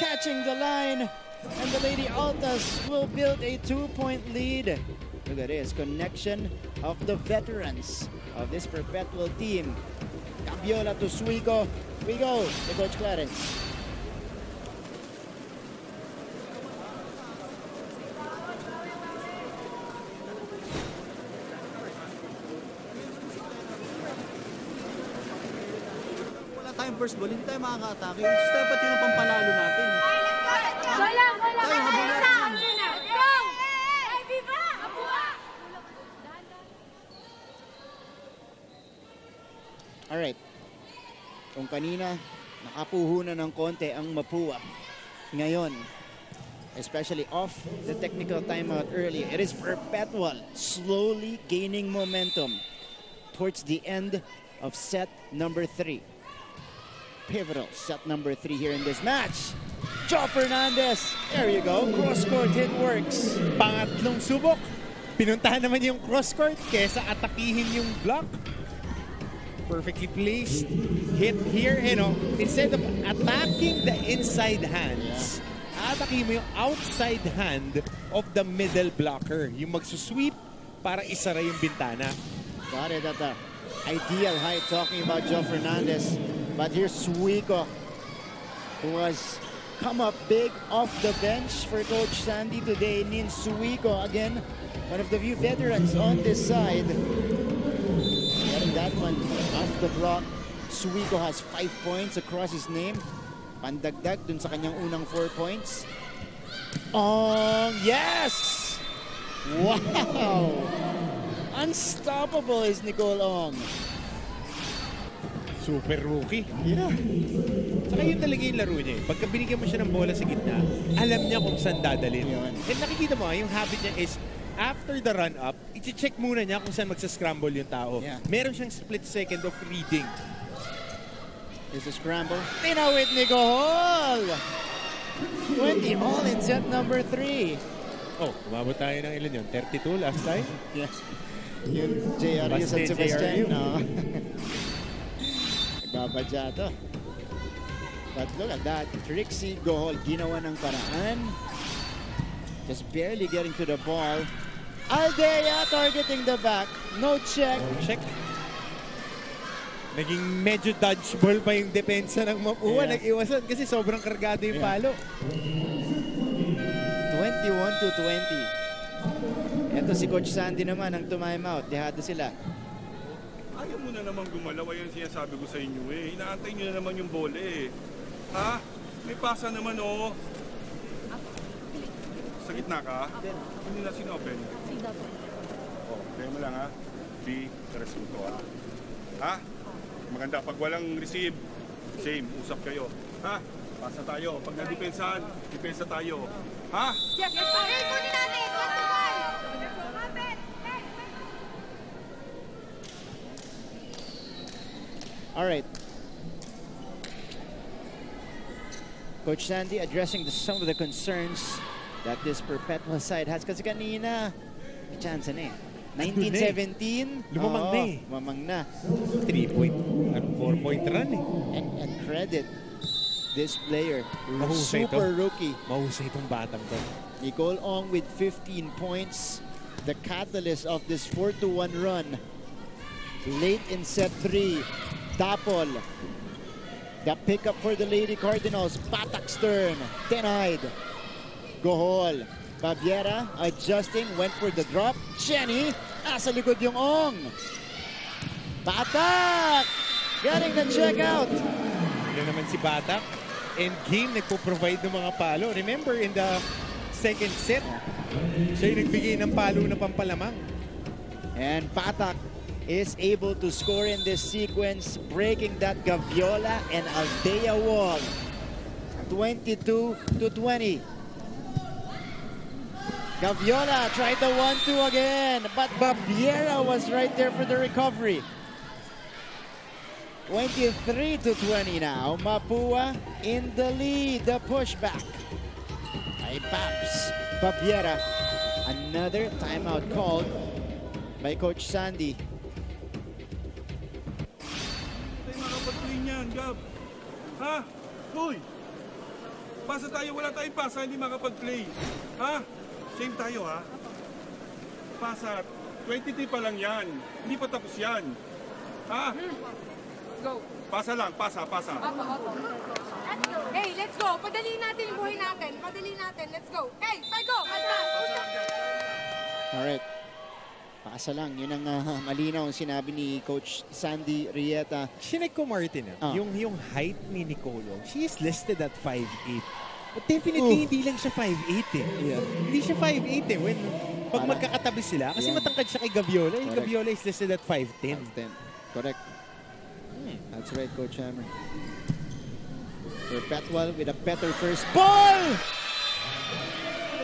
catching the line, and the Lady Altas will build a 2-point lead. Look at this connection of the veterans of this Perpetual team. Gaviola to Suico. We go to Coach Clarence. Wala tayong first ball, hindi tayo makaka-atake. Just dapat yun ang pampalalo natin. Wala! Alright. Kung kanina, nakapuhunan ng konti ang Mapua. Ngayon, especially off the technical timeout earlier, it is Perpetual slowly gaining momentum towards the end of set number 3. Pivotal set number 3 here in this match. Joe Fernandez, there you go, cross-court hit works. Pangatlong subok. Pinuntahan naman yung cross-court kesa atakihin yung block. Perfectly placed. Hit here, instead of attacking the inside hands, atakihin mo yung outside hand of the middle blocker. Yung magsusweep para isara yung bintana. Got it at the ideal height, talking about Joe Fernandez. But here's Suico, who has come up big off the bench for Coach Sandy today. Nin Suico, again, one of the few veterans on this side. Getting that one off the block. Suico has 5 points across his name. Pandagdag dun sa kanyang unang 4 points. Yes! Wow! Unstoppable is Nicole Ong. Super rookie. Yeah. Saka yun talaga yung laro niya. Pagka binigyan mo siya ng bola sa gitna, alam niya kung saan dadalhin. And nakikita mo, yung habit niya is, after the run-up, i-check muna niya kung saan magsa-scramble yung tao. Yeah. Meron siyang split second of reading. Here's a scramble. Tinawid ni Gohol! 20 all in set number 3. Oh, umabot tayo ng ilan yun? 32 last time? Yeah. Yung JRU San Sebastian. No. Nagbabadya to. But look at that. Trixie Gohol, ginawa ng paraan. Just barely getting to the ball. Aldea targeting the back. No check. No check. Naging medyo dodgeball pa yung depensa ng Mapua. Yeah. Nag-iwasan kasi sobrang kargado yung palo. 21-20. Ito si Coach Sandy naman ang time out. Dehado sila. Ayaw mo na naman gumalaw. Yan sinasabi ko sa inyo eh. Inaantay nyo na naman yung bola eh. Ha? May pasa naman oh. Sa gitna ka? Hindi na sinopen. Oh, kaya mo lang ha. B, teres mo to ha. Ha? Maganda pag walang receive. Same, usap kayo. Ha? Pasa tayo. Pag na-depensahan, depensa tayo. Ha? Yes, yes, okay, kunin natin. 1-1. All right. Coach Sandy addressing some of the concerns that this Perpetual side has. Kasi kanina, may chance na eh. 1917. Lumamang na eh. Lumamang na. 3-point, 4-point run eh. And credit this player. Mahusay Super ito. rookie. Mahusay itong batang to. Nicole Ong with 15 points. The catalyst of this 4-1 run. Late in set 3. Dapol. The pickup for the Lady Cardinals. Patak Stern. Denied. Gohol. Baviera adjusting. Went for the drop. Jenny. Nasa likod yung Ong. Patak. Getting the check out. Yan naman si Batak. And game nagpo-provide ng mga palo. Remember in the second set, siya yung nagbigay ng palo na pampalamang. And Patak is able to score in this sequence, breaking that Gaviola and Aldea wall. 22-20. Gaviola tried the 1-2 again, but Baviera was right there for the recovery. 23-20 now. Mapua in the lead. The pushback by Paps. Baviera. Another timeout called by Coach Sandy. Makapag-play niyan, Gab. Ha? Hoy! Pasa tayo, wala tayong pasa, hindi makapag-play. Ha? Same tayo, ha? Pasa, 23 pa lang yan. Hindi pa tapos yan. Ha? Go. Pasa lang, pasa. Let's go. Hey, let's go. Padali natin yung buhay natin. Padali natin. Let's go. Hey, go. Alright. Paasa lang. Yun ang malinaw ang sinabi ni Coach Sandy Rieta. Sinek ko, Martin, yung height ni Nicolo, she is listed at 5'8". But definitely, hindi lang siya 5'8" eh. Yeah. Hindi siya 5'8" eh. Pag magkakatabi sila, kasi matangkad siya kay Gaviola. Yung Gaviola is listed at 5'10". Correct. That's right, Coach Hammer. Perpetual with a better first ball!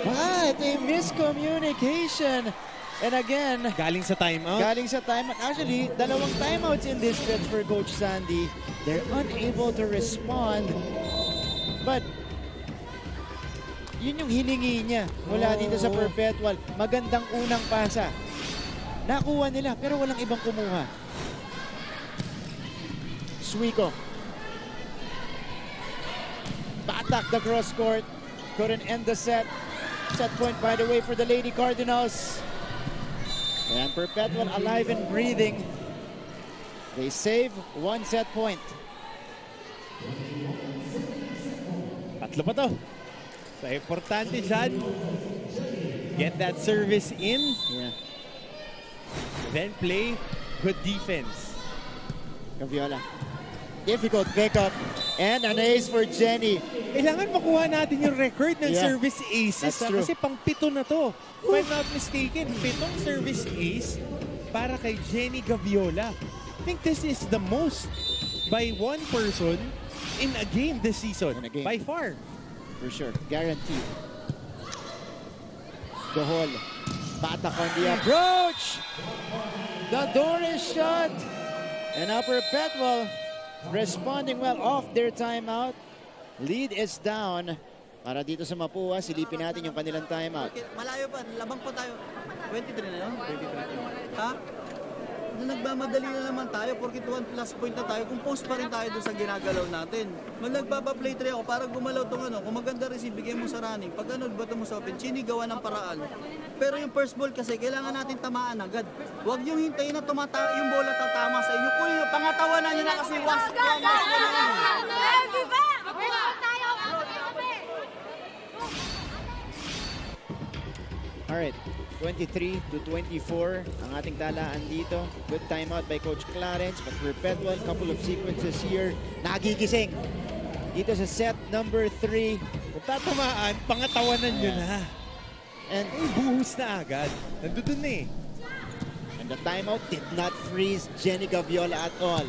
What a miscommunication! And again, galing sa timeout. Actually, dalawang timeouts in this stretch for Coach Sandy. They're unable to respond. But, yun yung hilingi niya mula dito sa Perpetual. Magandang unang pasa. Nakuha nila, pero walang ibang kumuha. Suico. Batak the cross court. Couldn't end the set. Set point, by the way, for the Lady Cardinals. And Perpetual alive and breathing. They save one set point. Tatlo pa to. So, importante dyan. Get that service in. Yeah. Then play good defense. Gaviola. Difficult pickup. And an ace for Jenny. Kailangan makuha natin yung record ng service aces. Kasi pang-pito na to. If I'm not mistaken, 7 service ace para kay Jenny Gaviola. I think this is the most by one person in a game this season. By far. For sure. Guaranteed. Gohol. Batak on the approach. The door is shut. And now Perpetual responding well off their timeout. Lead is down Para dito sa Mapua, silipin natin yung kanilang timeout. Malayo pa, labang pa tayo. 23 na yun? 23. Ha? Nagmamadali na naman tayo porque 1 plus point na tayo. Kung post pa rin tayo doon sa ginagalaw natin. Nagpapa-play tray ako para gumalaw tong ano. Kung maganda receive, bigay mo sa running. Pag ano, bato mo sa open, gawa ng paraan. Pero yung first ball kasi, kailangan natin tamaan agad. Huwag yung hintayin na yung bola tatama sa inyo. Kunin nyo, pangatawanan nyo na kasi was. Alright, 23-24 ang ating talaan dito. Good timeout by Coach Clarence, but Perpetual, couple of sequences here. Nagigising dito sa set number 3. Kung tatamaan, pangatawanan nyo na. And buhos na agad. Nandun na eh. And the timeout did not freeze Jenny Gaviola at all.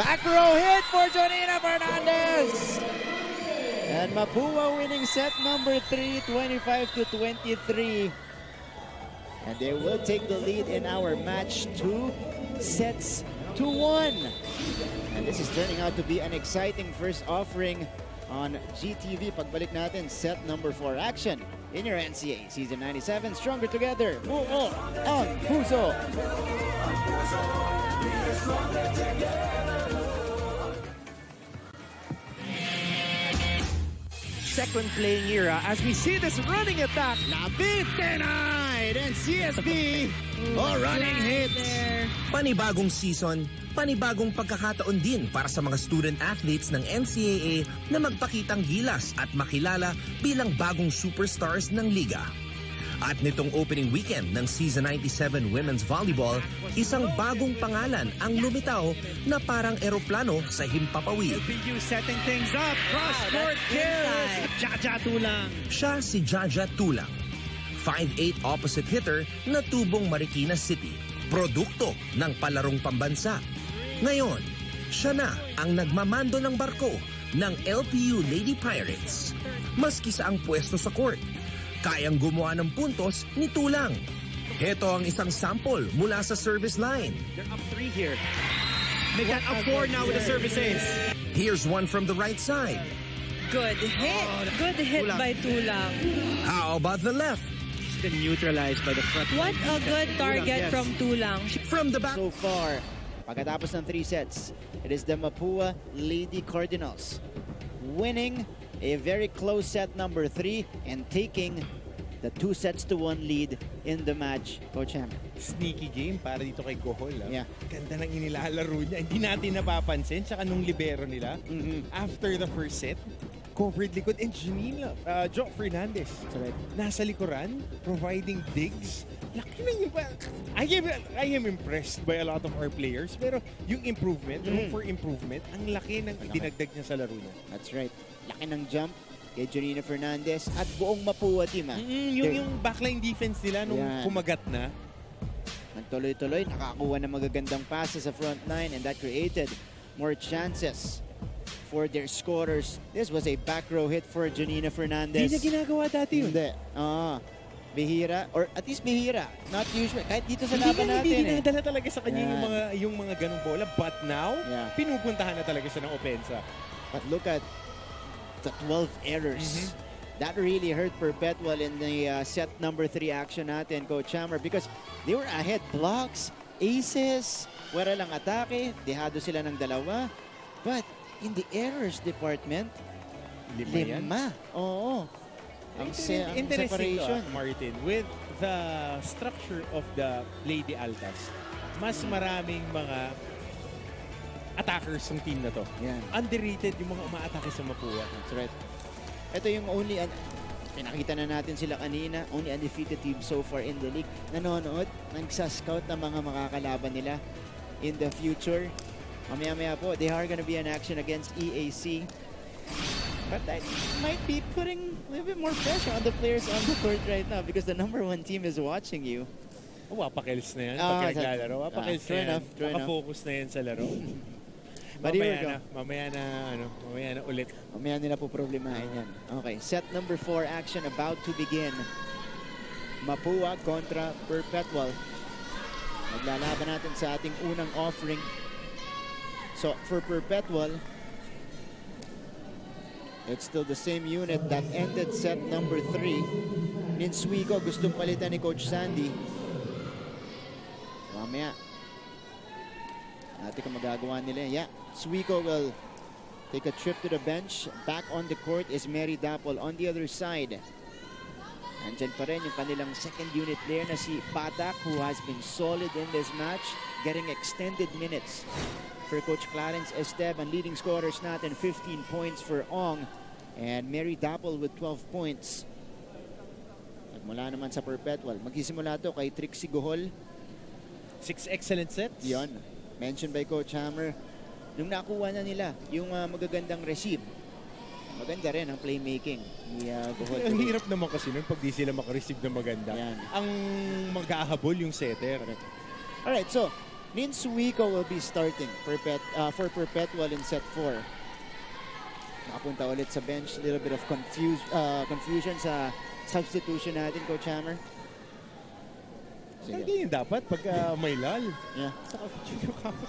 Back row hit for Jonina Fernandez! And Mapua winning set number 3, 25-23. And they will take the lead in our match 2 sets to 1. And this is turning out to be an exciting first offering on GTV. Pagbalik natin, set number 4 action in your NCAA Season 97. Stronger together. Buo ang puso. Second playing era as we see this running attack. Labit denied and CSB running hits. Panibagong season, panibagong pagkakataon din para sa mga student athletes ng NCAA na magpakitang gilas at makilala bilang bagong superstars ng liga. At nitong opening weekend ng Season 97 Women's Volleyball, isang bagong pangalan ang lumitaw na parang eroplano sa himpapawid. UPU setting things up. Cross-court kill. Jaja Tulang. Siya si Jaja Tulang, 5'8" opposite hitter na tubong Marikina City, produkto ng palarong pambansa. Ngayon, siya na ang nagmamando ng barko ng LPU Lady Pirates. Maski sa ang pwesto sa court, kayang gumawa ng puntos ni Tulang. Heto ang isang sample mula sa service line. They're up 3 here. Make that up 4 now with the services. Here's one from the right side. Good hit. Good hit by Tulang. How about the left? She's been neutralized by the front. What a good target from Tulang. From the back. So far, pagkatapos ng 3 sets, it is the Mapua Lady Cardinals winning a very close set number 3 and taking the 2-1 lead in the match, Coach Hammer. Sneaky game para dito kay Gohol. Yeah. Ganda ng inilalaro niya. Hindi natin napapansin. Tsaka nung libero nila, after the first set, covered likod. And Janila, Jo Fernandez, nasa likuran, providing digs. Laki na yung... I am impressed by a lot of our players. Pero yung improvement, room for improvement, ang laki ng dinagdag niya sa laro niya. That's right. Laki ng jump kay Jonina Fernandez at buong Mapua team. Yung backline defense nila nung kumagat na. Nagtuloy-tuloy, nakakuha ng magagandang passes sa front line and that created more chances for their scorers. This was a back row hit for Jonina Fernandez. Hindi niya ginagawa dati yun. Hindi. Bihira, or at least bihira. Not usual. Kahit dito sa laban natin. Hindi dinadala talaga sa kanya yung mga ganung bola. But now, pinupuntahan na talaga siya ng opensa. But look at the 12 errors. That really hurt Perpetual in the set number 3 action natin, Coach Hammer, because they were ahead blocks, aces, wala lang atake, dehado sila ng 2. But in the errors department, 5. Oo. Ang separation, Martin, with the structure of the Lady Altas, mas maraming mga attackers ng team na to. Underrated yung mga umaatake sa Mapua. That's right. Ito yung only, pinakita na natin sila kanina, only undefeated team so far in the league. Nanonood, nagsascout ng mga makakalaban nila in the future. Mamaya-maya po, they are gonna be in action against EAC. But that might be putting a little bit more pressure on the players on the court right now because the #1 team is watching you. Wapakils na yan pag naglalaro. Wapakils na yan. Makafocus na yan sa laro. Mamaya na ulit. Mamaya nila po problemahin yan. Okay, set number 4 action about to begin. Mapua kontra Perpetual. Maglalaban natin sa ating unang offering. So, for Perpetual, It's still the same unit that ended set number 3. Ninswigo gustong palitan ni Coach Sandy. Mamaya. Natin kung magagawa nila. Yeah, Suico will take a trip to the bench. Back on the court is Mary Dapol on the other side. Andyan pa rin yung kanilang second unit player na si Patak, who has been solid in this match, getting extended minutes for Coach Clarence Esteban. Leading scorers natin, 15 points for Ong and Mary Dapol with 12 points. Nagmula naman sa Perpetual. Magsisimula to kay Trixie Gohol. 6 excellent sets. Yon. Mentioned by Coach Hammer. Nung nakuha na nila yung magagandang receive, maganda rin ang playmaking ni Gohol. Ang hirap naman kasi nun pag di sila makareceive na maganda. Yan. Ang mag-ahabol yung setter. Alright, so Ninsuico will be starting for Perpetual in set 4. Nakapunta ulit sa bench. A little bit of confusion sa substitution natin, Coach Hammer. Hindi yung dapat pag may lal. Yeah. Saka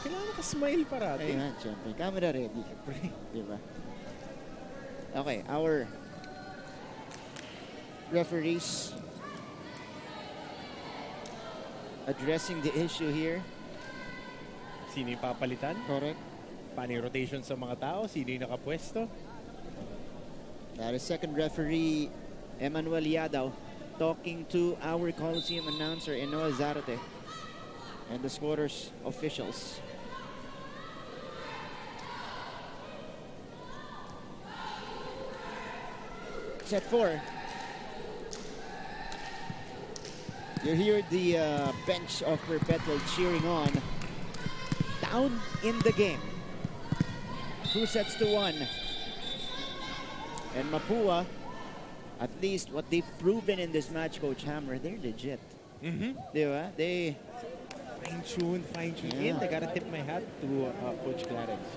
kailangan ka-smile parati. Ayun, syempre. Camera ready. Diba? Okay, our referees addressing the issue here. Sino yung papalitan? Correct. Paano yung rotation sa mga tao? Sino yung nakapwesto? That is second referee Emmanuel Yadaw talking to our Coliseum announcer Enoa Zarate and the scorers officials. Set 4. You hear the bench of Perpetual cheering on. Down in the game. 2-1. And Mapua, at least what they've proven in this match, Coach Hammer, they're legit. Diba? They fine-tune. Yeah. I gotta tip my hat to Coach Clarence.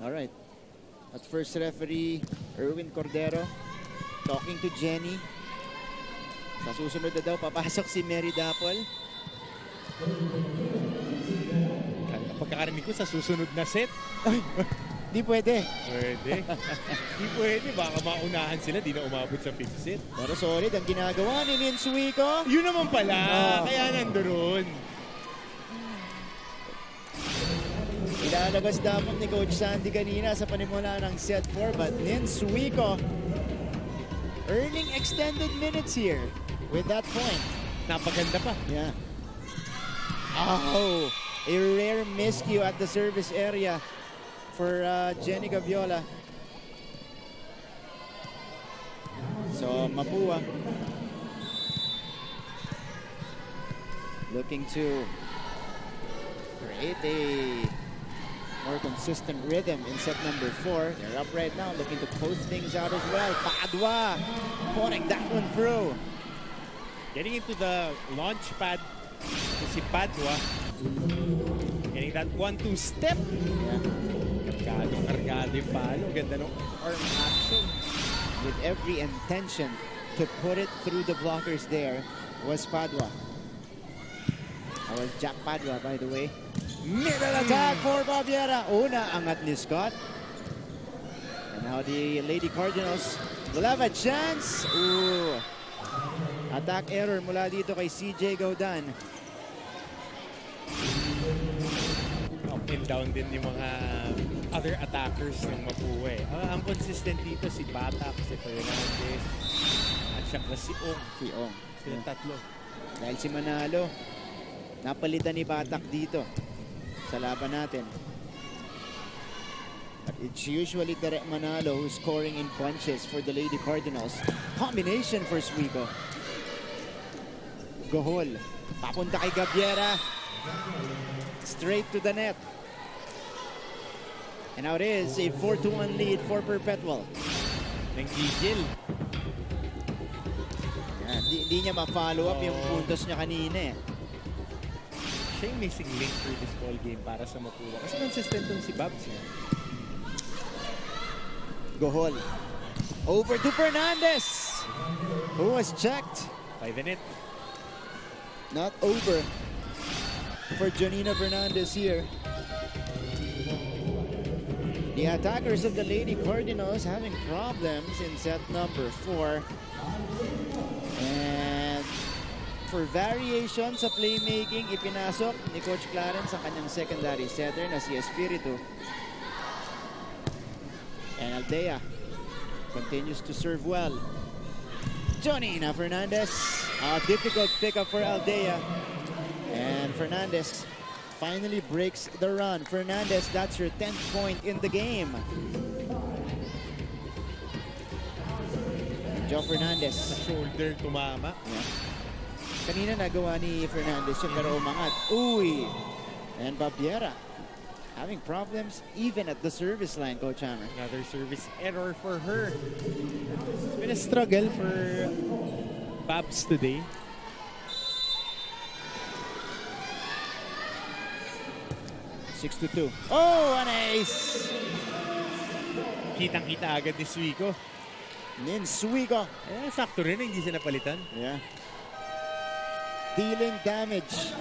All right. At first referee, Erwin Cordero, talking to Jenny. Sa susunod na daw, papasok si Mary Dapol. Pagkakarinig ko sa susunod na set. Di pwede. Di pwede. Baka maunahan sila. Di na umabot sa 5th set. Pero solid ang ginagawa ni Ninsuico. Yun naman pala. Kaya nandoon. Ilalabas dapat ni Coach Sandy kanina sa panimula ng set 4. But Ninsuico earning extended minutes here with that point. Napaganda pa. Yeah. Oh, a rare miscue at the service area for Jenny Gaviola. So Mapua looking to create a more consistent rhythm in set number 4. They're up right now, looking to post things out as well. Padua putting that one through. Getting into the launch pad si Padua. Getting that 1-2 step. Kargado yung palo. Ganda ng arm action. With every intention to put it through the blockers there was Padua. That was Jack Padua, by the way. Middle attack for Baviera. Una, angat ni Scott. And now the Lady Cardinals will have a chance. Ooh. Attack error mula dito kay CJ Gaudan. Up and down din yung mga other attackers ng Mapua. Ang consistent dito si Batak, si Fernandez, at siyaka si Ong. Silang tatlo. Dahil si Manalo, napalitan ni Batak dito sa laban natin. But it's usually Derek Manalo who's scoring in bunches for the Lady Cardinals. Combination for Suico. Gohol. Papunta kay Gaviera. Straight to the net. And now it is a 4-1 lead for Perpetual. Nanggigil. Di niya ma-follow up yung puntos niya kanina eh. Siya yung missing link for this ball game para sa Mapua. Kasi consistent dun si Babs niya. Gohol. Over to Fernandez, who was checked. By the net. Not over for Janina Fernandez here. The attackers of the Lady Cardinals having problems in set number 4. And for variation sa playmaking, ipinasok ni Coach Clarence ang kanyang secondary setter na si Espiritu. And Aldea continues to serve well. Jonina Fernandez, a difficult pickup for Aldea. And Fernandez finally breaks the run. Fernandez, that's your 10th point in the game. Joe Fernandez. Shoulder tumama. Yeah. Kanina nagawa ni Fernandez yung pero umangat. Uy! And Babiera having problems even at the service line, Coach Hammer. Another service error for her. It's been a struggle for Babs today. 6-2. Oh, an ace! Kitang-kita agad ni Suico. Nin Suico. Sakto rin, hindi siya napalitan. Yeah. Dealing damage.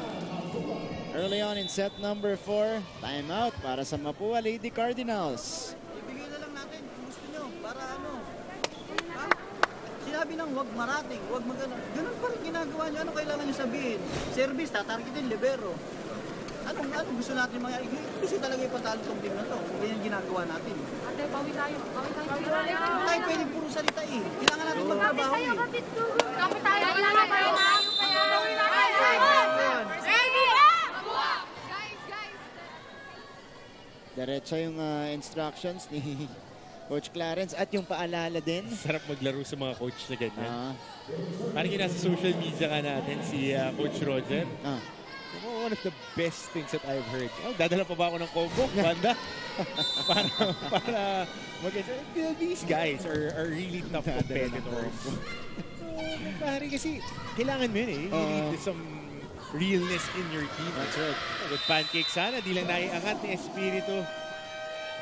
Early on in set number 4, timeout para sa Mapua Lady Cardinals. Ibigay na lang natin kung gusto nyo. Para ano? Ha? Sinabi ng huwag marating, huwag magano. Ganun pa rin ginagawa nyo. Ano kailangan nyo sabihin? Service, tatargetin, libero. Anong gusto natin mga... Gusto talaga ipatalo itong team na to. Hindi yung ginagawa natin. Ate, bawi tayo. Bawi tayo. Hindi tayo pwedeng puro salita eh. Kailangan natin magtrabaho eh. Kapit tayo. Kailangan tayo. Bawi tayo. Diretsa yung instructions ni Coach Clarence at yung paalala din. Sarap maglaro sa mga coach na ganyan. Parang yung nasa social media ka natin, si Coach Roger. One of the best things that I've heard. Oh, dadala pa ba ako ng combo? Banda? para these guys are really tough competitors. Parang kasi kailangan mo yun eh. You need some realness in your team. That's right. With pancake sana, di lang naiangat ni Espiritu.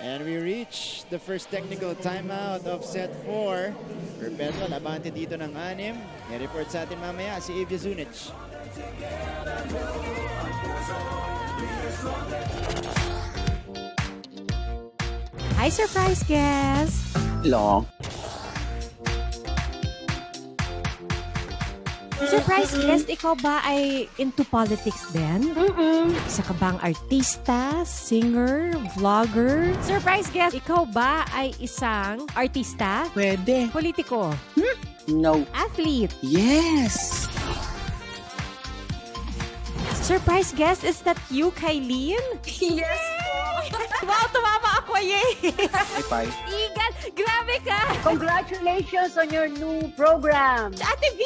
And we reach the first technical timeout of set 4. Perpetual, abante dito ng 6. May report sa atin mamaya si Evia Zunic. Hi, surprise guest! Long. Surprise guest, ikaw ba ay into politics din? Isa ka bang artista, singer, vlogger? Surprise guest, ikaw ba ay isang artista? Pwede. Politiko? No. Athlete? Yes! Surprise guest, is that you, Kylene? Yes po! Wow, tumama ako, yay! Bye. Igan, grabe ka! Congratulations on your new program! Ate V!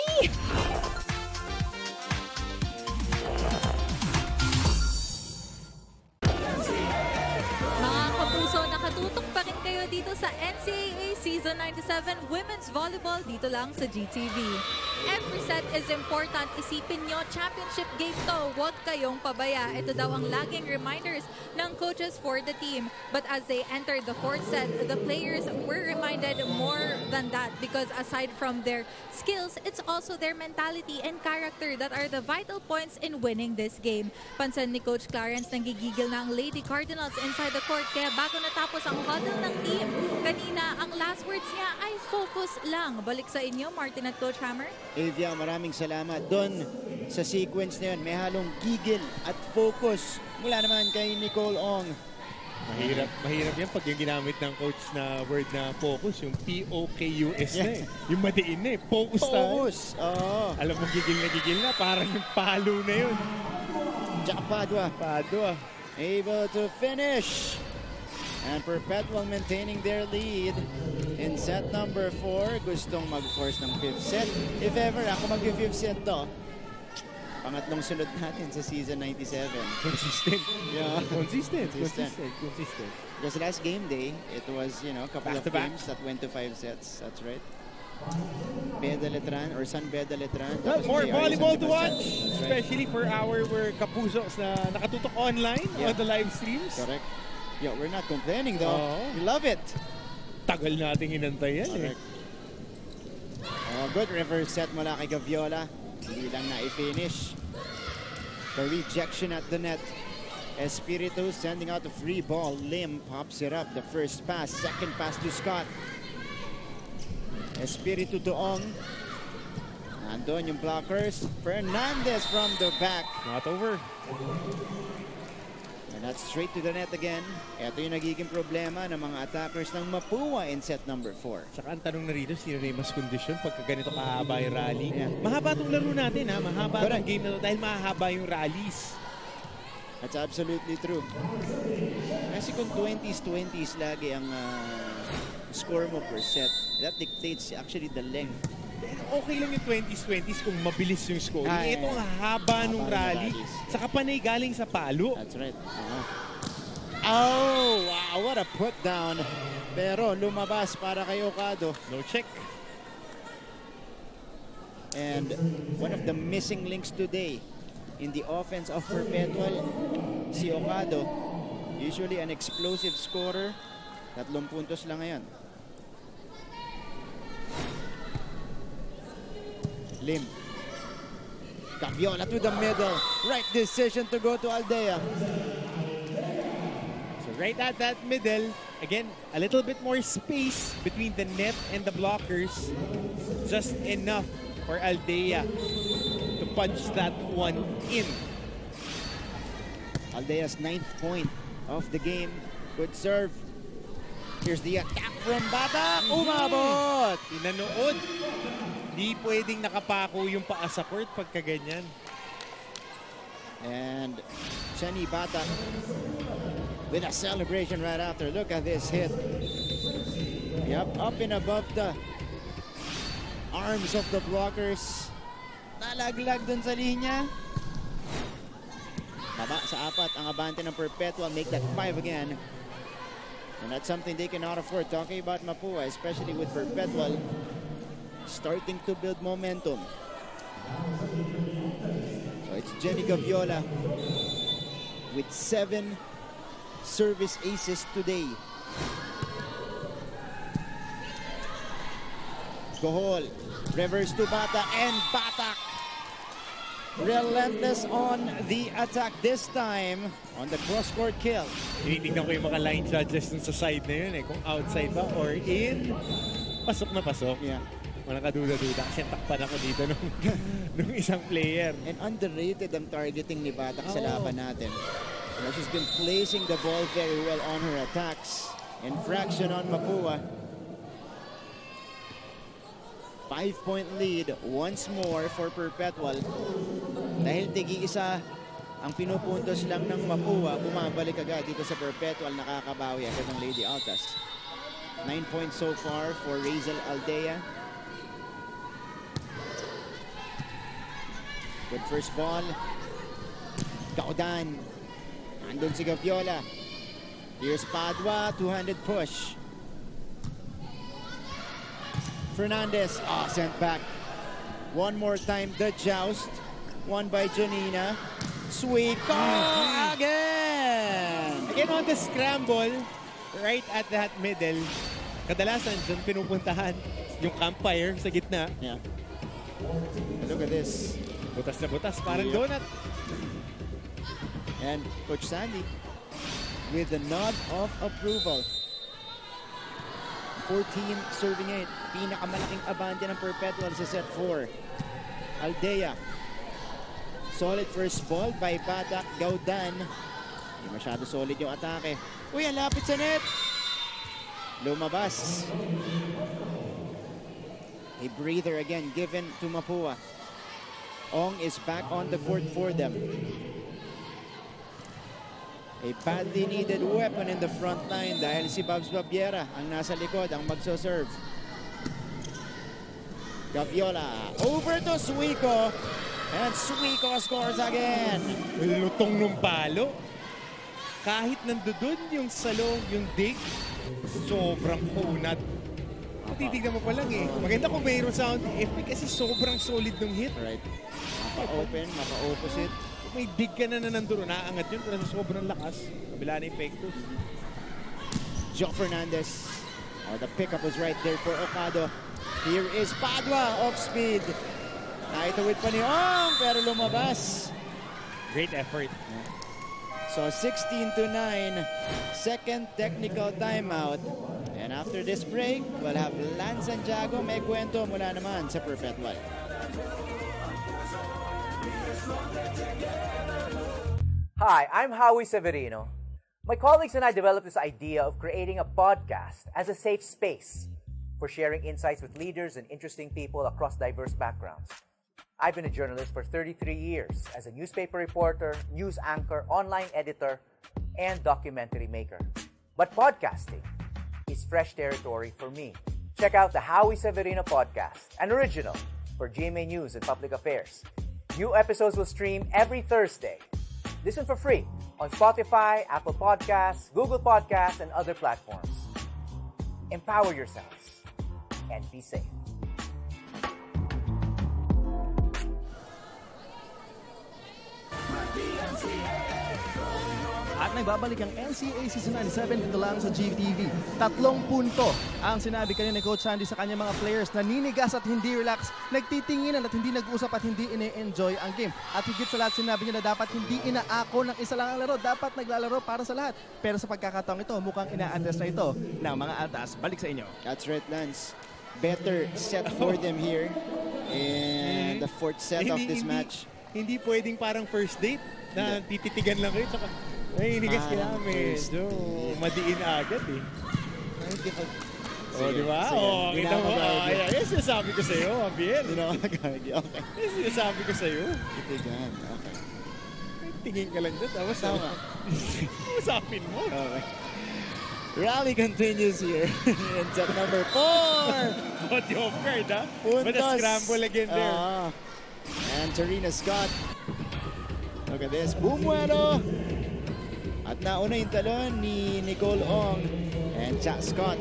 Mga kapuso, nakatutok pa rin kayo dito sa NCAA Season 97 Women's Volleyball dito lang sa GTV. Every set is important. Isipin nyo, championship game to. Huwag kayong pabaya. Ito daw ang laging reminders ng coaches for the team. But as they entered the fourth set, the players were reminded more than that because aside from their skills, it's also their mentality and character that are the vital points in winning this game. Pansin ni Coach Clarence, nanggigigil na ang Lady Cardinals inside the court. Kaya bago natapos ang huddle ng team, kanina ang last words niya ay focus lang. Balik sa inyo, Martin at Coach Hammer. Evia, maraming salamat. Doon sa sequence na yun, may halong gigil at focus mula naman kay Nicole Ong. Mahirap yan pag yung ginamit ng coach na word na focus, yung P-O-K-U-S na eh. Yung madiin na eh. Focus tayo. Oo. Alam mo, gigil na, parang yung palo na yun. Tsaka Padua. Able to finish. And Perpetual maintaining their lead in set number 4. Gustong mag-force ng 5th set. If ever ako mag-5th set to, pangatlong sunod natin sa season 97. Consistent. Yeah. Consistent. Because last game day, it was, a couple of games that went to 5 sets. That's right. Beda Letran or San Beda Letran. More volleyball to watch, especially for our kapusok na nakatutok online on the live streams. Correct. Yo, we're not complaining though. We love it. Tagal nating inantay yan eh. Good reverse set mula kay Gaviola. Hindi lang na i-finish. The rejection at the net. Espiritu sending out the free ball. Lim pops it up. The first pass. Second pass to Scott. Espiritu to Ong. Andon yung blockers. Fernandez from the back. Not over. And that's straight to the net again. Ito yung nagiging problema ng mga attackers ng Mapua in set number 4. Saka ang tanong na rito, sino na yung mas kondisyon pagka ganito kahaba yung rally? Yeah. Mahaba itong laro natin, ha? Mahaba ang game na ito dahil mahaba yung rallies. That's absolutely true. Kasi kung 20s lagi ang score mo per set, that dictates actually the length. Okay lang yung 20s kung mabilis yung score. Ito ang haba nung rally. Saka panay galing sa palo. That's right. Oh, wow, what a put down. Pero lumabas para kay Ocado. No check. And one of the missing links today in the offense of Perpetual, si Ocado, usually an explosive scorer. 3 puntos lang ngayon. Lim. Caviola to the middle. Right decision to go to Aldea. So right at that middle, again, a little bit more space between the net and the blockers. Just enough for Aldea to punch that one in. Aldea's 9th point of the game. Good serve. Here's the attack from Bata. Umabot! Pinanood. Di pwedeng nakapako yung paa sa court pagka ganyan. And Chenny Bata with a celebration right after. Look at this hit. Yep, up and above the arms of the blockers. Nalaglag dun sa linya. Baba sa 4 ang abante ng Perpetual. Make that 5 again. And that's something they cannot afford. Talking about Mapua, especially with Perpetual starting to build momentum. So it's Jenny Gaviola with 7 service aces today. Gohol, reverse to Bata, and Batak relentless on the attack this time on the cross-court kill. Tinitignan ko yung mga line judges dun sa side na yun kung outside ba or in. Pasok na pasok. Yeah. Walang kaduda-duda kasi takpan ako dito nung isang player. And underrated ang targeting ni Batak sa laban natin. You know, she's been placing the ball very well on her attacks. Infraction on Mapua. 5-point lead once more for Perpetual. Dahil tigi-isa ang pinupuntos lang ng Mapua, bumabalik agad dito sa Perpetual, nakakabawi agad ng Lady Altas. 9 points so far for Razel Aldea. Good first ball. Gaudan. Andun si Gaviola. Here's Padua, two-handed push. Fernandez, sent back. One more time, the joust. Won by Janina. Sweet call again! Again on the scramble, right at that middle. Kadalasan dyan pinupuntahan yung campfire sa gitna. Yeah. Look at this. Butas na butas, parang donut. And Coach Sandy with the nod of approval. 14 serving 8. Pinakamalaking abante ng Perpetual sa set 4. Aldea. Solid first ball by Batak. Gaudan. Hindi masyado solid yung atake. Uy, ang lapit sa net. Lumabas. A breather again given to Mapua. Ong is back on the court for them. A badly needed weapon in the front line dahil si Babs Babiera ang nasa likod, ang magso-serve. Gaviola over to Suico. And Suico scores again. Lutong nung palo. Kahit nandun yung salo, yung dig, sobrang kunat. Titignan mo pa lang Maganda kung mayroon sound effect kasi sobrang solid nung hit. Right. Mapa-open, mapa-opposite. May dig ka na nandun, naangat yun pero sobrang lakas. Kabila na epektos. Joe Fernandez. The pickup was right there for Ocado. Here is Padua off speed. Naitawid pa ni Ong pero lumabas. Great effort. So 16-9, second technical timeout. And after this break, we'll have Lan Santiago may kwento mula naman sa Perpetual. Hi, I'm Howie Severino. My colleagues and I developed this idea of creating a podcast as a safe space for sharing insights with leaders and interesting people across diverse backgrounds. I've been a journalist for 33 years as a newspaper reporter, news anchor, online editor, and documentary maker. But podcasting is fresh territory for me. Check out the Howie Severino podcast, an original for GMA News and Public Affairs. New episodes will stream every Thursday. Listen for free on Spotify, Apple Podcasts, Google Podcasts, and other platforms. Empower yourselves and be safe. At nagbabalik ang NCAA Season 97 dito lang sa GTV. 3 punto ang sinabi kanina ni Coach Sandy sa kanyang mga players na ninigas at hindi relax, nagtitinginan at hindi nag-uusap at hindi ine-enjoy ang game. At higit sa lahat sinabi niya na dapat hindi inaako ng isa lang ang laro, dapat naglalaro para sa lahat. Pero sa pagkakataong ito, mukhang ina-address na ito ng mga Altas. Balik sa inyo. That's right, Lance. Better set for them here in the fourth set of this match. Hindi pwedeng parang first date na tititigan lang kayo. Tsaka, ay, inigas kaya medyo madiin agad eh. Oh, di ba? Oh, kita mo. Ay, sinasabi ko sa'yo, Abiel. Hindi na ako nag-argue. Okay. Sinasabi ko sa'yo. Titigan. Okay. Tingin ka lang dyan. Tapos tama. Usapin mo. Okay. Rally continues here in set number 4. What the off guard, ha? But a scramble again there. And Tarina Scott. Look at this. Bumuelo. At nauna yung talon ni Nicole Ong and Cha Scott.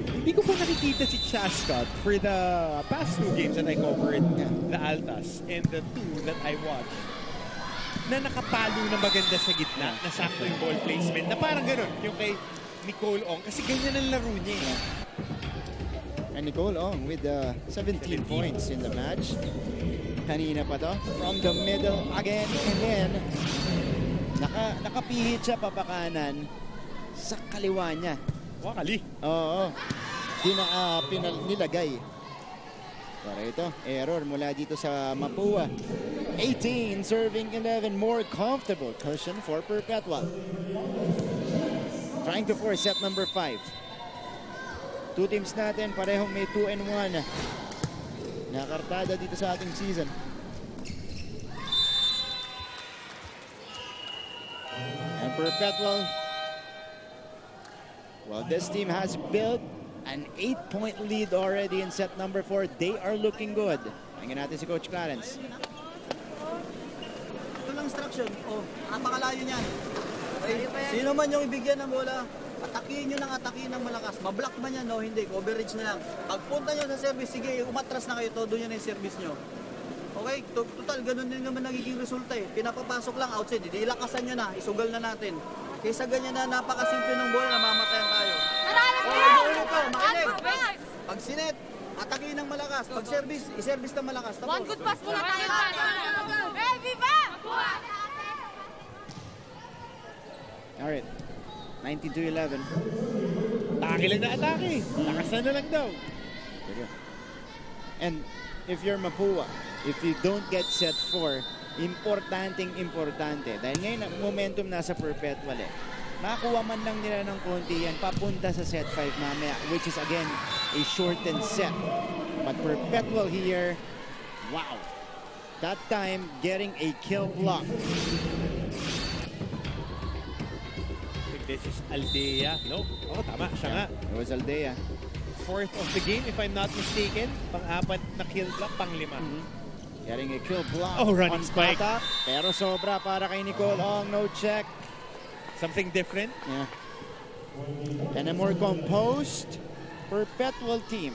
Hindi ko po nakikita si Cha Scott for the past 2 games that I covered, the Altas, and the 2 that I watched, na nakapalo na maganda sa gitna, na sakto yung ball placement, na parang ganun, yung kay Nicole Ong, kasi ganyan ang laro niya. And Nicole Ong with 17 points in the match. Kanina pa to, from the middle again, and then nakapihit siya papakanan sa kaliwa niya. Wakali. Oo. Nilagay. Pero ito, error mula dito sa Mapua. 18, serving 11, more comfortable cushion for Perpetual. Trying to force set number 5. 2 teams natin, parehong may 2-1. Nakartada dito sa ating season. And Perpetual, well, this team has built an 8-point lead already in set number 4. They are looking good. Tingnan natin si Coach Clarence. Ito lang instruction. Oh, napakalayo niyan. Okay. Sino man yung ibigyan ng bola, atakihin nyo ng atakihin ng malakas. Mablock man yan, no? Hindi. Coverage na lang. Pagpunta nyo sa service, sige, umatras na kayo. Todo nyo na yung service nyo. Okay? Total, ganun din naman nagiging resulta eh. Pinapapasok lang outside. Hindi ilakasan nyo na. Isugal na natin. Kaysa ganyan na napakasimple ng bola, namamatayan tayo. Makinig. Pag sinet, atakihin ng malakas. Pag service, iservice ng malakas. Tapos. One good pass muna tayo. Hey, Viva! Alright. 19-11. Atake lang na atake. Lakasan na lang daw. And if you're Mapua, if you don't get set 4, importante. Dahil ngayon ang momentum nasa Perpetual eh. Makakuha man lang nila ng konti yan, papunta sa set 5 mamaya, which is again, a shortened set. But Perpetual here, wow. That time, getting a kill block. This is Aldea. No? Oh, tama. Siya nga. It was Aldea. 4th of the game, if I'm not mistaken. Pang-4 na kill block, pang-5. Getting a kill block running on spike. Pata, pero sobra para kay Nicole Ong. No check. Something different. Yeah. And a more composed Perpetual team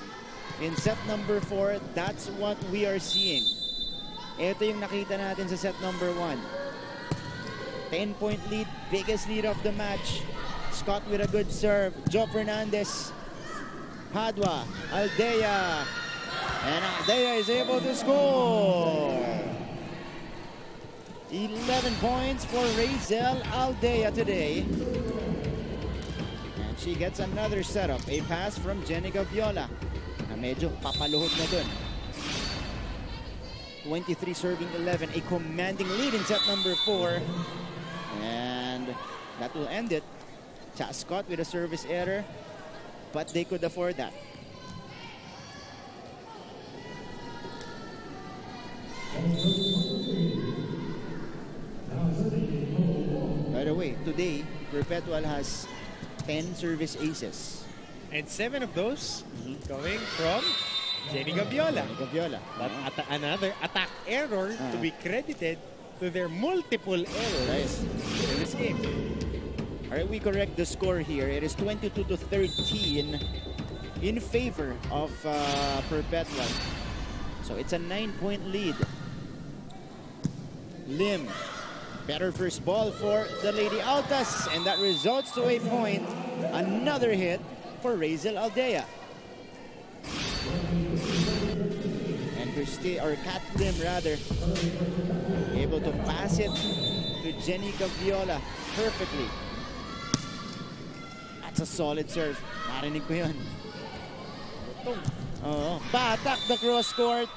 in set number 4. That's what we are seeing. Ito yung nakita natin sa set number 1. 10-point lead, biggest lead of the match. Scott with a good serve. Joe Fernandez. Padua. Aldea. And Aldea is able to score. 11 points for Razel Aldea today. And she gets another setup. A pass from Jenny Gaviola. Na medyo papaluhot na dun. 23 serving 11. A commanding lead in set number 4. And that will end it. Cha Scott with a service error. But they could afford that. By the way, today, Perpetual has 10 service aces. And 7 of those coming from Jenny Gaviola. But another attack error to be credited to their multiple errors in this game. All right, we correct the score here. It is 22-13 in favor of Perpetual. So it's a 9-point lead. Lim, better first ball for the Lady Altas, and that results to a point. Another hit for Razel Aldea. And Kat Lim rather, able to pass it to Jenny Gaviola perfectly. That's a solid serve. Narinig ko yun. Batak the cross court.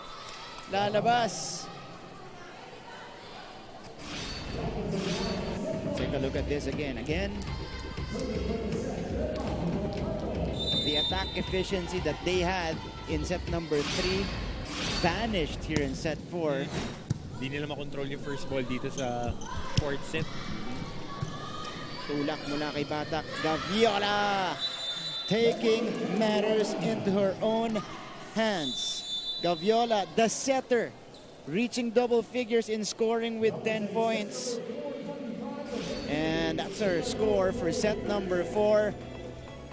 Lalabas. Take a look at this again. The attack efficiency that they had in set number 3 vanished here in set 4. Hindi nila makontrol yung first ball dito sa 4th set. Tulak mula kay Batak. Gaviola taking matters into her own hands. Gaviola, the setter, reaching double figures in scoring with 10 points. And that's her score for set number 4.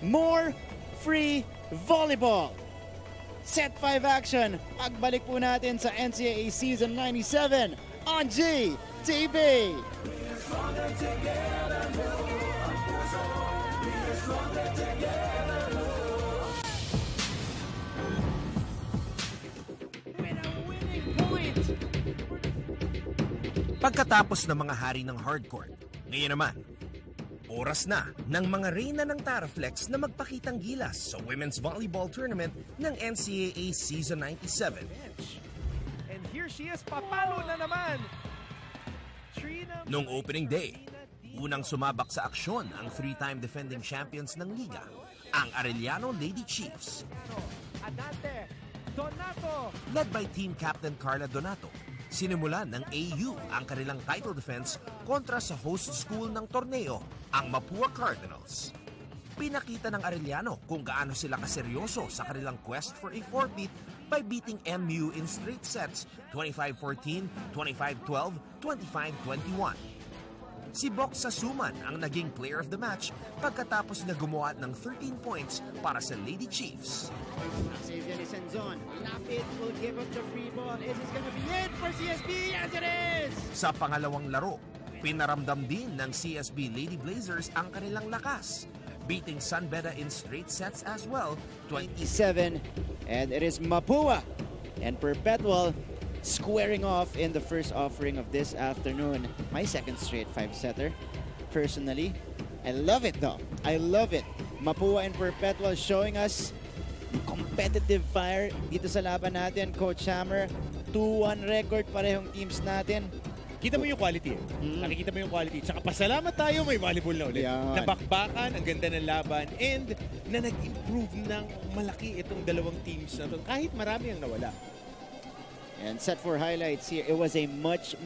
More free volleyball. Set 5 action. Pagbalik po natin sa NCAA Season 97 on GTV. Pagkatapos ng mga hari ng hardcourt, ngayon naman, oras na ng mga reyna ng Taraflex na magpakitang gilas sa Women's Volleyball Tournament ng NCAA Season 97. And here she is, papalo na naman! Noong opening day, unang sumabak sa aksyon ang 3-time defending champions ng liga, ang Arellano Lady Chiefs. Led by team captain Carla Donato, sinimulan ng AU ang kanilang title defense kontra sa host school ng torneo, ang Mapua Cardinals. Pinakita ng Arellano kung gaano sila kaseryoso sa kanilang quest for a fourpeat by beating MU in straight sets 25-14, 25-12, 25-21. Si Box Sasuman ang naging player of the match pagkatapos na gumawa ng 13 points para sa Lady Chiefs. Xavier Senzon, lapit, will give up the free ball. Is this gonna be it for CSB? Yes, it is! Sa pangalawang laro, pinaramdam din ng CSB Lady Blazers ang kanilang lakas, beating San Beda in straight sets as well, 27. And it is Mapua and Perpetual squaring off in the first offering of this afternoon. My second straight 5-setter. Personally, I love it though. I love it. Mapua and Perpetual showing us competitive fire dito sa laban natin. Coach Hammer, 2-1 record parehong teams natin. Kita mo yung quality. Nakikita mo yung quality. Tsaka pasalamat tayo, may volleyball na ulit. Nabakbakan, ang ganda ng laban, and na nag-improve ng malaki itong dalawang teams na to. Kahit marami ang nawala. And set for highlights here, it was a much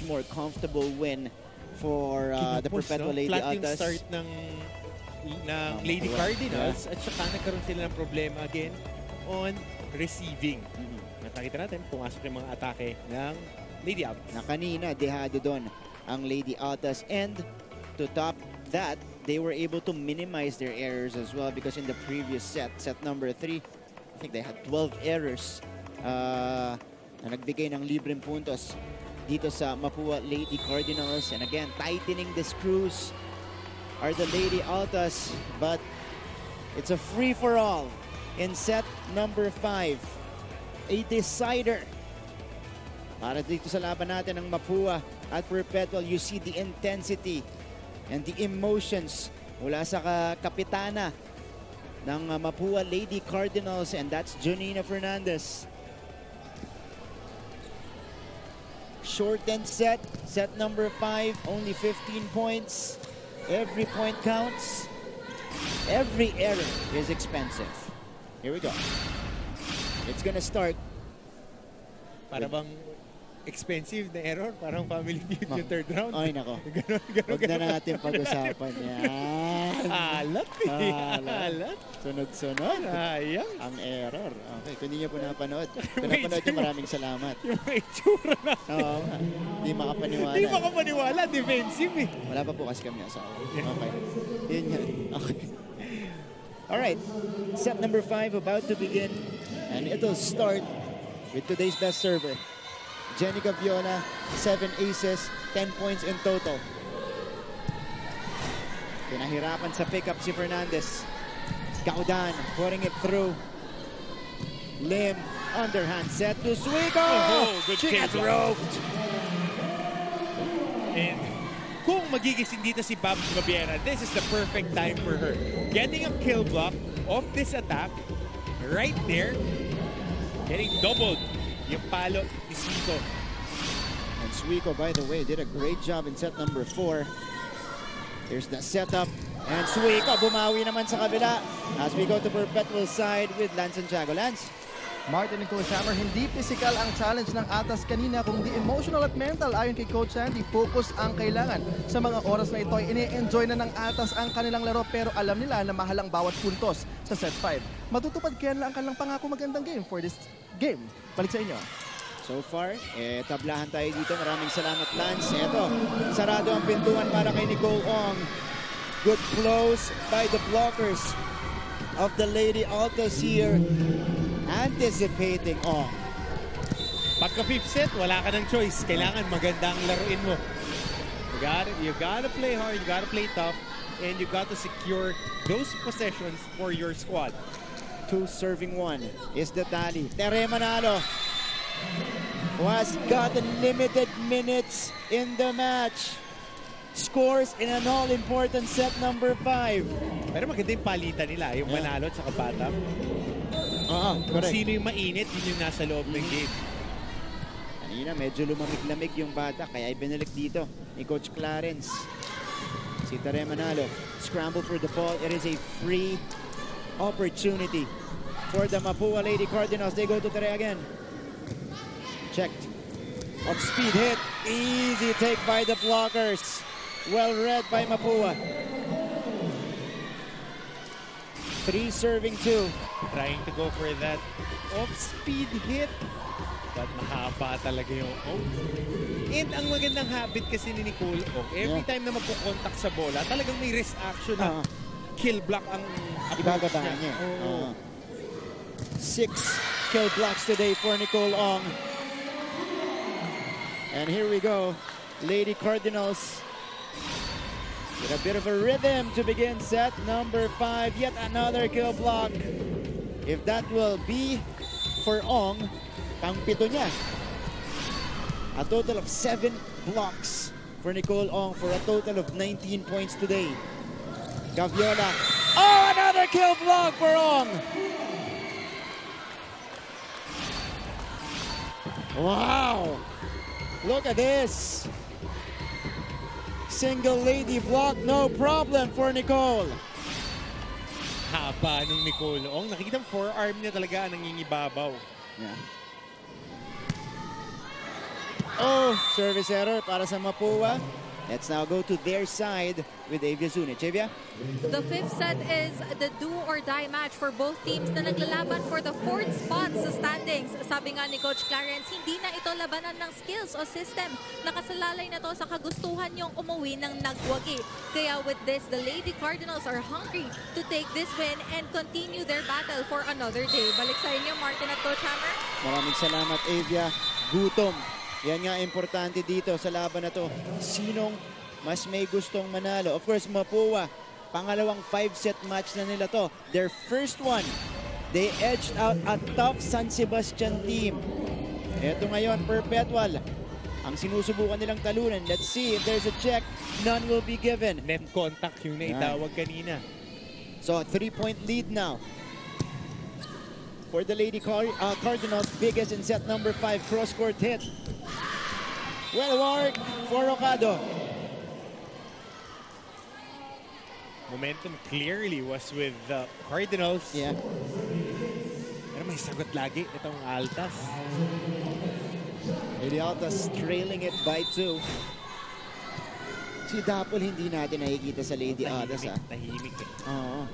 more comfortable win for the Perpetual Lady Altas. Flat Altas. yung start ng Lady Cardinals at saka nagkaroon sila ng problema again on receiving. Nakita natin, pumasok yung mga atake ng Lady Altas. Na kanina, dehado doon ang Lady Altas. And to top that, they were able to minimize their errors as well because in the previous set number 3, I think they had 12 errors. Na nagbigay ng libreng puntos dito sa Mapua Lady Cardinals. And again, tightening the screws are the Lady Altas. But it's a free-for-all in set number 5. A decider Para dito sa laban natin ng Mapua at Perpetual, you see the intensity and the emotions mula sa kapitana ng Mapua Lady Cardinals, and that's Jonina Fernandez. Shortened set number 5, only 15 points. Every point counts. Every error is expensive. Here we go. It's gonna start. Para bang expensive na error? Parang Family Feud yung third round. Ay, nako. Huwag na natin pag-usapan yan. Alat eh. Alat. Sunod-sunod. Ayang. Ang error. Okay, kung hindi niyo po napanood. Kung napanood niyo, maraming salamat. Yung mga itsura na. Oo nga. Hindi makapaniwala. Hindi makapaniwala. Defensive eh. Wala pa po kasi kami asawa. Okay. Yun yan. Okay. Alright. Set number 5 about to begin. And it'll start with today's best server. Jenny Gaviola, 7 aces, 10 points in total. Pinahirapan sa pickup si Fernandez. Gaudan putting it through. Lim, underhand set to Suico! Oh, good she gets roped! And kung magigising dito si Babs Babiera, this is the perfect time for her. Getting a kill block off this attack, right there, getting doubled yung palo ni Suico. And Suico, by the way, did a great job in set number 4. Here's the setup. And Suico, bumawi naman sa kabila. As we go to Perpetual side with Lance Santiago. Lance? Martin and Coach Hammer, hindi physical ang challenge ng Atas kanina, kundi emotional at mental. Ayon kay Coach Sandy, focus ang kailangan. Sa mga oras na ito ay ini-enjoy na ng Atas ang kanilang laro, pero alam nila na mahal ang bawat puntos sa set 5. Matutupad kaya nila ang kanilang pangako magandang game for this game. Balik sa inyo. So far, tablahan tayo dito. Maraming salamat, Lance. Ito, sarado ang pintuan para kay Nicole Ong. Good close by the blockers of the Lady Altas here. Anticipating Ong. Pagka fifth set, wala ka ng choice. Kailangan magandang laruin mo. You gotta play hard, you gotta play tough, and you got to secure those possessions for your squad. 2 serving 1 is the tally. Tere Manalo was gotten limited minutes in the match. Scores in an all-important set number 5. Pero maganda yung palitan nila, yung Manalo at saka Batam. Correct. Sino yung mainit, yun yung nasa loob ng game. Kanina medyo lumamig-lamig yung bata, kaya ibinalik dito ni Coach Clarence. Si Tere Manalo, scramble for the ball. It is a free opportunity for the Mapua Lady Cardinals. They go to Tere again. Checked. Off speed hit. Easy take by the blockers. Well read by Mapua. 3 serving 2. Trying to go for that off-speed hit. But mahaba talaga yung Ong. And ang magandang habit kasi ni Nicole Ong, every time na magkukontak sa bola, talagang may wrist action na kill block ang approach niya. 6 kill blocks today for Nicole Ong. And here we go. Lady Cardinals with a bit of a rhythm to begin set number 5. Yet another kill block. If that will be for Ong, pang-pito niya. A total of 7 blocks for Nicole Ong for a total of 19 points today. Gaviola. Oh, another kill block for Ong. Wow. Look at this. Single lady block, no problem for Nicole. Haba nung Nicole Ong. Nakikita ang forearm niya talaga nangingibabaw. Yeah. Oh, service error para sa Mapua. Let's now go to their side with Avia Zunic. Avia? The fifth set is the do-or-die match for both teams na naglalaban for the 4th spot sa standings. Sabi nga ni Coach Clarence, hindi na ito labanan ng skills o system. Nakasalalay na to sa kagustuhan yung umuwi ng nagwagi. Kaya with this, the Lady Cardinals are hungry to take this win and continue their battle for another day. Balik sa inyo, Martin at Coach Hammer. Maraming salamat, Avia. Gutom. Yan nga importante dito sa laban na to. Sinong mas may gustong manalo? Of course, Mapua. Pangalawang 5-set match na nila to. Their first one, they edged out a tough San Sebastian team. Ito ngayon, Perpetual. Ang sinusubukan nilang talunan. Let's see if there's a check. None will be given. Net contact yung naitawag kanina. So, 3-point lead now. For the Lady Cardinals, biggest in set number 5, cross-court hit. Well worked for Rocado. Momentum clearly was with the Cardinals. Yeah. Pero may sagot lagi itong Altas. Lady Altas trailing it by 2. Si Dapol hindi natin nakikita sa Lady Altas. Tahimik eh. Oo.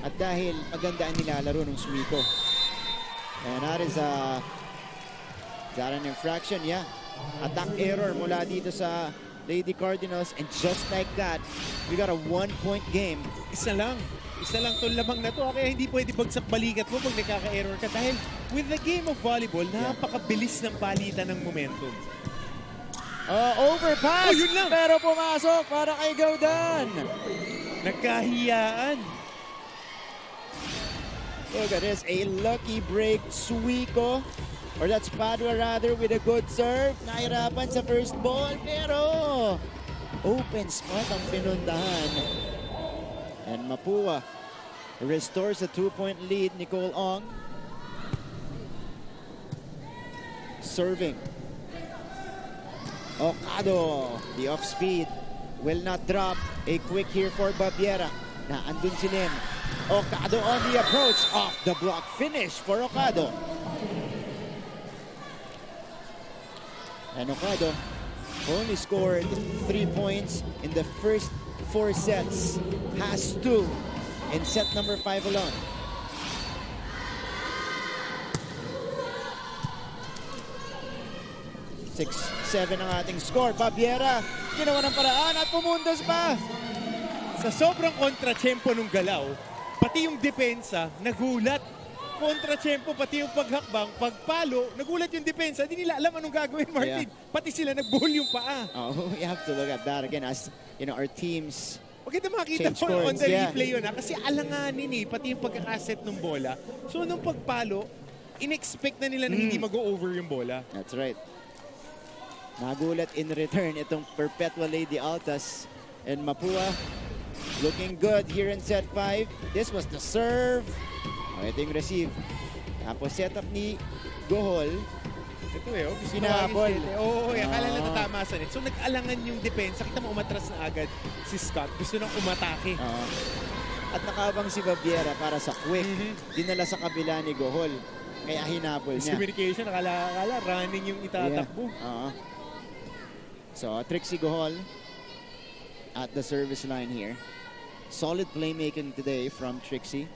At dahil maganda ang nilalaro ng Suico. And that is an infraction? Yeah. Attack error mula dito sa Lady Cardinals. And just like that, we got a 1-point game. Isa lang tong lamang na to. Kaya hindi pwede bagsak balikat mo pag nagkaka-error ka. Dahil with the game of volleyball, napakabilis ng palitan ng momentum. Overpass! Oh, yun lang! Pero pumasok para kay Gaudan. Nagkahiyaan. Look at this, a lucky break. Suico, or that's Padua rather, with a good serve. Nahirapan sa first ball, pero open spot ang pinundahan. And Mapua restores a 2-point lead. Nicole Ong serving. Ocado, the off-speed will not drop. A quick here for Babiera. Naandun si Lim. Ocado on the approach. Off the block finish for Ocado. And Ocado only scored 3 points in the first 4 sets. Has 2 in set number 5 alone. Six, 7 ang ating score. Babiera, ginawa ng paraan at pumundas pa. Sa sobrang kontra-tiyempo nung galaw, pati yung depensa, nagulat. Kontra-tiyempo, pati yung paghakbang, pagpalo, nagulat yung depensa. Di nila alam anong gagawin, Martin. Yeah. Pati sila nagbuhol yung paa. Oh, we have to look at that again as, you know, our teams Maganda makita mo on the replay yun, kasi alanganin pati yung pagkakaset ng bola. So, nung pagpalo, in-expect na nila na hindi mag-go-over yung bola. That's right. Nagulat in return itong Perpetual Lady Altas and Mapua. Looking good here in set 5. This was the serve. Ito yung receive. Tapos setup ni Gohol. Ito gusto Pinapol. Akala na tatama sa net. So nag-alangan yung depensa. Kita mo umatras na agad si Scott. Gusto nang umatake. At nakabang si Babiera para sa quick. Dinala sa kabila ni Gohol. Kaya hinabol niya. Communication, akala running yung itatakbo. So Trixie Gohol at the service line here. Solid playmaking today from Trixie.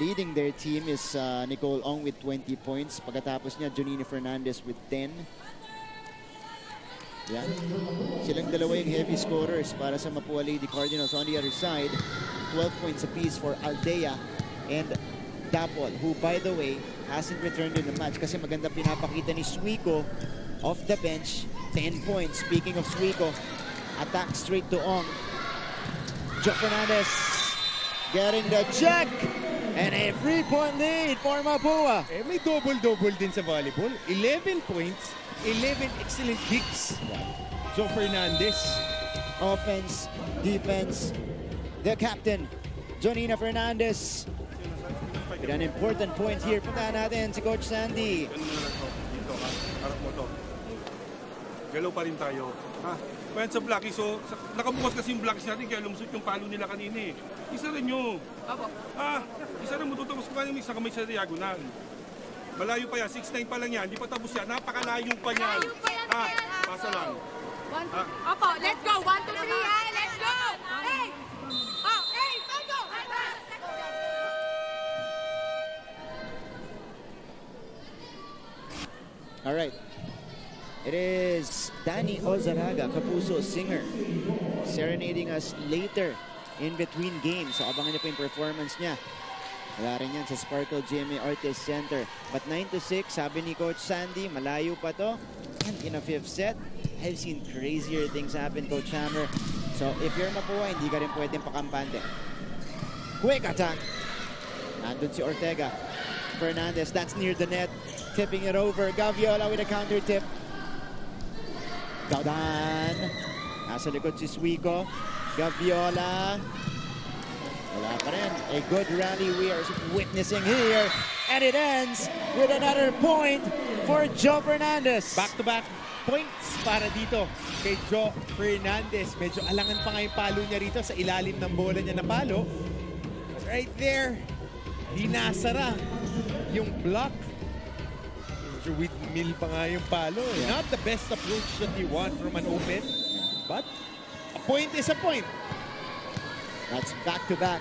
Leading their team is Nicole Ong with 20 points. Pagkatapos niya, Jonina Fernandez with 10. Yeah. Silang dalawa yung heavy scorers para sa Mapua Lady Cardinals. On the other side, 12 points apiece for Aldea and Dapol, who by the way, hasn't returned in the match kasi maganda pinapakita ni Suico off the bench. 10 points. Speaking of Suico, attack straight to Ong. Jo Fernandez getting the check. And a 3-point lead for Mapua. May double-double din sa volleyball. 11 points, 11 excellent kicks. Jo Fernandez. Offense, defense. The captain, Jonina Fernandez. With an important point here. Puntahan natin si Coach Sandy. Dito ka, harap mo to. Galaw pa rin tayo. Bayan sa blockies, so nakabukas kasi yung blockies natin kaya lumusot yung palo nila kanina Isa rin nyo. Isa rin mo tutapos ko kanina sa kamay sa diagonal. Malayo pa yan, 6'9" pa lang yan, hindi pa tapos yan, napakalayo pa yan. Pasa lang. Opo, let's go, 1, 2, 3, let's go! Hey! Hey, go! All right. It is Danny Ozaraga, Kapuso singer, serenading us later in between games. So abangan niyo po yung performance niya. Wala rin yan sa Sparkle GMA Artist Center. But 9-6, sabi ni Coach Sandy, malayo pa to. And in a 5th set, I've seen crazier things happen, Coach Hammer. So if you're Mapua, hindi ka rin pwedeng pakampante. Quick attack. Nandun si Ortega. Fernandez, that's near the net. tipping it over. Gaviola with a counter tip. Gaudan. Nasa likod si Suico. Gaviola. Wala pa rin. A good rally we are witnessing here. And it ends with another point for Joe Fernandez. Back-to-back points para dito kay Joe Fernandez. Medyo alangan pa nga yung palo niya rito sa ilalim ng bola niya na palo. Right there, dinasara yung block. Medyo windmill pa nga yung palo. Yeah. Not the best approach that you want from an open, but a point is a point. That's back-to-back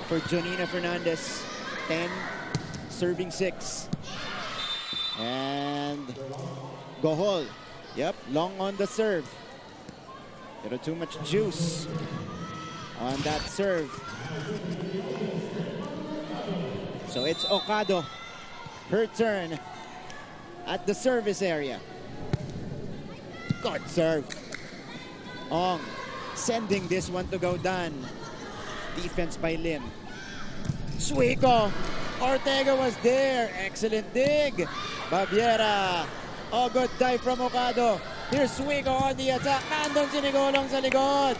for Jonina Fernandez. 10, serving 6. And Gohol. Yep, long on the serve. Pero too much juice on that serve. So it's Okado. Her turn at the service area. Good serve. Ong sending this one to Gaudan. Defense by Lim. Suico. Ortega was there. Excellent dig. Babiera. Oh, good dive from Okado. Here's Suico on the attack. Nandun sinigolong sa likod.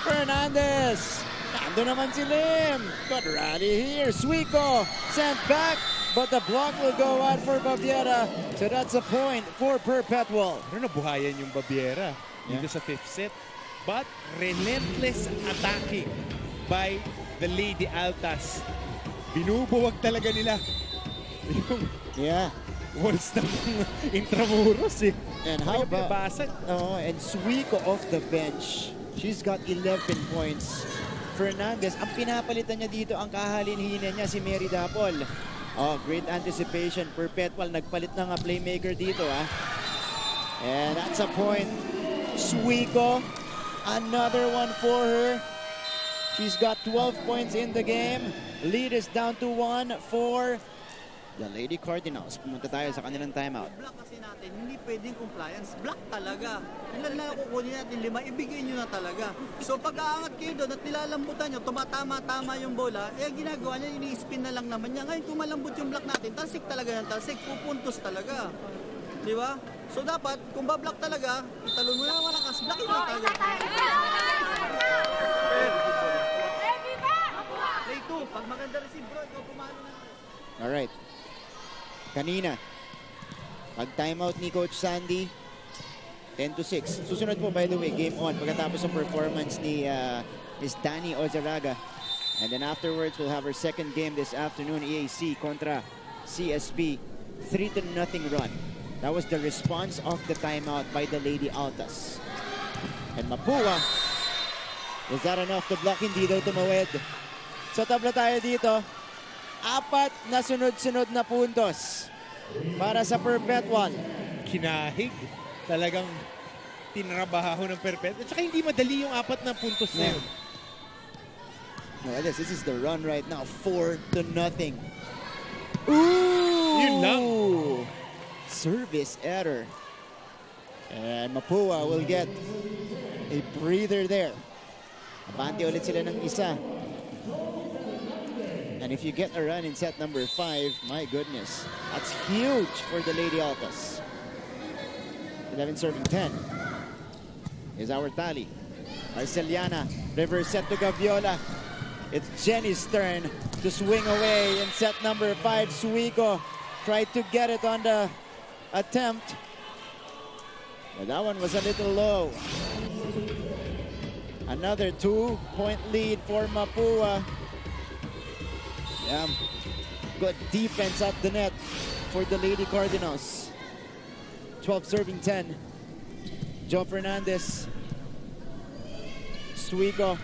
Fernandez. Nandun naman si Lim. Good rally here. Suico sent back. But the block will go out for Babiera. So that's a point for Perpetual. Pero nabuhayan yung Babiera dito sa 5th set. But relentless attacking by the Lady Altas. Binubuwag talaga nila yung walls ng Intramuros eh. And how about and Suico off the bench. She's got 11 points. Fernandez, ang pinapalitan niya dito ang kahalin-hinan niya si Mary Dapol. Oh, great anticipation. Perpetual nagpalit na nga playmaker dito And that's a point. Suico, another one for her. She's got 12 points in the game. Lead is down to 1 for the Lady Cardinals. Pumunta tayo sa kanilang timeout. Block kasi natin, hindi pwedeng compliance. Block talaga. Ilan na kukunin natin, 5, ibigay nyo na talaga. So pag aangat kayo doon at nilalambutan nyo, tumatama-tama yung bola, ginagawa niya, ini-spin na lang naman niya. Ngayon kung malambot yung block natin, talsik talaga ng talsik, pupuntos talaga. Di ba? So dapat, kung ba-block talaga, italon mo na malakas, block mo talaga. Play 2, pag maganda receive bro, ikaw pumalo na. Alright. Kanina, pag timeout ni Coach Sandy, 10-6. Susunod po, by the way, game on pagkatapos ng performance ni Miss Danny Ozaraga. And then afterwards, we'll have our second game this afternoon, EAC kontra CSB. 3-0 run. That was the response of the timeout by the Lady Altas. And Mapua, is that enough to block? Hindi daw tumawid. Sa tabla tayo dito, 4 na sunod-sunod na puntos para sa Perpetual. Kinahig. Talagang tinrabaho ng Perpetual. At saka hindi madali yung 4 na puntos na yun. No, this is the run right now. 4-0. Ooh! Yun lang. Service error. And Mapua will get a breather there. Abante ulit sila ng isa. And if you get a run in set number 5, my goodness, that's huge for the Lady Altas. 11 serving 10 is our tally. Arellano, reverse set to Gaviola. It's Jenny's turn to swing away in set number 5. Suico tried to get it on the attempt, but that one was a little low. Another 2-point lead for Mapua. Yeah, good defense at the net for the Lady Cardinals. 12 serving 10. Joe Fernandez. Suico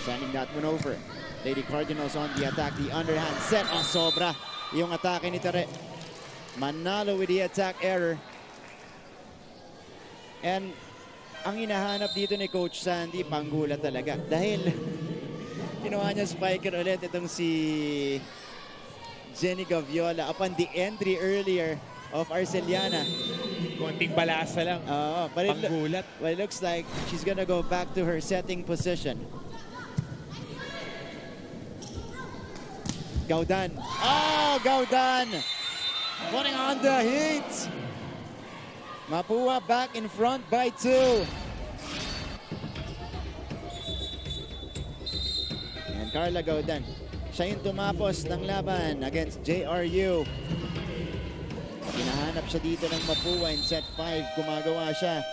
sending that one over. Lady Cardinals on the attack. The underhand set. Sobra yung atake ni Tere. Manalo with the attack error. And ang hinahanap dito ni Coach Sandy, panggulat talaga. Dahil ginawa niya spiker ulit itong si Jenny Gaviola upon the entry earlier of Arellano. Konting balasa lang. Panggulat. But it looks like she's gonna go back to her setting position. Gaudan. Oh, Gaudan! putting on the heat. Mapua back in front by 2. And Carla Gaudan, siya yung tumapos ng laban against JRU. Hinahanap siya dito ng Mapua in set 5. Gumagawa siya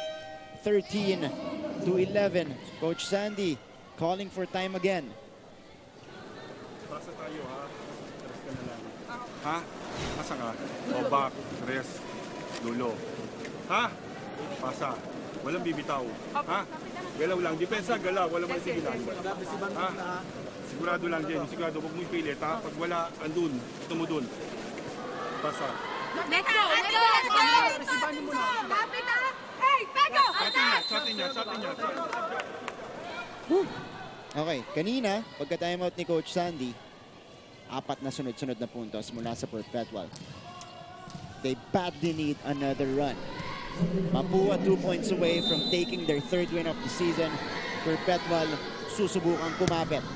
13-11. Coach Sandy calling for time again. Pasa tayo ha. Rest ka na lang. Ha? Pasa ka. O back. Rest. Dulo. Ha? Pasa. Walang bibitaw. Ha? Galaw lang. Depensa, galaw. Walang masigilan. Ha? Sigurado lang din. Sigurado. Huwag mo ipilit ha. Pag wala, andun. Ito mo dun. Pasa. Let's go! Let's go! Let's go! Kapit ha! Hey! Pego! Sa atin niya. Okay, kanina, pagka-timeout ni Coach Sandy, 4 na sunod-sunod na puntos mula sa Perpetual. They badly need another run. Mapua 2 points away from taking their 3rd win of the season. Perpetual susubukang kumapit.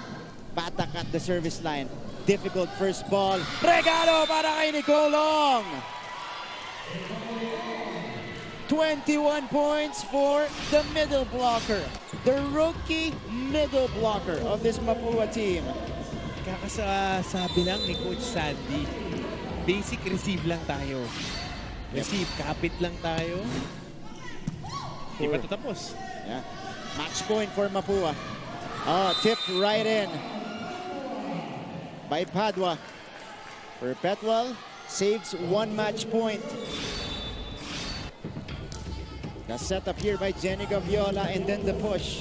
Patak at the service line. Difficult first ball. Regalo para kay Nicole Long. 21 points for the middle blocker. The rookie middle blocker of this Mapua team. Kakasabi lang ni Coach Sandy, basic receive lang tayo. Receive, kapit lang tayo. Di pa tatapos. Yeah. Match point for Mapua. Oh, tipped right in by Padua. Perpetual saves 1 match point. The setup here by Jenny Gaviola and then the push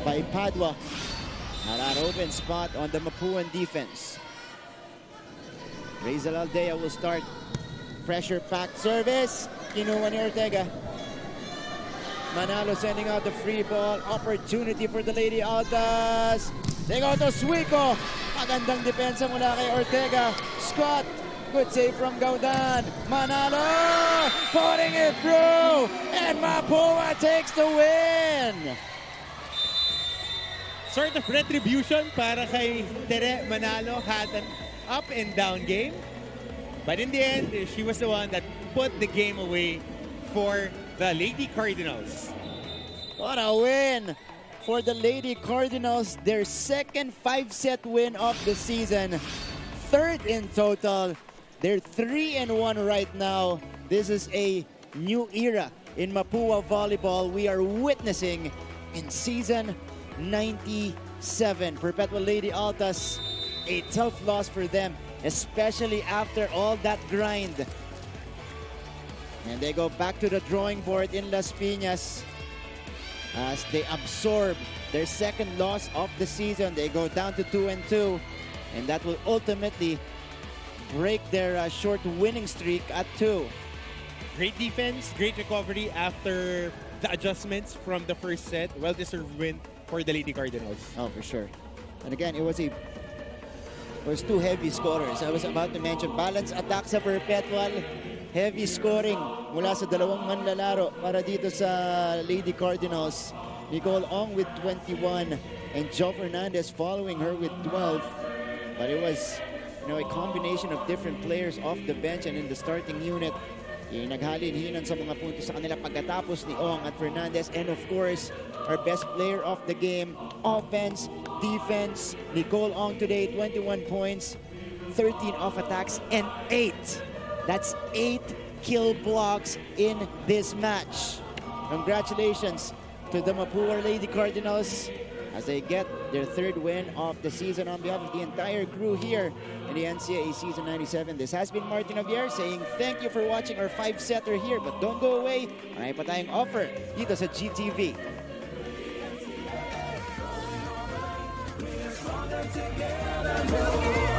by Padua. Now that open spot on the Mapuan defense. Razel Aldea will start. Pressure-packed service. Kinuha ni Ortega. Manalo sending out the free ball. Opportunity for the Lady Altas. They go to Suico. Magandang depensa mula kay Ortega. Scott. Good save from Gaudan. Manalo putting it through. And Mapua takes the win. Sort of retribution para kay Tere Manalo. Had an up and down game. But in the end, she was the one that put the game away for the Lady Cardinals. What a win for the Lady Cardinals. Their second 5-set win of the season. 3rd in total. They're 3-1 right now. This is a new era in Mapua volleyball we are witnessing in season 97. Perpetual Lady Altas, a tough loss for them, especially after all that grind. And they go back to the drawing board in Las Piñas as they absorb their second loss of the season. They go down to 2-2, and that will ultimately break their short winning streak at 2. Great defense, great recovery after the adjustments from the first set. Well-deserved win for the Lady Cardinals. Oh, for sure. And again, it was 2 heavy scorers. I was about to mention, balance attack sa Perpetual. Heavy scoring mula sa 2 manlalaro para dito sa Lady Cardinals. Nicole Ong with 21 and Jo Fernandez following her with 12. But it was a combination of different players off the bench and in the starting unit. Naghalin-hinan sa mga puntos sa kanila pagkatapos ni Ong at Fernandez. And of course, our best player of the game, offense, defense. Nicole Ong today, 21 points, 13 off attacks, and 8. That's 8 kill blocks in this match. Congratulations to the Mapua Lady Cardinals as they get their 3rd win of the season on behalf of the entire crew here in the NCAA Season 97. This has been Martin Javier saying thank you for watching our 5-setter here, but don't go away. Marami pa tayong offer dito sa GTV. Together,